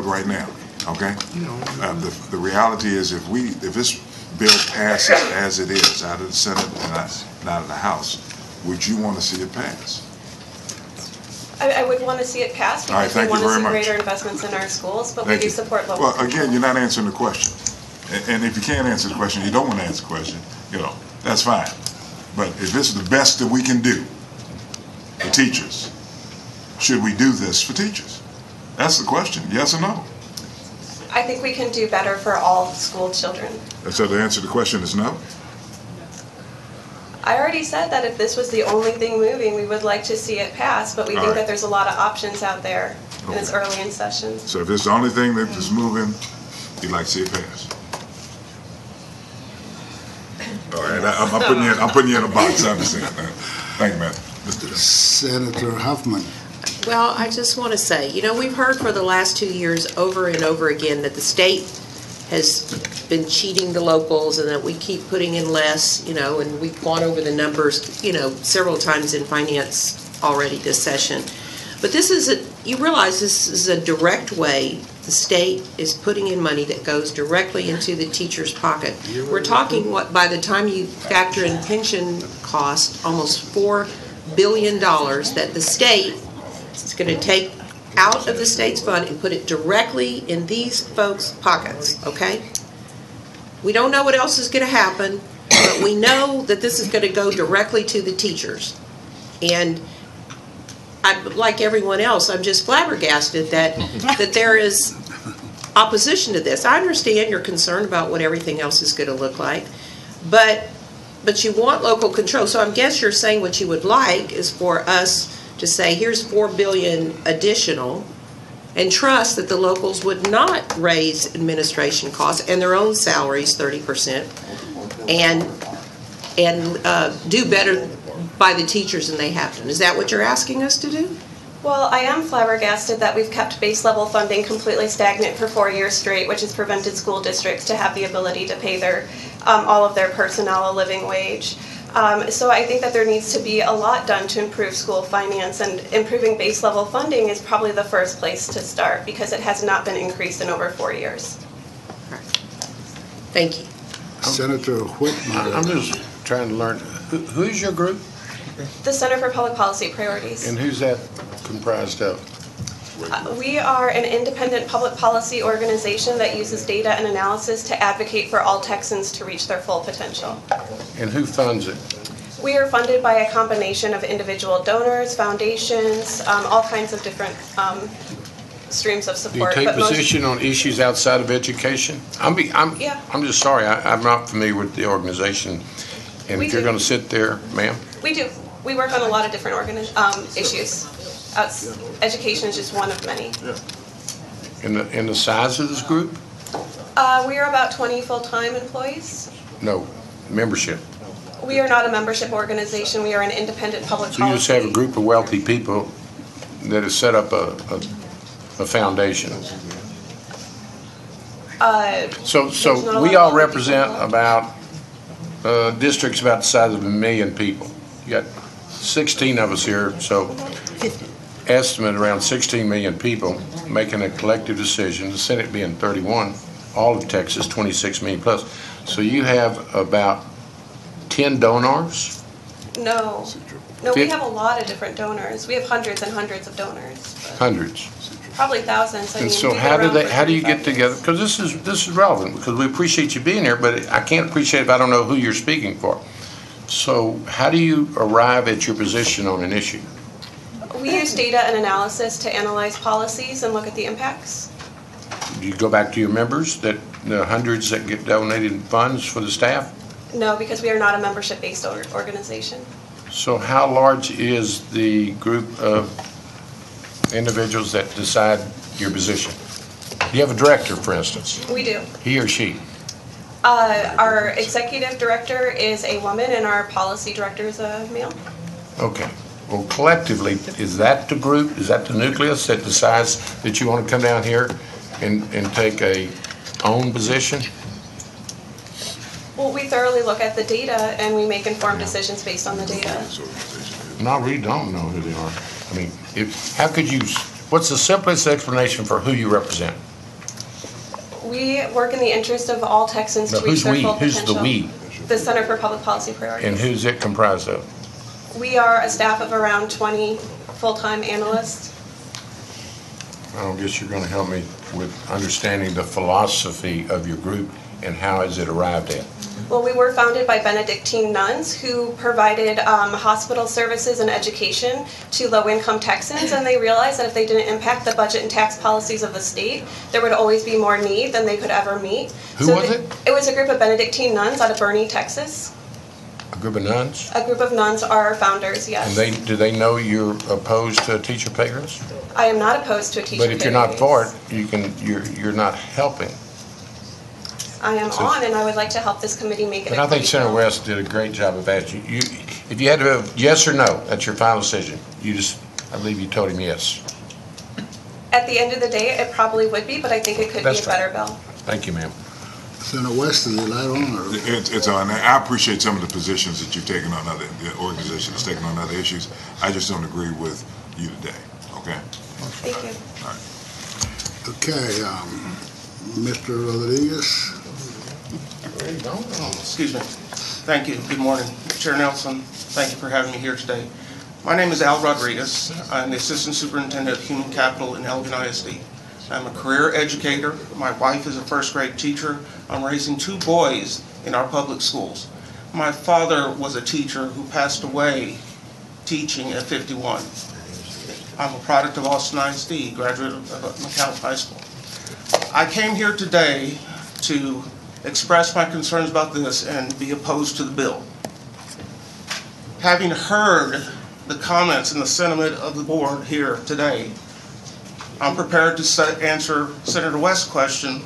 right now. Okay? The reality is, if this bill passes as it is out of the Senate and out of the House, would you want to see it pass? I would want to see it pass because we want to see greater investments in our schools, but we do support local. Well, again, you're not answering the question. And if you can't answer the question, you don't want to answer the question, that's fine. But if this is the best that we can do for teachers, should we do this for teachers? That's the question, yes or no? I think we can do better for all school children. And so the answer to the question is no? I already said that if this was the only thing moving, we would like to see it pass, but we think that there's a lot of options out there, and it's early in session. So if this is the only thing that is moving, you'd like to see it pass? All right, I'm putting you in a box, I understand that. Thank you, man. Senator Huffman. Well, I just want to say, we've heard for the last 2 years over and over again that the state has been cheating the locals and that we keep putting in less, and we've gone over the numbers, several times in finance already this session. But you realize this is a direct way the state is putting in money that goes directly into the teacher's pocket. We're talking, by the time you factor in pension costs, almost $4 billion that the state is going to take out of the state's fund and put it directly in these folks' pockets, okay? We don't know what else is going to happen, but we know that this is going to go directly to the teachers. And like everyone else, I'm just flabbergasted that there is opposition to this. I understand you're concerned about what everything else is going to look like, but you want local control. So I guess you're saying what you would like is for us to say, here's $4 billion additional, and trust that the locals would not raise administration costs and their own salaries 30%, and do better by the teachers than they have done. Is that what you're asking us to do? Well, I am flabbergasted that we've kept base level funding completely stagnant for 4 years straight, which has prevented school districts to have the ability to pay their all of their personnel a living wage. So I think that there needs to be a lot done to improve school finance, and improving base level funding is probably the first place to start because it has not been increased in over 4 years. Thank you. Senator Whitmer. I'm just trying to learn, who's your group? The Center for Public Policy Priorities. And who's that comprised of? We are an independent public policy organization that uses data and analysis to advocate for all Texans to reach their full potential. And who funds it? We are funded by a combination of individual donors, foundations, all kinds of different streams of Do you support. take position on issues outside of education? I'm just sorry, I'm not familiar with the organization. And if you're going to sit there, ma'am? We do. We work on a lot of different issues. Education is just one of many. In the size of this group? We are about 20 full-time employees. No, membership. We are not a membership organization. We are an independent public So you just policy. have a group of wealthy people that have set up a foundation. So we all represent about districts about the size of 1 million people. You got 16 of us here, so estimate around 16 million people making a collective decision, the Senate being 31, all of Texas, 26 million plus. So you have about 10 donors? No, we have a lot of different donors. We have hundreds and hundreds of donors. Hundreds. Probably thousands. And so how do you get together? Because this is relevant, because we appreciate you being here, but I can't appreciate it if I don't know who you're speaking for. So how do you arrive at your position on an issue? We use data and analysis to analyze policies and look at the impacts. Do you go back to your members, the hundreds that get donated funds for the staff? No, because we are not a membership-based organization. So how large is the group of individuals that decide your position? Do you have a director, for instance? We do. He or she? Our executive director is a woman and our policy director is a male. Okay. Well, collectively, is that the group, is that the nucleus that decides that you want to come down here and take a own position? Well, we thoroughly look at the data and we make informed decisions based on the data. No, I really don't know who they are. I mean, what's the simplest explanation for who you represent? We work in the interest of all Texans to reach their full potential. Who's the we? The Center for Public Policy Priorities. And who's it comprised of? We are a staff of around 20 full-time analysts. I guess you're going to help me with understanding the philosophy of your group and how is it arrived at? Well, we were founded by Benedictine nuns who provided hospital services and education to low-income Texans, and they realized that if they didn't impact the budget and tax policies of the state, there would always be more need than they could ever meet. Who was it? It was a group of Benedictine nuns out of Boerne, Texas. A group of nuns? A group of nuns are our founders, yes. And do they know you're opposed to a teacher pay raise? I am not opposed to a teacher pay raise. But if you're not for it, you're not helping. I am on, and I would like to help this committee make it. But I think Senator West did a great job of asking you. If you had to have yes or no, that's your final decision. I believe you told him yes. At the end of the day, it probably would be, but I think it could be a better bill. Thank you, ma'am. Senator West, is it light on? Or? It's on. I appreciate some of the positions that you've taken on the organization has taken on other issues. I just don't agree with you today. Okay? Thank you. All right. Okay, Mr. Rodriguez. Excuse me. Thank you. Good morning. Chair Nelson, thank you for having me here today. My name is Al Rodriguez. I'm the Assistant Superintendent of Human Capital in Elgin ISD. I'm a career educator. My wife is a first grade teacher. I'm raising 2 boys in our public schools. My father was a teacher who passed away teaching at 51. I'm a product of Austin ISD, graduate of McAllen High School. I came here today to express my concerns about this and be opposed to the bill. Having heard the comments and the sentiment of the board here today, I'm prepared to answer Senator West's question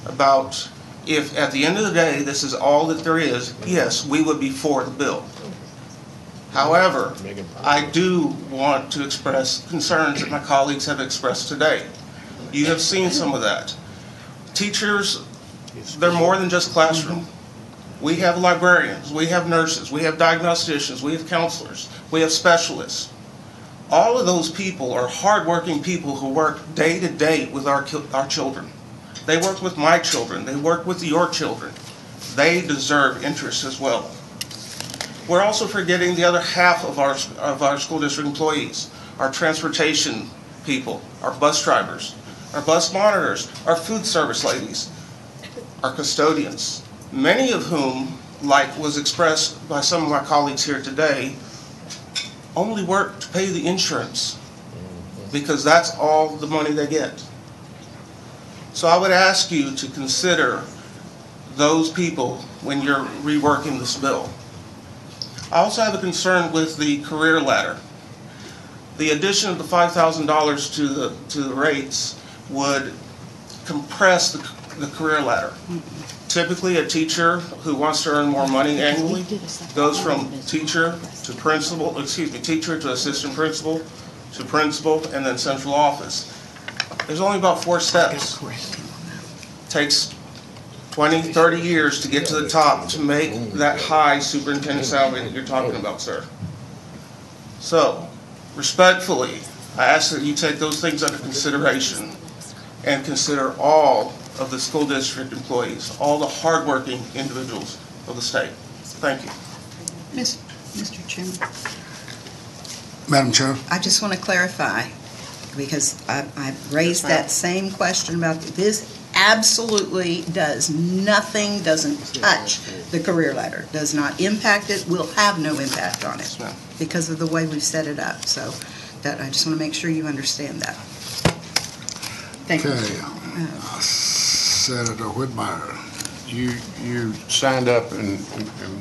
about if at the end of the day this is all that there is. Yes, we would be for the bill. However, I do want to express concerns that my colleagues have expressed today. You have seen some of that. Teachers, they're more than just classroom. We have librarians, we have nurses, we have diagnosticians, we have counselors, we have specialists. All of those people are hardworking people who work day to day with our children. They work with my children, they work with your children. They deserve interest as well. We're also forgetting the other half of our school district employees, our transportation people, our bus drivers, our bus monitors, our food service ladies, our custodians, many of whom, like was expressed by some of my colleagues here today, only work to pay the insurance because that's all the money they get. So I would ask you to consider those people when you're reworking this bill. I also have a concern with the career ladder. The addition of the $5,000 to the rates would compress the career ladder. Typically, a teacher who wants to earn more money annually goes from teacher to principal, teacher to assistant principal to principal and then central office. There's only about 4 steps. Takes 20, 30 years to get to the top to make that high superintendent salary that you're talking about, sir. So, respectfully, I ask that you take those things under consideration and consider all of the school district employees, all the hardworking individuals of the state. Thank you. Mr. Chairman. Madam Chair. I just want to clarify, because I raised that same question about this. Absolutely does nothing, doesn't touch the career ladder, does not impact it, will have no impact on it because of the way we've set it up. So that I just want to make sure you understand that. Thank you. Senator Whitmire. You signed up and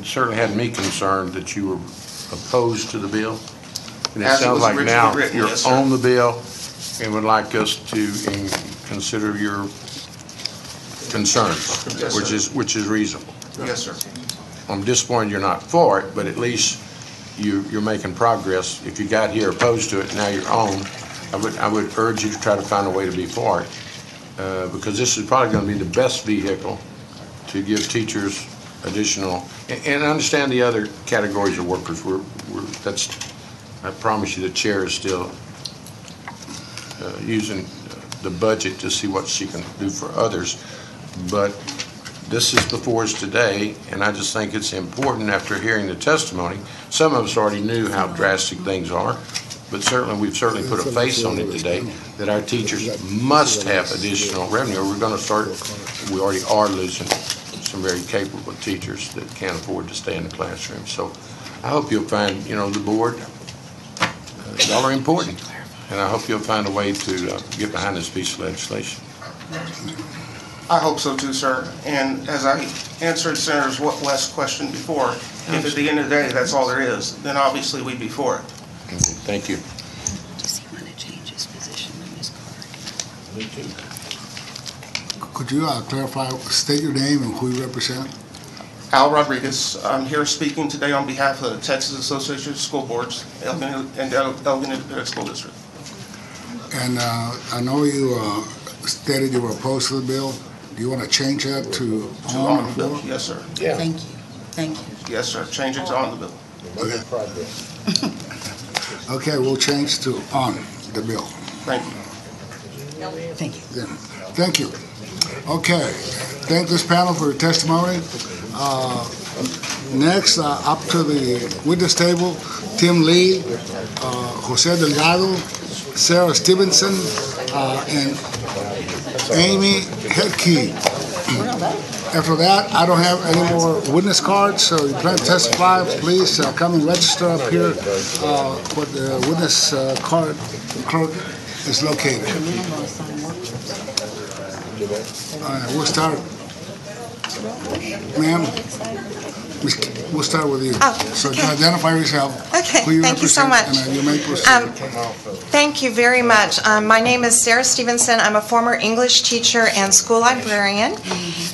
certainly had me concerned that you were opposed to the bill. And it sounds like now you're on the bill and would like us to consider your concerns, which is reasonable. Yes, sir. I'm disappointed you're not for it, but at least you're making progress. If you got here opposed to it, now you're on. I would urge you to try to find a way to be for it, because this is probably going to be the best vehicle to give teachers additional, and understand the other categories of workers. I promise you the chair is still using the budget to see what she can do for others. But this is before us today, and I just think it's important after hearing the testimony. Some of us already knew how drastic things are, but we've certainly put a face on it today, that our teachers must have additional revenue. We already are losing some very capable teachers that can't afford to stay in the classroom. So I hope you'll find, the board, y'all are important, and I hope you'll find a way to get behind this piece of legislation. I hope so too, sir. And as I answered Senator West's question before, if at the end of the day that's all there is, then obviously we'd be for it. Thank you. Does he want to change his position on his card? Me too. Could you clarify, state your name and who you represent? Al Rodriguez. I'm here speaking today on behalf of the Texas Association of School Boards and Elgin Independent School District. And I know you stated you were opposed to the bill. Do you want to change that to on the bill? Yes, sir. Yeah. Thank you. Thank you. Yes, sir. Change it to on the bill. Okay. Okay, we'll change to on the bill. Thank you. Thank you. Yeah. Thank you. Okay. Thank this panel for your testimony. Next, up to the witness table, Tim Lee, Jose Delgado, Sarah Stevenson, and Amy Hedke. After that, I don't have any more witness cards, so you plan to testify, please come and register up here with the witness card clerk is located. All right, we'll start. Ma'am, we'll start with you. So okay. identify yourself. Okay, who you thank you so represent, much. And you may proceed. Thank you very much. My name is Sarah Stevenson. I'm a former English teacher and school librarian,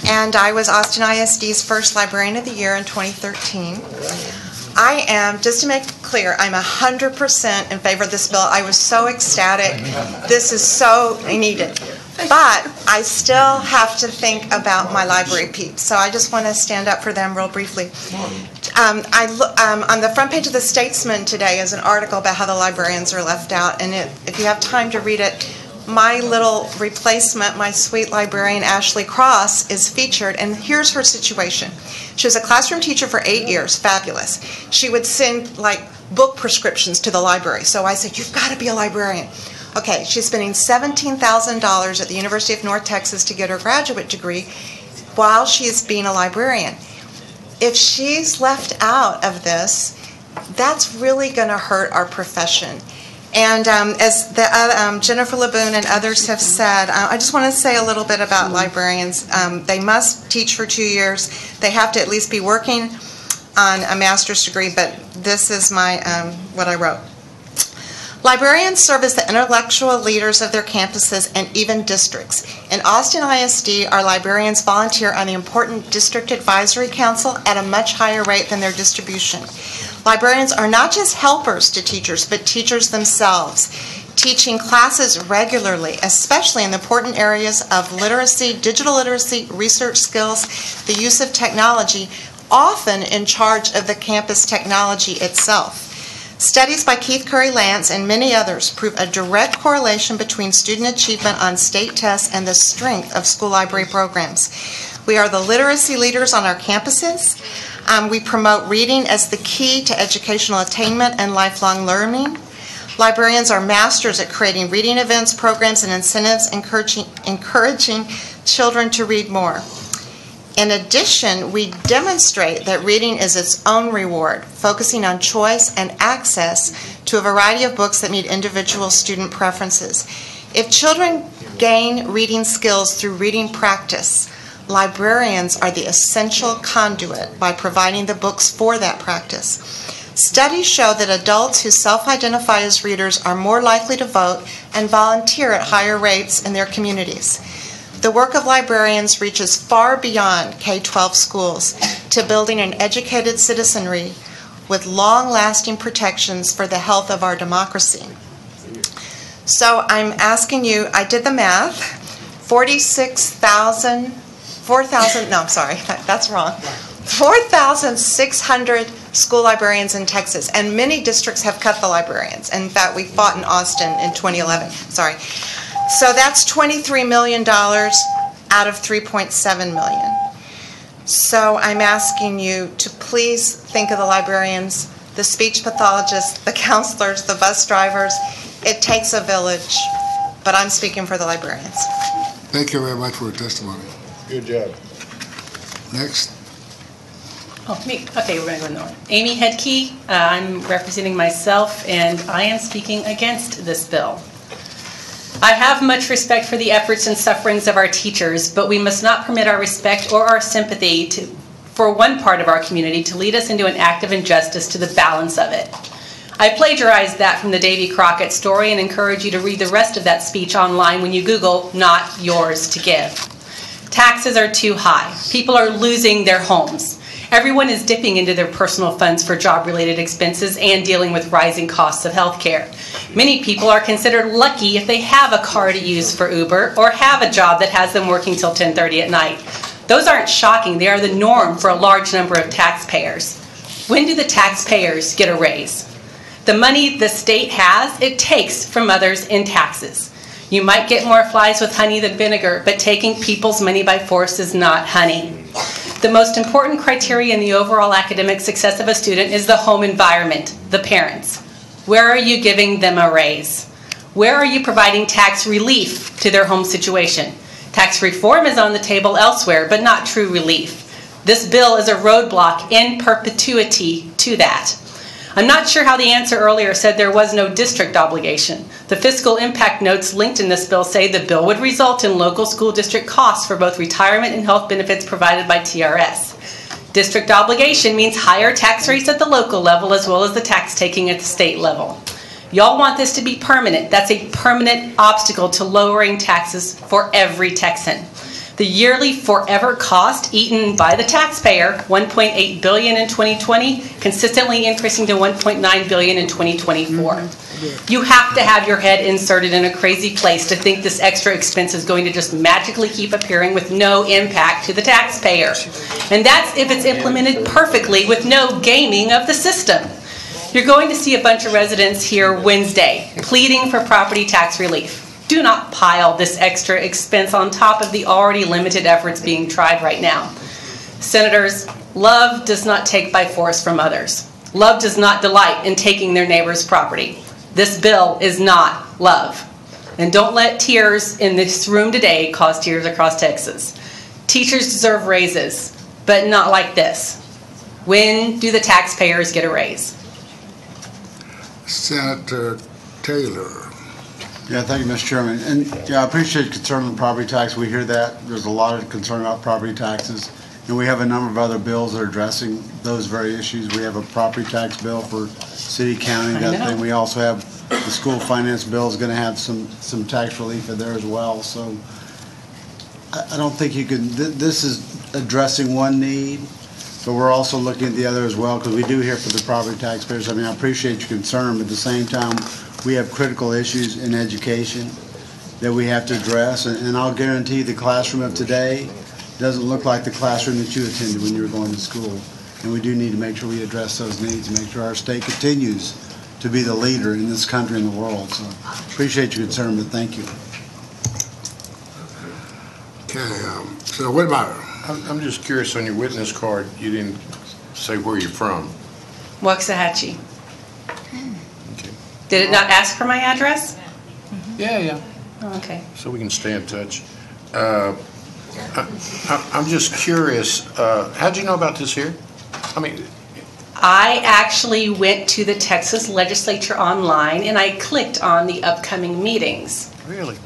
and I was Austin ISD's first Librarian of the Year in 2013. I am, just to make it clear, I'm 100% in favor of this bill. I was so ecstatic. This is so needed. But I still have to think about my library peeps, so I just want to stand up for them real briefly. On the front page of the Statesman today is an article about how the librarians are left out, and if you have time to read it, my little replacement, my sweet librarian Ashley Cross, is featured, and here's her situation. She was a classroom teacher for 8 years, fabulous. She would send book prescriptions to the library, so I said, you've got to be a librarian. Okay, she's spending $17,000 at the University of North Texas to get her graduate degree while she's being a librarian. If she's left out of this, that's really going to hurt our profession. And as Jennifer LeBoon and others have said, I just want to say a little bit about librarians. They must teach for 2 years. They have to at least be working on a master's degree, but this is my what I wrote. Librarians serve as the intellectual leaders of their campuses and even districts. In Austin ISD, our librarians volunteer on the important District Advisory Council at a much higher rate than their distribution. Librarians are not just helpers to teachers, but teachers themselves, teaching classes regularly, especially in the important areas of literacy, digital literacy, research skills, the use of technology, often in charge of the campus technology itself. Studies by Keith Curry Lance and many others prove a direct correlation between student achievement on state tests and the strength of school library programs. We are the literacy leaders on our campuses. We promote reading as the key to educational attainment and lifelong learning. Librarians are masters at creating reading events, programs, and incentives, encouraging children to read more. In addition, we demonstrate that reading is its own reward, focusing on choice and access to a variety of books that meet individual student preferences. If children gain reading skills through reading practice, librarians are the essential conduit by providing the books for that practice. Studies show that adults who self-identify as readers are more likely to vote and volunteer at higher rates in their communities. The work of librarians reaches far beyond K-12 schools to building an educated citizenry with long-lasting protections for the health of our democracy. So I'm asking you, I did the math, 4,600 school librarians in Texas, and many districts have cut the librarians. In fact, we fought in Austin in 2011, So that's $23 million out of $3.7 million. So I'm asking you to please think of the librarians, the speech pathologists, the counselors, the bus drivers. It takes a village, but I'm speaking for the librarians. Thank you very much for your testimony. Good job. Next. Oh, me. Okay, we're going to go in order. Amy Hedke, I'm representing myself, and I am speaking against this bill. I have much respect for the efforts and sufferings of our teachers, but we must not permit our respect or our sympathy for one part of our community to lead us into an act of injustice to the balance of it. I plagiarized that from the Davy Crockett story and encourage you to read the rest of that speech online when you Google "not yours to give." Taxes are too high. People are losing their homes. Everyone is dipping into their personal funds for job-related expenses and dealing with rising costs of health care. Many people are considered lucky if they have a car to use for Uber or have a job that has them working till 10:30 at night. Those aren't shocking. They are the norm for a large number of taxpayers. When do the taxpayers get a raise? The money the state has, it takes from others in taxes. You might get more flies with honey than vinegar, but taking people's money by force is not honey. The most important criteria in the overall academic success of a student is the home environment, the parents. Where are you giving them a raise? Where are you providing tax relief to their home situation? Tax reform is on the table elsewhere, but not true relief. This bill is a roadblock in perpetuity to that. I'm not sure how the answer earlier said there was no district obligation. The fiscal impact notes linked in this bill say the bill would result in local school district costs for both retirement and health benefits provided by TRS. District obligation means higher tax rates at the local level as well as the tax taking at the state level. Y'all want this to be permanent. That's a permanent obstacle to lowering taxes for every Texan. The yearly forever cost eaten by the taxpayer, $1.8 billion in 2020, consistently increasing to $1.9 billion in 2024. You have to have your head inserted in a crazy place to think this extra expense is going to just magically keep appearing with no impact to the taxpayer. And that's if it's implemented perfectly with no gaming of the system. You're going to see a bunch of residents here Wednesday pleading for property tax relief. Do not pile this extra expense on top of the already limited efforts being tried right now. Senators, love does not take by force from others. Love does not delight in taking their neighbor's property. This bill is not love. And don't let tears in this room today cause tears across Texas. Teachers deserve raises, but not like this. When do the taxpayers get a raise? Senator Taylor. Yeah, thank you, Mr. Chairman. And yeah, I appreciate your concern on the property tax. We hear that. There's a lot of concern about property taxes. And we have a number of other bills that are addressing those very issues. We have a property tax bill for city, county, that thing. We also have the school finance bill is going to have some tax relief in there as well. So I don't think you can, this is addressing one need, but we're also looking at the other as well, because we do hear from the property taxpayers. I mean, I appreciate your concern, but at the same time, we have critical issues in education that we have to address, and I'll guarantee the classroom of today doesn't look like the classroom that you attended when you were going to school. And we do need to make sure we address those needs and make sure our state continues to be the leader in this country and the world. So appreciate your concern, but thank you. Okay, so what about her? I'm just curious, on your witness card, you didn't say where you're from. Waxahachie. Did it not ask for my address? Yeah. Oh, okay. So we can stay in touch. I'm just curious, how'd you know about this here? I mean, I actually went to the Texas legislature online and I clicked on the upcoming meetings. Really?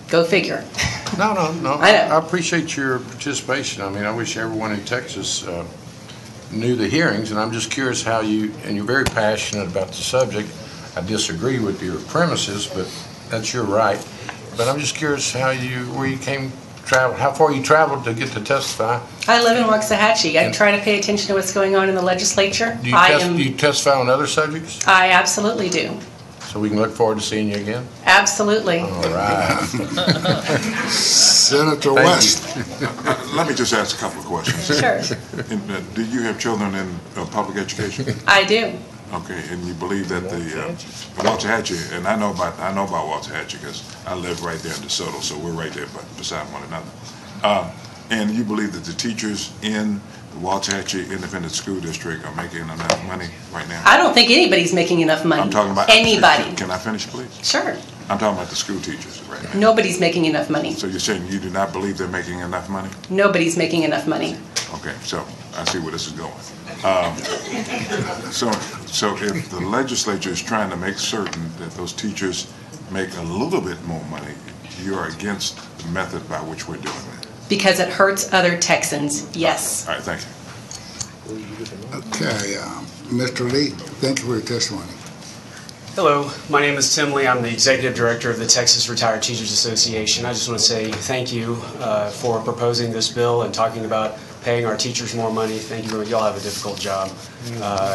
Go figure. No. I know. I appreciate your participation. I mean, I wish everyone in Texas knew the hearings, and I'm just curious how and you're very passionate about the subject. I disagree with your premises, but that's your right. But I'm just curious how how far you traveled to get to testify. I live in Waxahachie. I try to pay attention to what's going on in the legislature. Do you testify on other subjects? I absolutely do. So we can look forward to seeing you again? Absolutely. All right. Senator West. Let me just ask a couple of questions. Sure. Do you have children in public education? I do. Okay, and you believe that the Waxahachie, and I know about Waxahachie because I live right there in DeSoto, so we're right there beside one another. And you believe that the teachers in the Waxahachie Independent School District are making enough money right now? I don't think anybody's making enough money. I'm talking about anybody. Can I finish, please? Sure. I'm talking about the school teachers right now. Nobody's making enough money. So you're saying you do not believe they're making enough money? Nobody's making enough money. Okay, so I see where this is going. So if the legislature is trying to make certain that those teachers make a little bit more money, you are against the method by which we're doing it? Because it hurts other Texans, yes. All right, thank you. Okay, Mr. Lee, thank you for your testimony. Hello, my name is Tim Lee. I'm the Executive Director of the Texas Retired Teachers Association. I just want to say thank you for proposing this bill and talking about paying our teachers more money. Thank you very much. Y'all have a difficult job.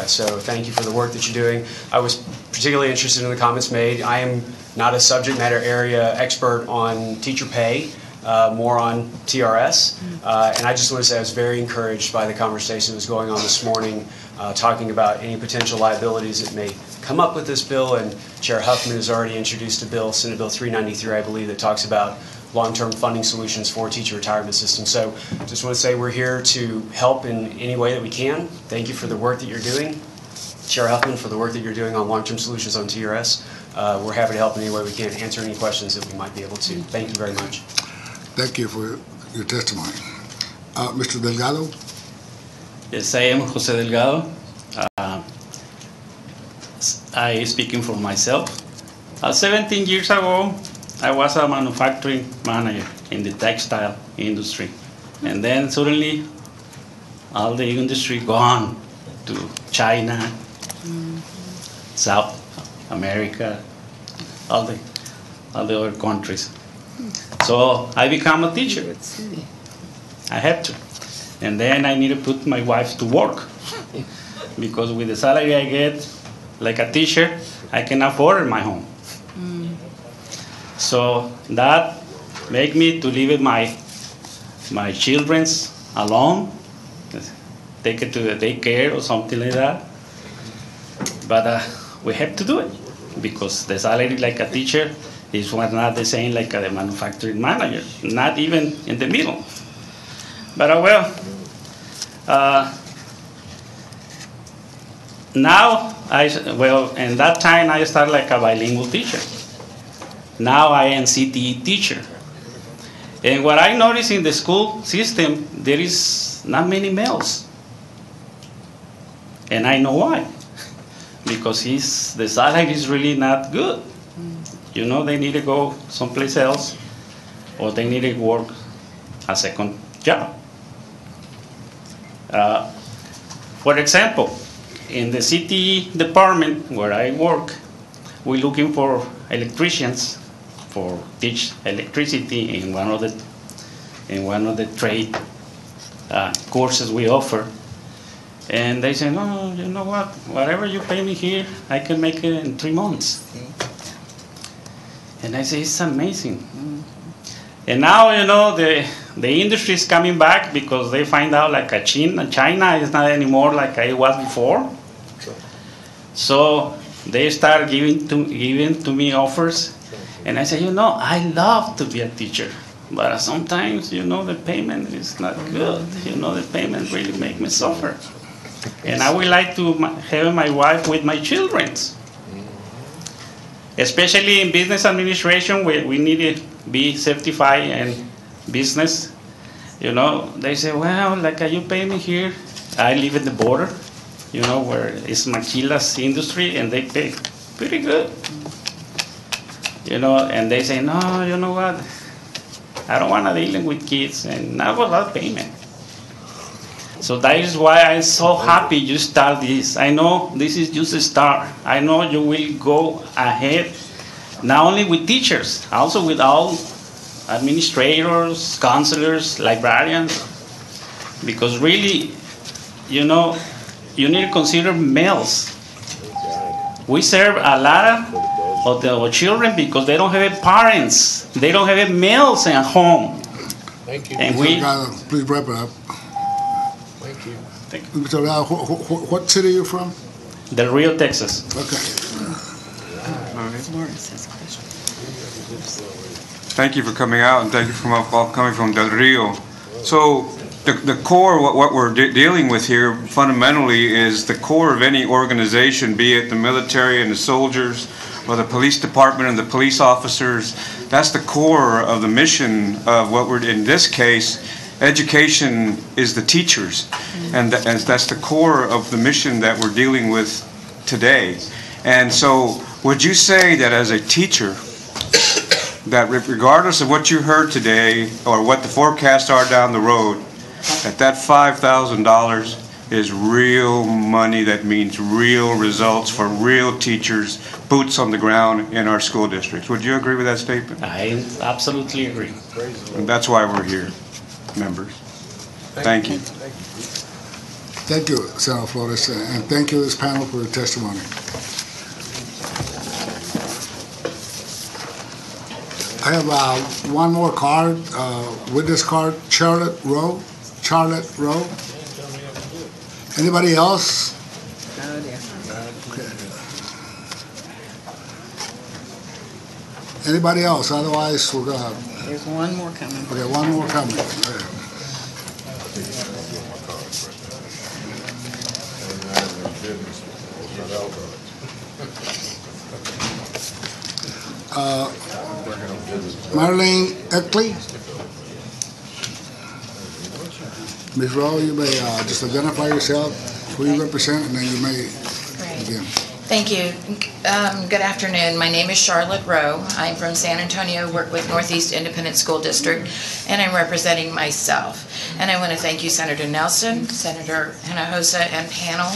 So thank you for the work that you're doing. I was particularly interested in the comments made. I am not a subject matter area expert on teacher pay, more on TRS. And I just want to say I was very encouraged by the conversation that was going on this morning, talking about any potential liabilities that may come up with this bill. And Chair Huffman has already introduced a bill, Senate Bill 393, I believe, that talks about long-term funding solutions for teacher retirement systems. So just want to say we're here to help in any way that we can. Thank you for the work that you're doing. Chair Huffman, for the work that you're doing on long-term solutions on TRS. We're happy to help in any way we can, answer any questions that we might be able to. Thank you very much. Thank you for your testimony. Mr. Delgado? Yes, I am Jose Delgado. I speaking for myself. 17 years ago, I was a manufacturing manager in the textile industry. And then suddenly, all the industry gone to China, South America, all the other countries. So I become a teacher. I had to. And then I need to put my wife to work. Because with the salary I get, like a teacher, I can afford my home. So that make me to leave my children's alone, take it to the daycare or something like that. But we have to do it because the salary like a teacher is not the same like a manufacturing manager, not even in the middle. But now in that time I started like a bilingual teacher. Now I am CTE teacher. And what I notice in the school system, there is not many males. And I know why. Because the salary is really not good. You know, they need to go someplace else or they need to work a second job. For example, in the CTE department where I work, we're looking for electricians for teach electricity in one of the trade courses we offer. And they say, no, you know what? Whatever you pay me here, I can make it in 3 months. And I say, it's amazing. And now, you know, the industry is coming back because they find out like China is not anymore like it was before. So they start giving to me offers. And I say, you know, I love to be a teacher. But sometimes, you know, the payment is not good. You know, the payment really makes me suffer. And I would like to have my wife with my children. Especially in business administration, where we need to be certified in business. You know, they say, well, like you pay me here. I live at the border, you know, where it's maquilas industry, and they pay pretty good. You know, and they say, no, you know what? I don't want to deal with kids, and not without payment. So that is why I'm so happy you start this. I know this is just a start. I know you will go ahead, not only with teachers, also with all administrators, counselors, librarians, because really, you know, you need to consider males. We serve a lot of our children because they don't have parents. They don't have males at home. Thank you. And please wrap it up. Thank you. Mr. Lau, what city are you from? Del Rio, Texas. Okay. Thank you for coming out, and thank you for coming from Del Rio. So the core, what we're dealing with here fundamentally is the core of any organization, be it the military and the soldiers, or the police department and the police officers. That's the core of the mission of what we're, in this case, education is the teachers. And that's the core of the mission that we're dealing with today. And so would you say that as a teacher, that regardless of what you heard today or what the forecasts are down the road, that $5,000 is real money, that means real results for real teachers, boots on the ground in our school districts? Would you agree with that statement? I absolutely agree. And that's why we're here, members. Thank you. Thank you, Senator Flores, and thank you, this panel, for your testimony. I have one more card, witness card, Charlotte Rowe. Anybody else? Oh, dear. Okay. Anybody else? Otherwise, we're gonna. There's one more coming. Okay, one more coming. Okay. Marlene Eckley. Ms. Rowe, you may just identify yourself, who you represent, and then you may begin. Thank you. Good afternoon. My name is Charlotte Rowe. I'm from San Antonio, work with Northeast Independent School District, and I'm representing myself. And I want to thank you, Senator Nelson, Senator Hinojosa, and panel.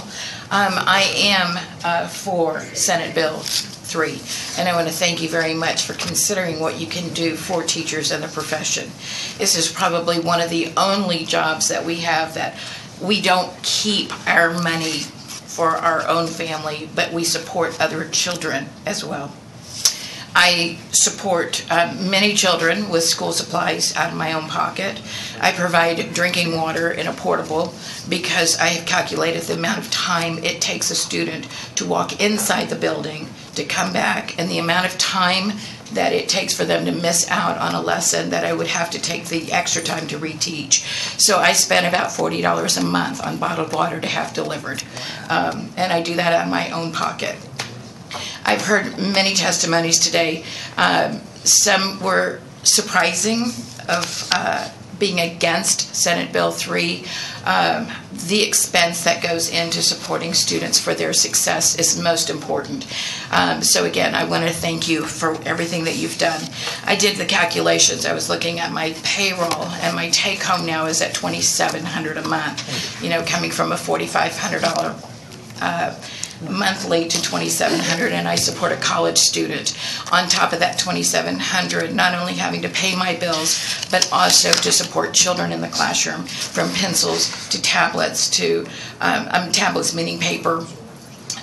I am for Senate Bill 3, and I want to thank you very much for considering what you can do for teachers and the profession. This is probably one of the only jobs that we have that we don't keep our money for our own family, but we support other children as well. I support many children with school supplies out of my own pocket. I provide drinking water in a portable because I have calculated the amount of time it takes a student to walk inside the building, to come back, and the amount of time that it takes for them to miss out on a lesson that I would have to take the extra time to reteach. So I spend about $40 a month on bottled water to have delivered. And I do that out of my own pocket. I've heard many testimonies today. Some were surprising of being against Senate Bill 3. The expense that goes into supporting students for their success is most important. So again, I want to thank you for everything that you've done. I did the calculations. I was looking at my payroll, and my take home now is at $2,700 a month. You know, coming from a $4,500 monthly to $2,700, and I support a college student. On top of that $2,700, not only having to pay my bills, but also to support children in the classroom, from pencils to tablets to tablets meaning paper,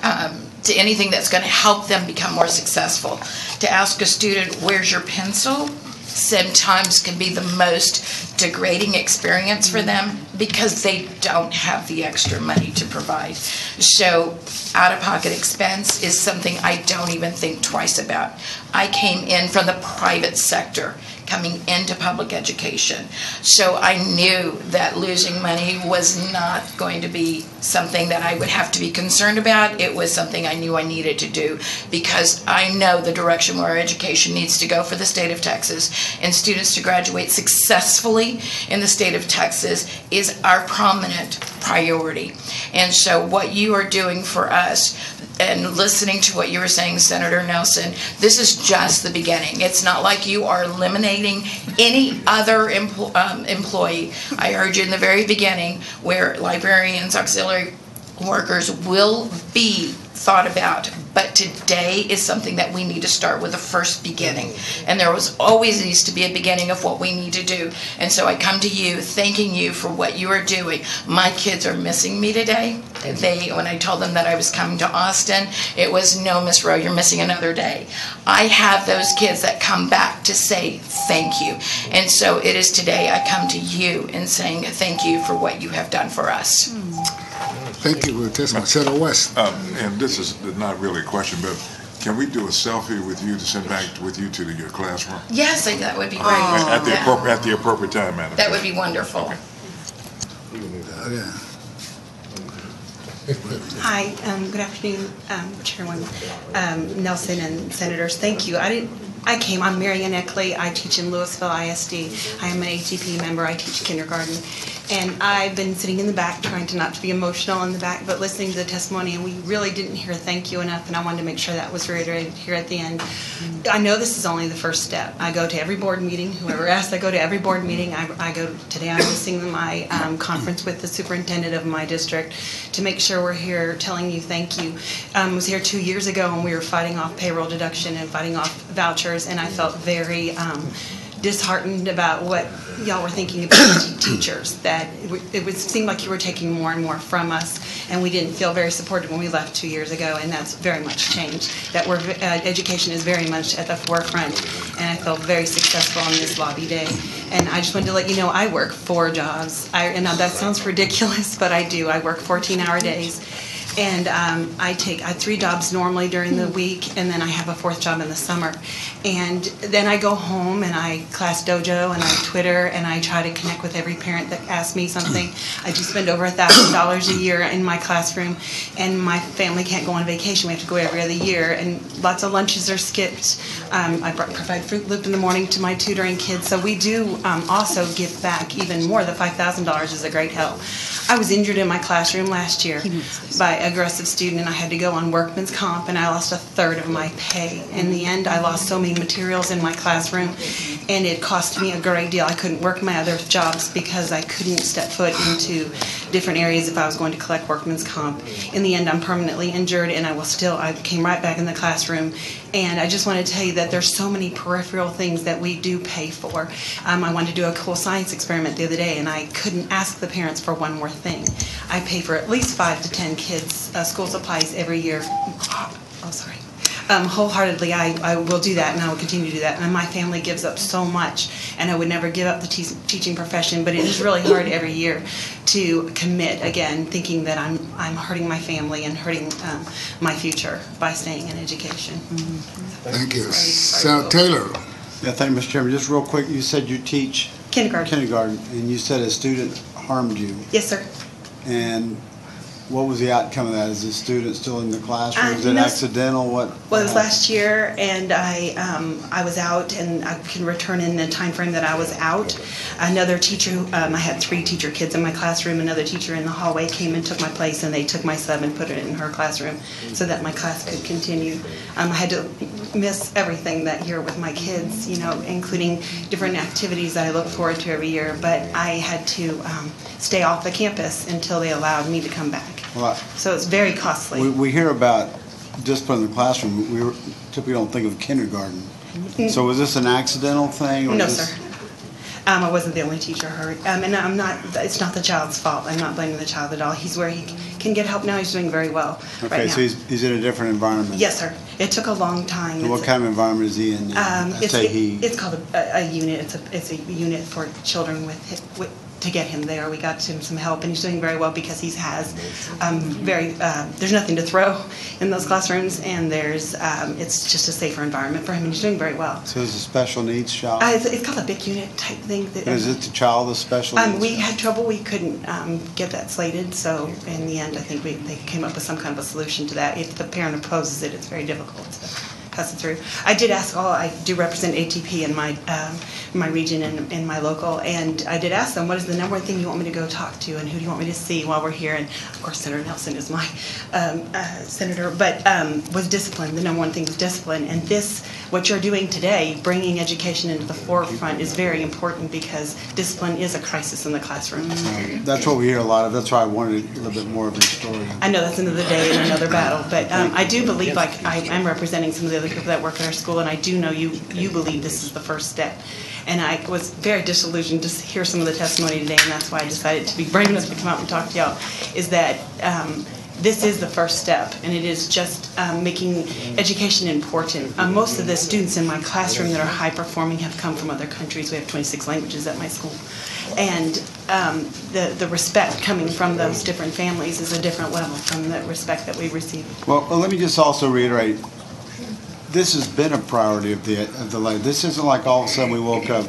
to anything that's going to help them become more successful. To ask a student, where's your pencil? Sometimes can be the most degrading experience for them because they don't have the extra money to provide. So out-of-pocket expense is something I don't even think twice about. I came in from the private sector, coming into public education. So I knew that losing money was not going to be something that I would have to be concerned about. It was something I knew I needed to do because I know the direction where our education needs to go for the state of Texas, and students to graduate successfully in the state of Texas is our prominent priority. And so what you are doing for us, and listening to what you were saying, Senator Nelson, this is just the beginning. It's not like you are eliminating any other employee. I heard you in the very beginning where librarians, auxiliary workers will be thought about, but today is something that we need to start with the first beginning. And there was always needs to be a beginning of what we need to do. And so I come to you thanking you for what you are doing. My kids are missing me today. When I told them that I was coming to Austin, it was, no, Miss Rowe, you're missing another day. I have those kids that come back to say thank you. And so it is today I come to you and saying thank you for what you have done for us. Thank you for the testimony. Senator West. And this is not really a question, but can we do a selfie with you to send back with you to your classroom? Yes, that would be great. At the appropriate time, Madam That Chair. would be wonderful. Okay. Hi, good afternoon, Chairman Nelson and Senators. Thank you. I'm Marianne Eckley. I teach in Louisville ISD. I am an ATP member. I teach kindergarten. And I've been sitting in the back trying to not to be emotional in the back, but listening to the testimony, and we really didn't hear thank you enough, and I wanted to make sure that was reiterated here at the end. I know this is only the first step. I go to every board meeting. Whoever asked, I go to every board meeting. Today I'm missing my conference with the superintendent of my district to make sure we're here telling you thank you. I was here 2 years ago, and we were fighting off payroll deduction and fighting off vouchers, and I felt very disheartened about what y'all were thinking about teachers, that it would seem like you were taking more and more from us, and we didn't feel very supported when we left 2 years ago, and that's very much changed. That education is very much at the forefront, and I felt very successful on this lobby day. And I just wanted to let you know I work 4 jobs. And now that sounds ridiculous, but I do. I work 14-hour days. And I have 3 jobs normally during the week, and then I have a 4th job in the summer. And then I go home and I class dojo and I Twitter and I try to connect with every parent that asks me something. I do spend over $1,000 a year in my classroom, and my family can't go on vacation. We have to go every other year, and lots of lunches are skipped. I provide Fruit Loop in the morning to my tutoring kids, so we do also give back even more. The $5,000 is a great help. I was injured in my classroom last year by an aggressive student, and I had to go on workman's comp, and I lost a third of my pay. In the end, I lost so many materials in my classroom, and it cost me a great deal. I couldn't work my other jobs because I couldn't step foot into different areas if I was going to collect workman's comp. In the end, I'm permanently injured, and I came right back in the classroom. And I just want to tell you that there's so many peripheral things that we do pay for. I wanted to do a cool science experiment the other day, and I couldn't ask the parents for one more thing. I pay for at least 5 to 10 kids' school supplies every year. Wholeheartedly, I will do that, and I will continue to do that. And my family gives up so much, and I would never give up the teaching profession, but it is really hard every year to commit, again, thinking that I'm hurting my family and hurting my future by staying in education. Thank you. Senator Taylor. Yeah, thank you, Mr. Chairman. Just real quick, you said you teach kindergarten, and you said a student harmed you. Yes, sir. And what was the outcome of that? Is the student still in the classroom? Is it no, accidental? What? Well, it was last year, and I was out, and I can return in the time frame that I was out. Another teacher, I had 3 teacher kids in my classroom. Another teacher in the hallway came and took my place, and they took my sub and put it in her classroom so that my class could continue. I had to miss everything that year with my kids, including different activities that I look forward to every year. But I had to stay off the campus until they allowed me to come back. Well, so it's very costly. We hear about discipline in the classroom. We typically don't think of kindergarten. So was this an accidental thing? Or no, sir. I wasn't the only teacher hurt. And it's not the child's fault. I'm not blaming the child at all. He's where he can get help now. He's doing very well right now. So he's in a different environment. Yes, sir. It took a long time. So what kind of environment is he in? It's called a unit. It's a unit for children with to get him there. We got him some help, and he's doing very well because he has there's nothing to throw in those classrooms, and it's just a safer environment for him, and he's doing very well. So it's a special needs child? It's called a big unit type thing. Is it the child with special needs? We had trouble. We couldn't get that slated, so in the end, I think they came up with some kind of a solution to that. If the parent opposes it, it's very difficult to pass it through. I did ask I do represent ATP in my region and in my local, and I did ask them, what is the number one thing you want me to go talk to, and who do you want me to see while we're here? And of course, Senator Nelson is my senator, but was discipline. The number one thing was discipline, and what you're doing today, bringing education into the forefront, is very important because discipline is a crisis in the classroom. That's what we hear a lot of. That's why I wanted a little bit more of your story. I know that's another day and another battle, but I do believe, I'm representing some of the other people that work at our school, and I do know you believe this is the first step. And I was very disillusioned to hear some of the testimony today, and that's why I decided to be brave enough to come out and talk to y'all, is that this is the first step, and it is just making education important. Most of the students in my classroom that are high-performing have come from other countries. We have 26 languages at my school. And the respect coming from those different families is a different level from the respect that we receive. Well, let me just also reiterate, this has been a priority of the lady. This isn't like all of a sudden we woke up.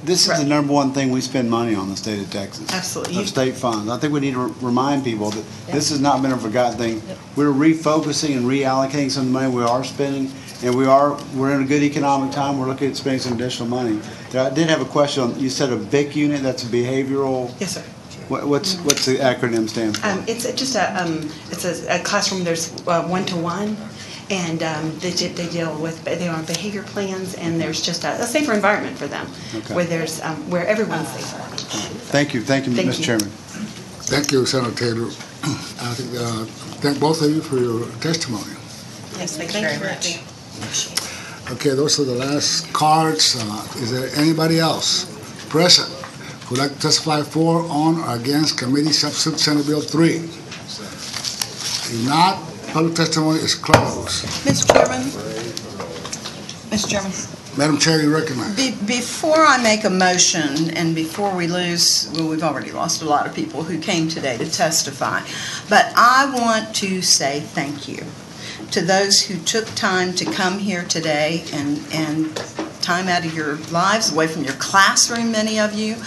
This is the number one thing we spend money on in the state of Texas. Absolutely. Of state funds. I think we need to remind people that this has not been a forgotten thing. We're refocusing and reallocating some of the money we are spending, and we're in a good economic time. We're looking at spending some additional money. I did have a question on, you said a BIC unit, that's a behavioral? Yes, sir. What's the acronym stand for? It's just a classroom. There's one-to-one. And they deal with on behavior plans, and there's just a safer environment for them, where everyone's safer. Thank you, Mr. Chairman. Thank you, Senator Taylor. I thank both of you for your testimony. Yes, thank you very much. Okay, those are the last cards. Is there anybody else present who would like to testify for, on, or against Committee Substitute Senate Bill 3? If not, public testimony is closed. Mr. Chairman. Madam Chair, you recognize. Before I make a motion, and before we lose, we've already lost a lot of people who came today to testify, but I want to say thank you to those who took time to come here today and time out of your lives, away from your classroom, many of you.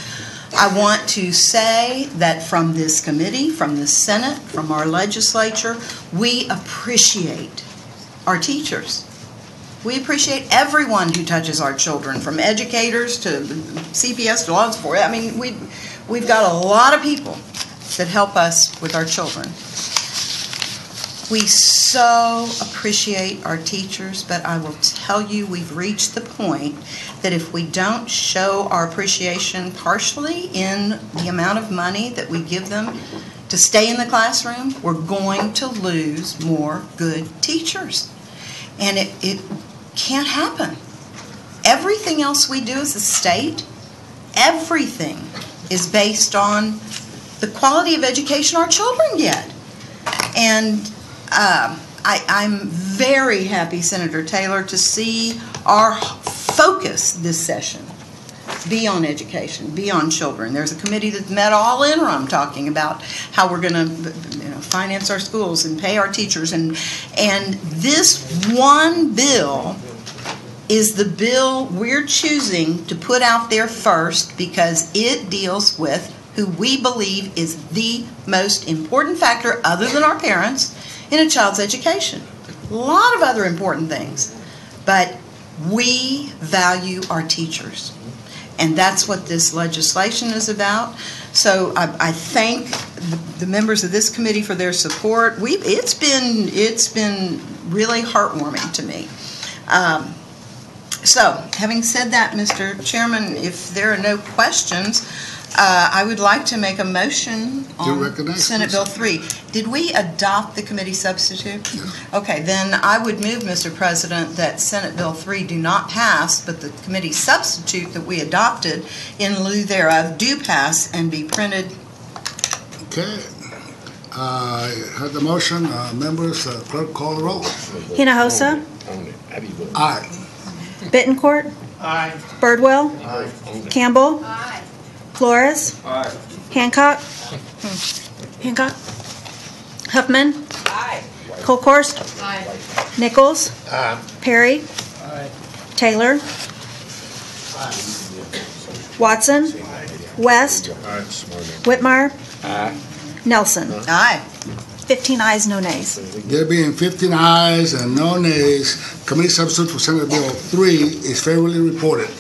I want to say that from this committee, from the Senate, from our legislature, we appreciate our teachers. We appreciate everyone who touches our children, from educators to CPS to law enforcement. I mean, we've got a lot of people that help us with our children. We so appreciate our teachers, but I will tell you, we've reached the point that if we don't show our appreciation partially in the amount of money that we give them to stay in the classroom, we're going to lose more good teachers. And it can't happen. Everything else we do as a state, everything is based on the quality of education our children get. And I'm very happy, Senator Taylor, to see our focus this session be on education, be on children. There's a committee that met all interim talking about how we're going to finance our schools and pay our teachers. And this one bill is the bill we're choosing to put out there first because it deals with who we believe is the most important factor other than our parents in a child's education. A lot of other important things, but we value our teachers, and that's what this legislation is about. So I thank the members of this committee for their support. It's been really heartwarming to me. So, having said that, Mr. Chairman, if there are no questions, I would like to make a motion on Senate Bill 3. Did we adopt the committee substitute? Yes. Okay, then I would move, Mr. President, that Senate Bill 3 do not pass, but the committee substitute that we adopted in lieu thereof do pass and be printed. Okay. I heard the motion. Members, clerk, call the roll. Hinojosa? Aye. Bittencourt? Aye. Birdwell? Aye. Campbell? Aye. Flores? Aye. Hancock? Hancock? Huffman? Aye. Colkhorst? Aye. Nichols? Aye. Perry? Aye. Taylor? Watson? West? Whitmire? Aye. Nelson? Aye. 15 ayes, no nays. There being 15 ayes and no nays, committee substitute for Senate Bill 3 is favorably reported.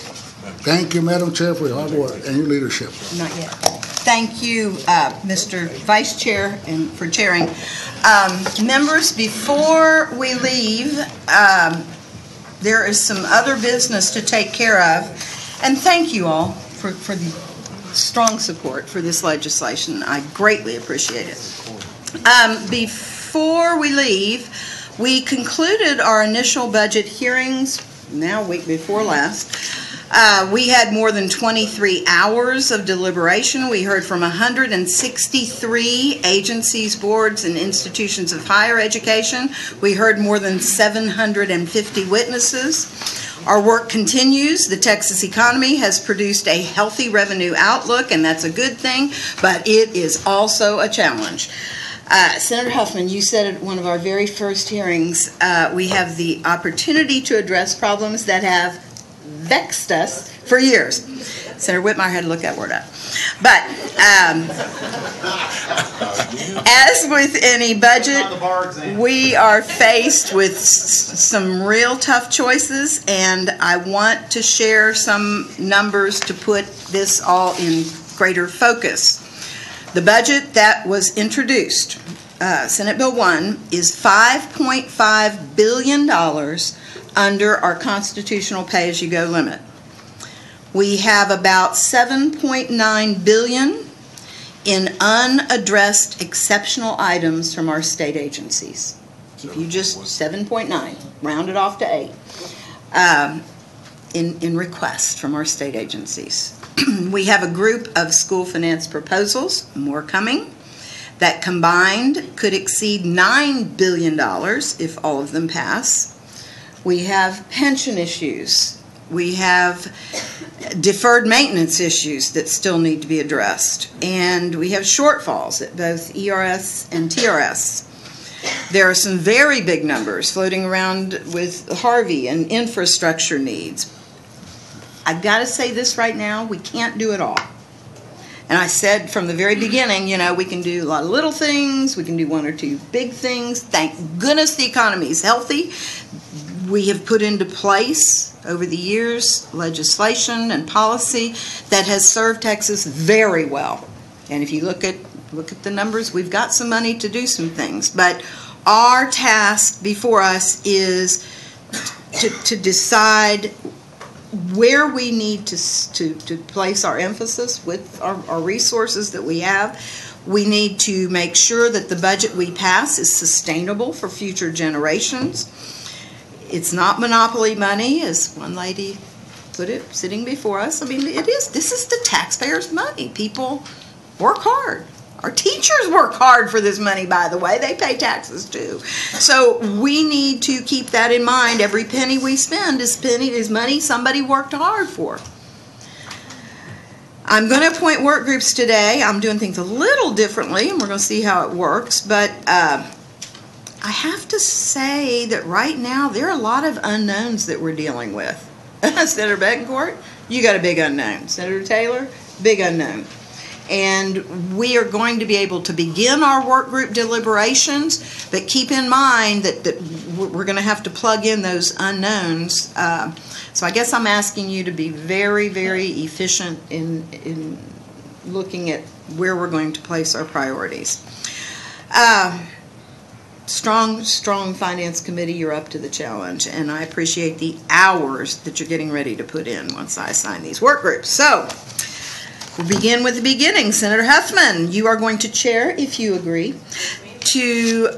Thank you, Madam Chair, for your hard work and your leadership. Not yet. Thank you, Mr. Vice Chair, and for chairing. Members, before we leave, there is some other business to take care of. And thank you all for the strong support for this legislation. I greatly appreciate it. Before we leave, we concluded our initial budget hearings, now week before last. We had more than 23 hours of deliberation. We heard from 163 agencies, boards, and institutions of higher education. We heard more than 750 witnesses. Our work continues. The Texas economy has produced a healthy revenue outlook, and that's a good thing, but it is also a challenge. Senator Huffman, you said at one of our very first hearings, we have the opportunity to address problems that have vexed us for years. Senator Whitmire had to look that word up. But as with any budget, we are faced with some real tough choices, and I want to share some numbers to put this all in greater focus. The budget that was introduced, Senate Bill 1, is $5.5 billion under our constitutional pay-as-you-go limit. We have about $7.9 billion in unaddressed exceptional items from our state agencies. If you just 7.9, round it off to 8, in requests from our state agencies. We have a group of school finance proposals, more coming, that combined could exceed $9 billion if all of them pass. We have pension issues. We have deferred maintenance issues that still need to be addressed. And we have shortfalls at both ERS and TRS. There are some very big numbers floating around with Harvey and infrastructure needs. I've got to say this right now, we can't do it all. And I said from the very beginning, we can do a lot of little things, we can do one or two big things. Thank goodness the economy is healthy. We have put into place over the years legislation and policy that has served Texas very well. And if you look at look at the numbers. We've got some money to do some things, but our task before us is to decide where we need to place our emphasis with our resources that we have. We need to make sure that the budget we pass is sustainable for future generations. It's not monopoly money, as one lady put it, sitting before us. I mean, it is. This is the taxpayers' money. People work hard. Our teachers work hard for this money, by the way. They pay taxes too. So we need to keep that in mind. Every penny we spend is money somebody worked hard for. I'm going to appoint work groups today. I'm doing things a little differently, and we're going to see how it works. But I have to say that right now there are a lot of unknowns that we're dealing with. Senator Betancourt, you got a big unknown. Senator Taylor, big unknown. And we are going to be able to begin our work group deliberations, but keep in mind that we're going to have to plug in those unknowns. So I guess I'm asking you to be very, very efficient in looking at where we're going to place our priorities. Strong Finance Committee, you're up to the challenge, and I appreciate the hours that you're getting ready to put in once I assign these work groups. So we'll begin with the beginning. Senator Huffman, you are going to chair, if you agree, to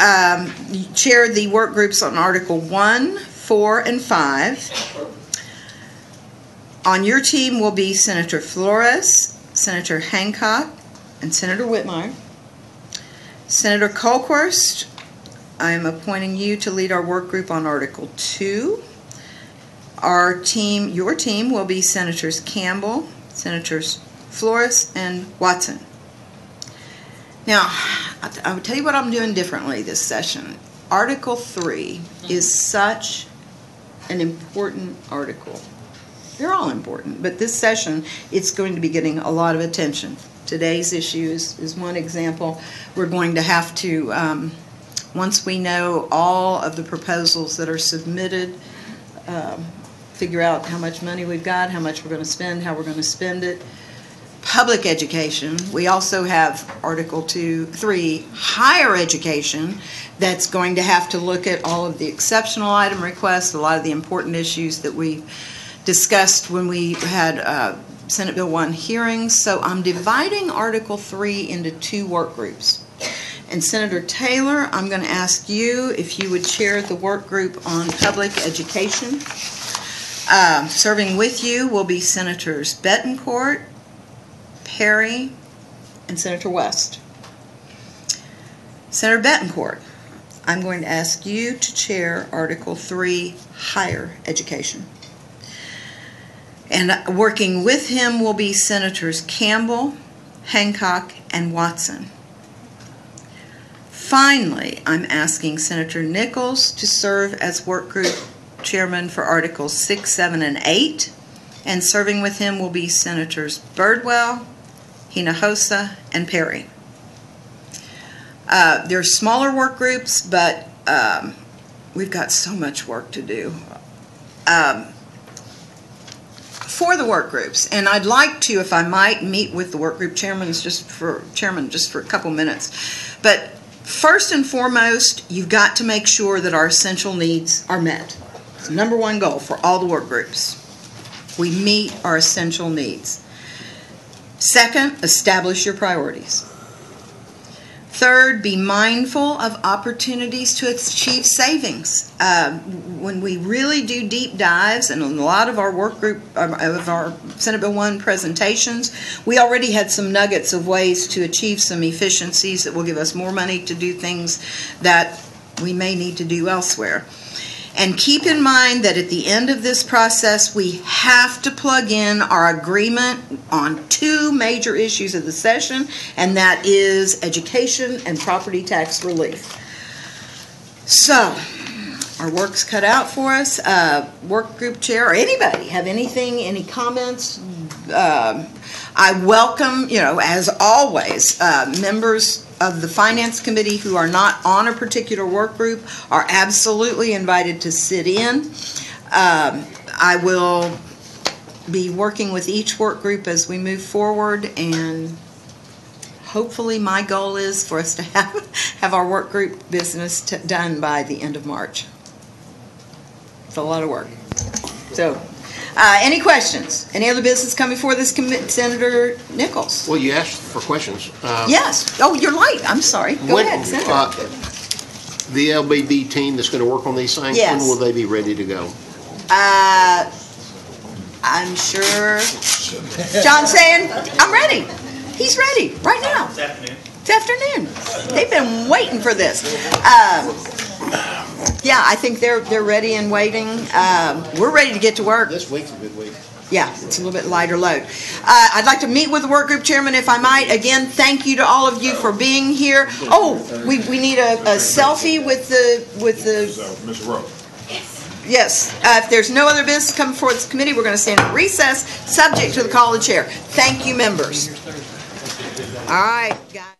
chair the work groups on Article 1, 4, and 5. On your team will be Senator Flores, Senator Hancock, and Senator Whitmire. Senator Colquist, I am appointing you to lead our work group on Article 2. Your team will be Senators Campbell, Senators Flores, and Watson. Now, I will tell you what I'm doing differently this session. Article 3 is such an important article. They're all important, but this session, it's going to be getting a lot of attention. Today's issue is one example. We're going to have to, once we know all of the proposals that are submitted, figure out how much money we've got, how much we're going to spend, how we're going to spend it. Public education. We also have Article 3, higher education, that's going to have to look at all of the exceptional item requests, a lot of the important issues that we discussed when we had Senate Bill 1 hearings. So I'm dividing Article 3 into 2 work groups. And Senator Taylor, I'm going to ask you if you would chair the work group on public education. Serving with you will be Senators Betancourt, Perry, and Senator West. Senator Betancourt, I'm going to ask you to chair Article 3, higher education. And working with him will be Senators Campbell, Hancock, and Watson. Finally, I'm asking Senator Nichols to serve as work group chairman for Articles 6, 7, and 8. And serving with him will be Senators Birdwell, Hinojosa, and Perry. They're smaller work groups, but we've got so much work to do. For the work groups, and I'd like to, if I might, meet with the work group chairman just for a couple minutes. But first and foremost, you've got to make sure that our essential needs are met. It's the number one goal for all the work groups. We meet our essential needs. Second, establish your priorities. Third, be mindful of opportunities to achieve savings. When we really do deep dives, and in a lot of our work group, of our Senate Bill 1 presentations, we already had some nuggets of ways to achieve some efficiencies that will give us more money to do things that we may need to do elsewhere. And keep in mind that at the end of this process, we have to plug in our agreement on 2 major issues of the session, and that is education and property tax relief. So, our work's cut out for us. Work group chair, or anybody, have anything, any comments? I welcome, as always, members of the Finance Committee who are not on a particular work group are absolutely invited to sit in. I will be working with each work group as we move forward, and hopefully my goal is for us to have our work group business done by the end of March. It's a lot of work. So, any questions? Any other business coming before this committee? Senator Nichols? Well, you asked for questions. Yes. Oh, you're late. I'm sorry. Go ahead, Senator. The LBD team that's going to work on these things, Yes. when will they be ready to go? I'm sure. John's saying, I'm ready. He's ready right now. This afternoon. They've been waiting for this. Yeah, I think they're ready and waiting. We're ready to get to work. This week's a good week. Yeah, it's a little bit lighter load. I'd like to meet with the work group chairman, if I might. Again, thank you to all of you for being here. Oh, we need a selfie with the. Ms. Rowe. Yes. If there's no other business coming before this committee, we're going to stand in recess, subject to the call of the chair. Thank you, members. All right, guys.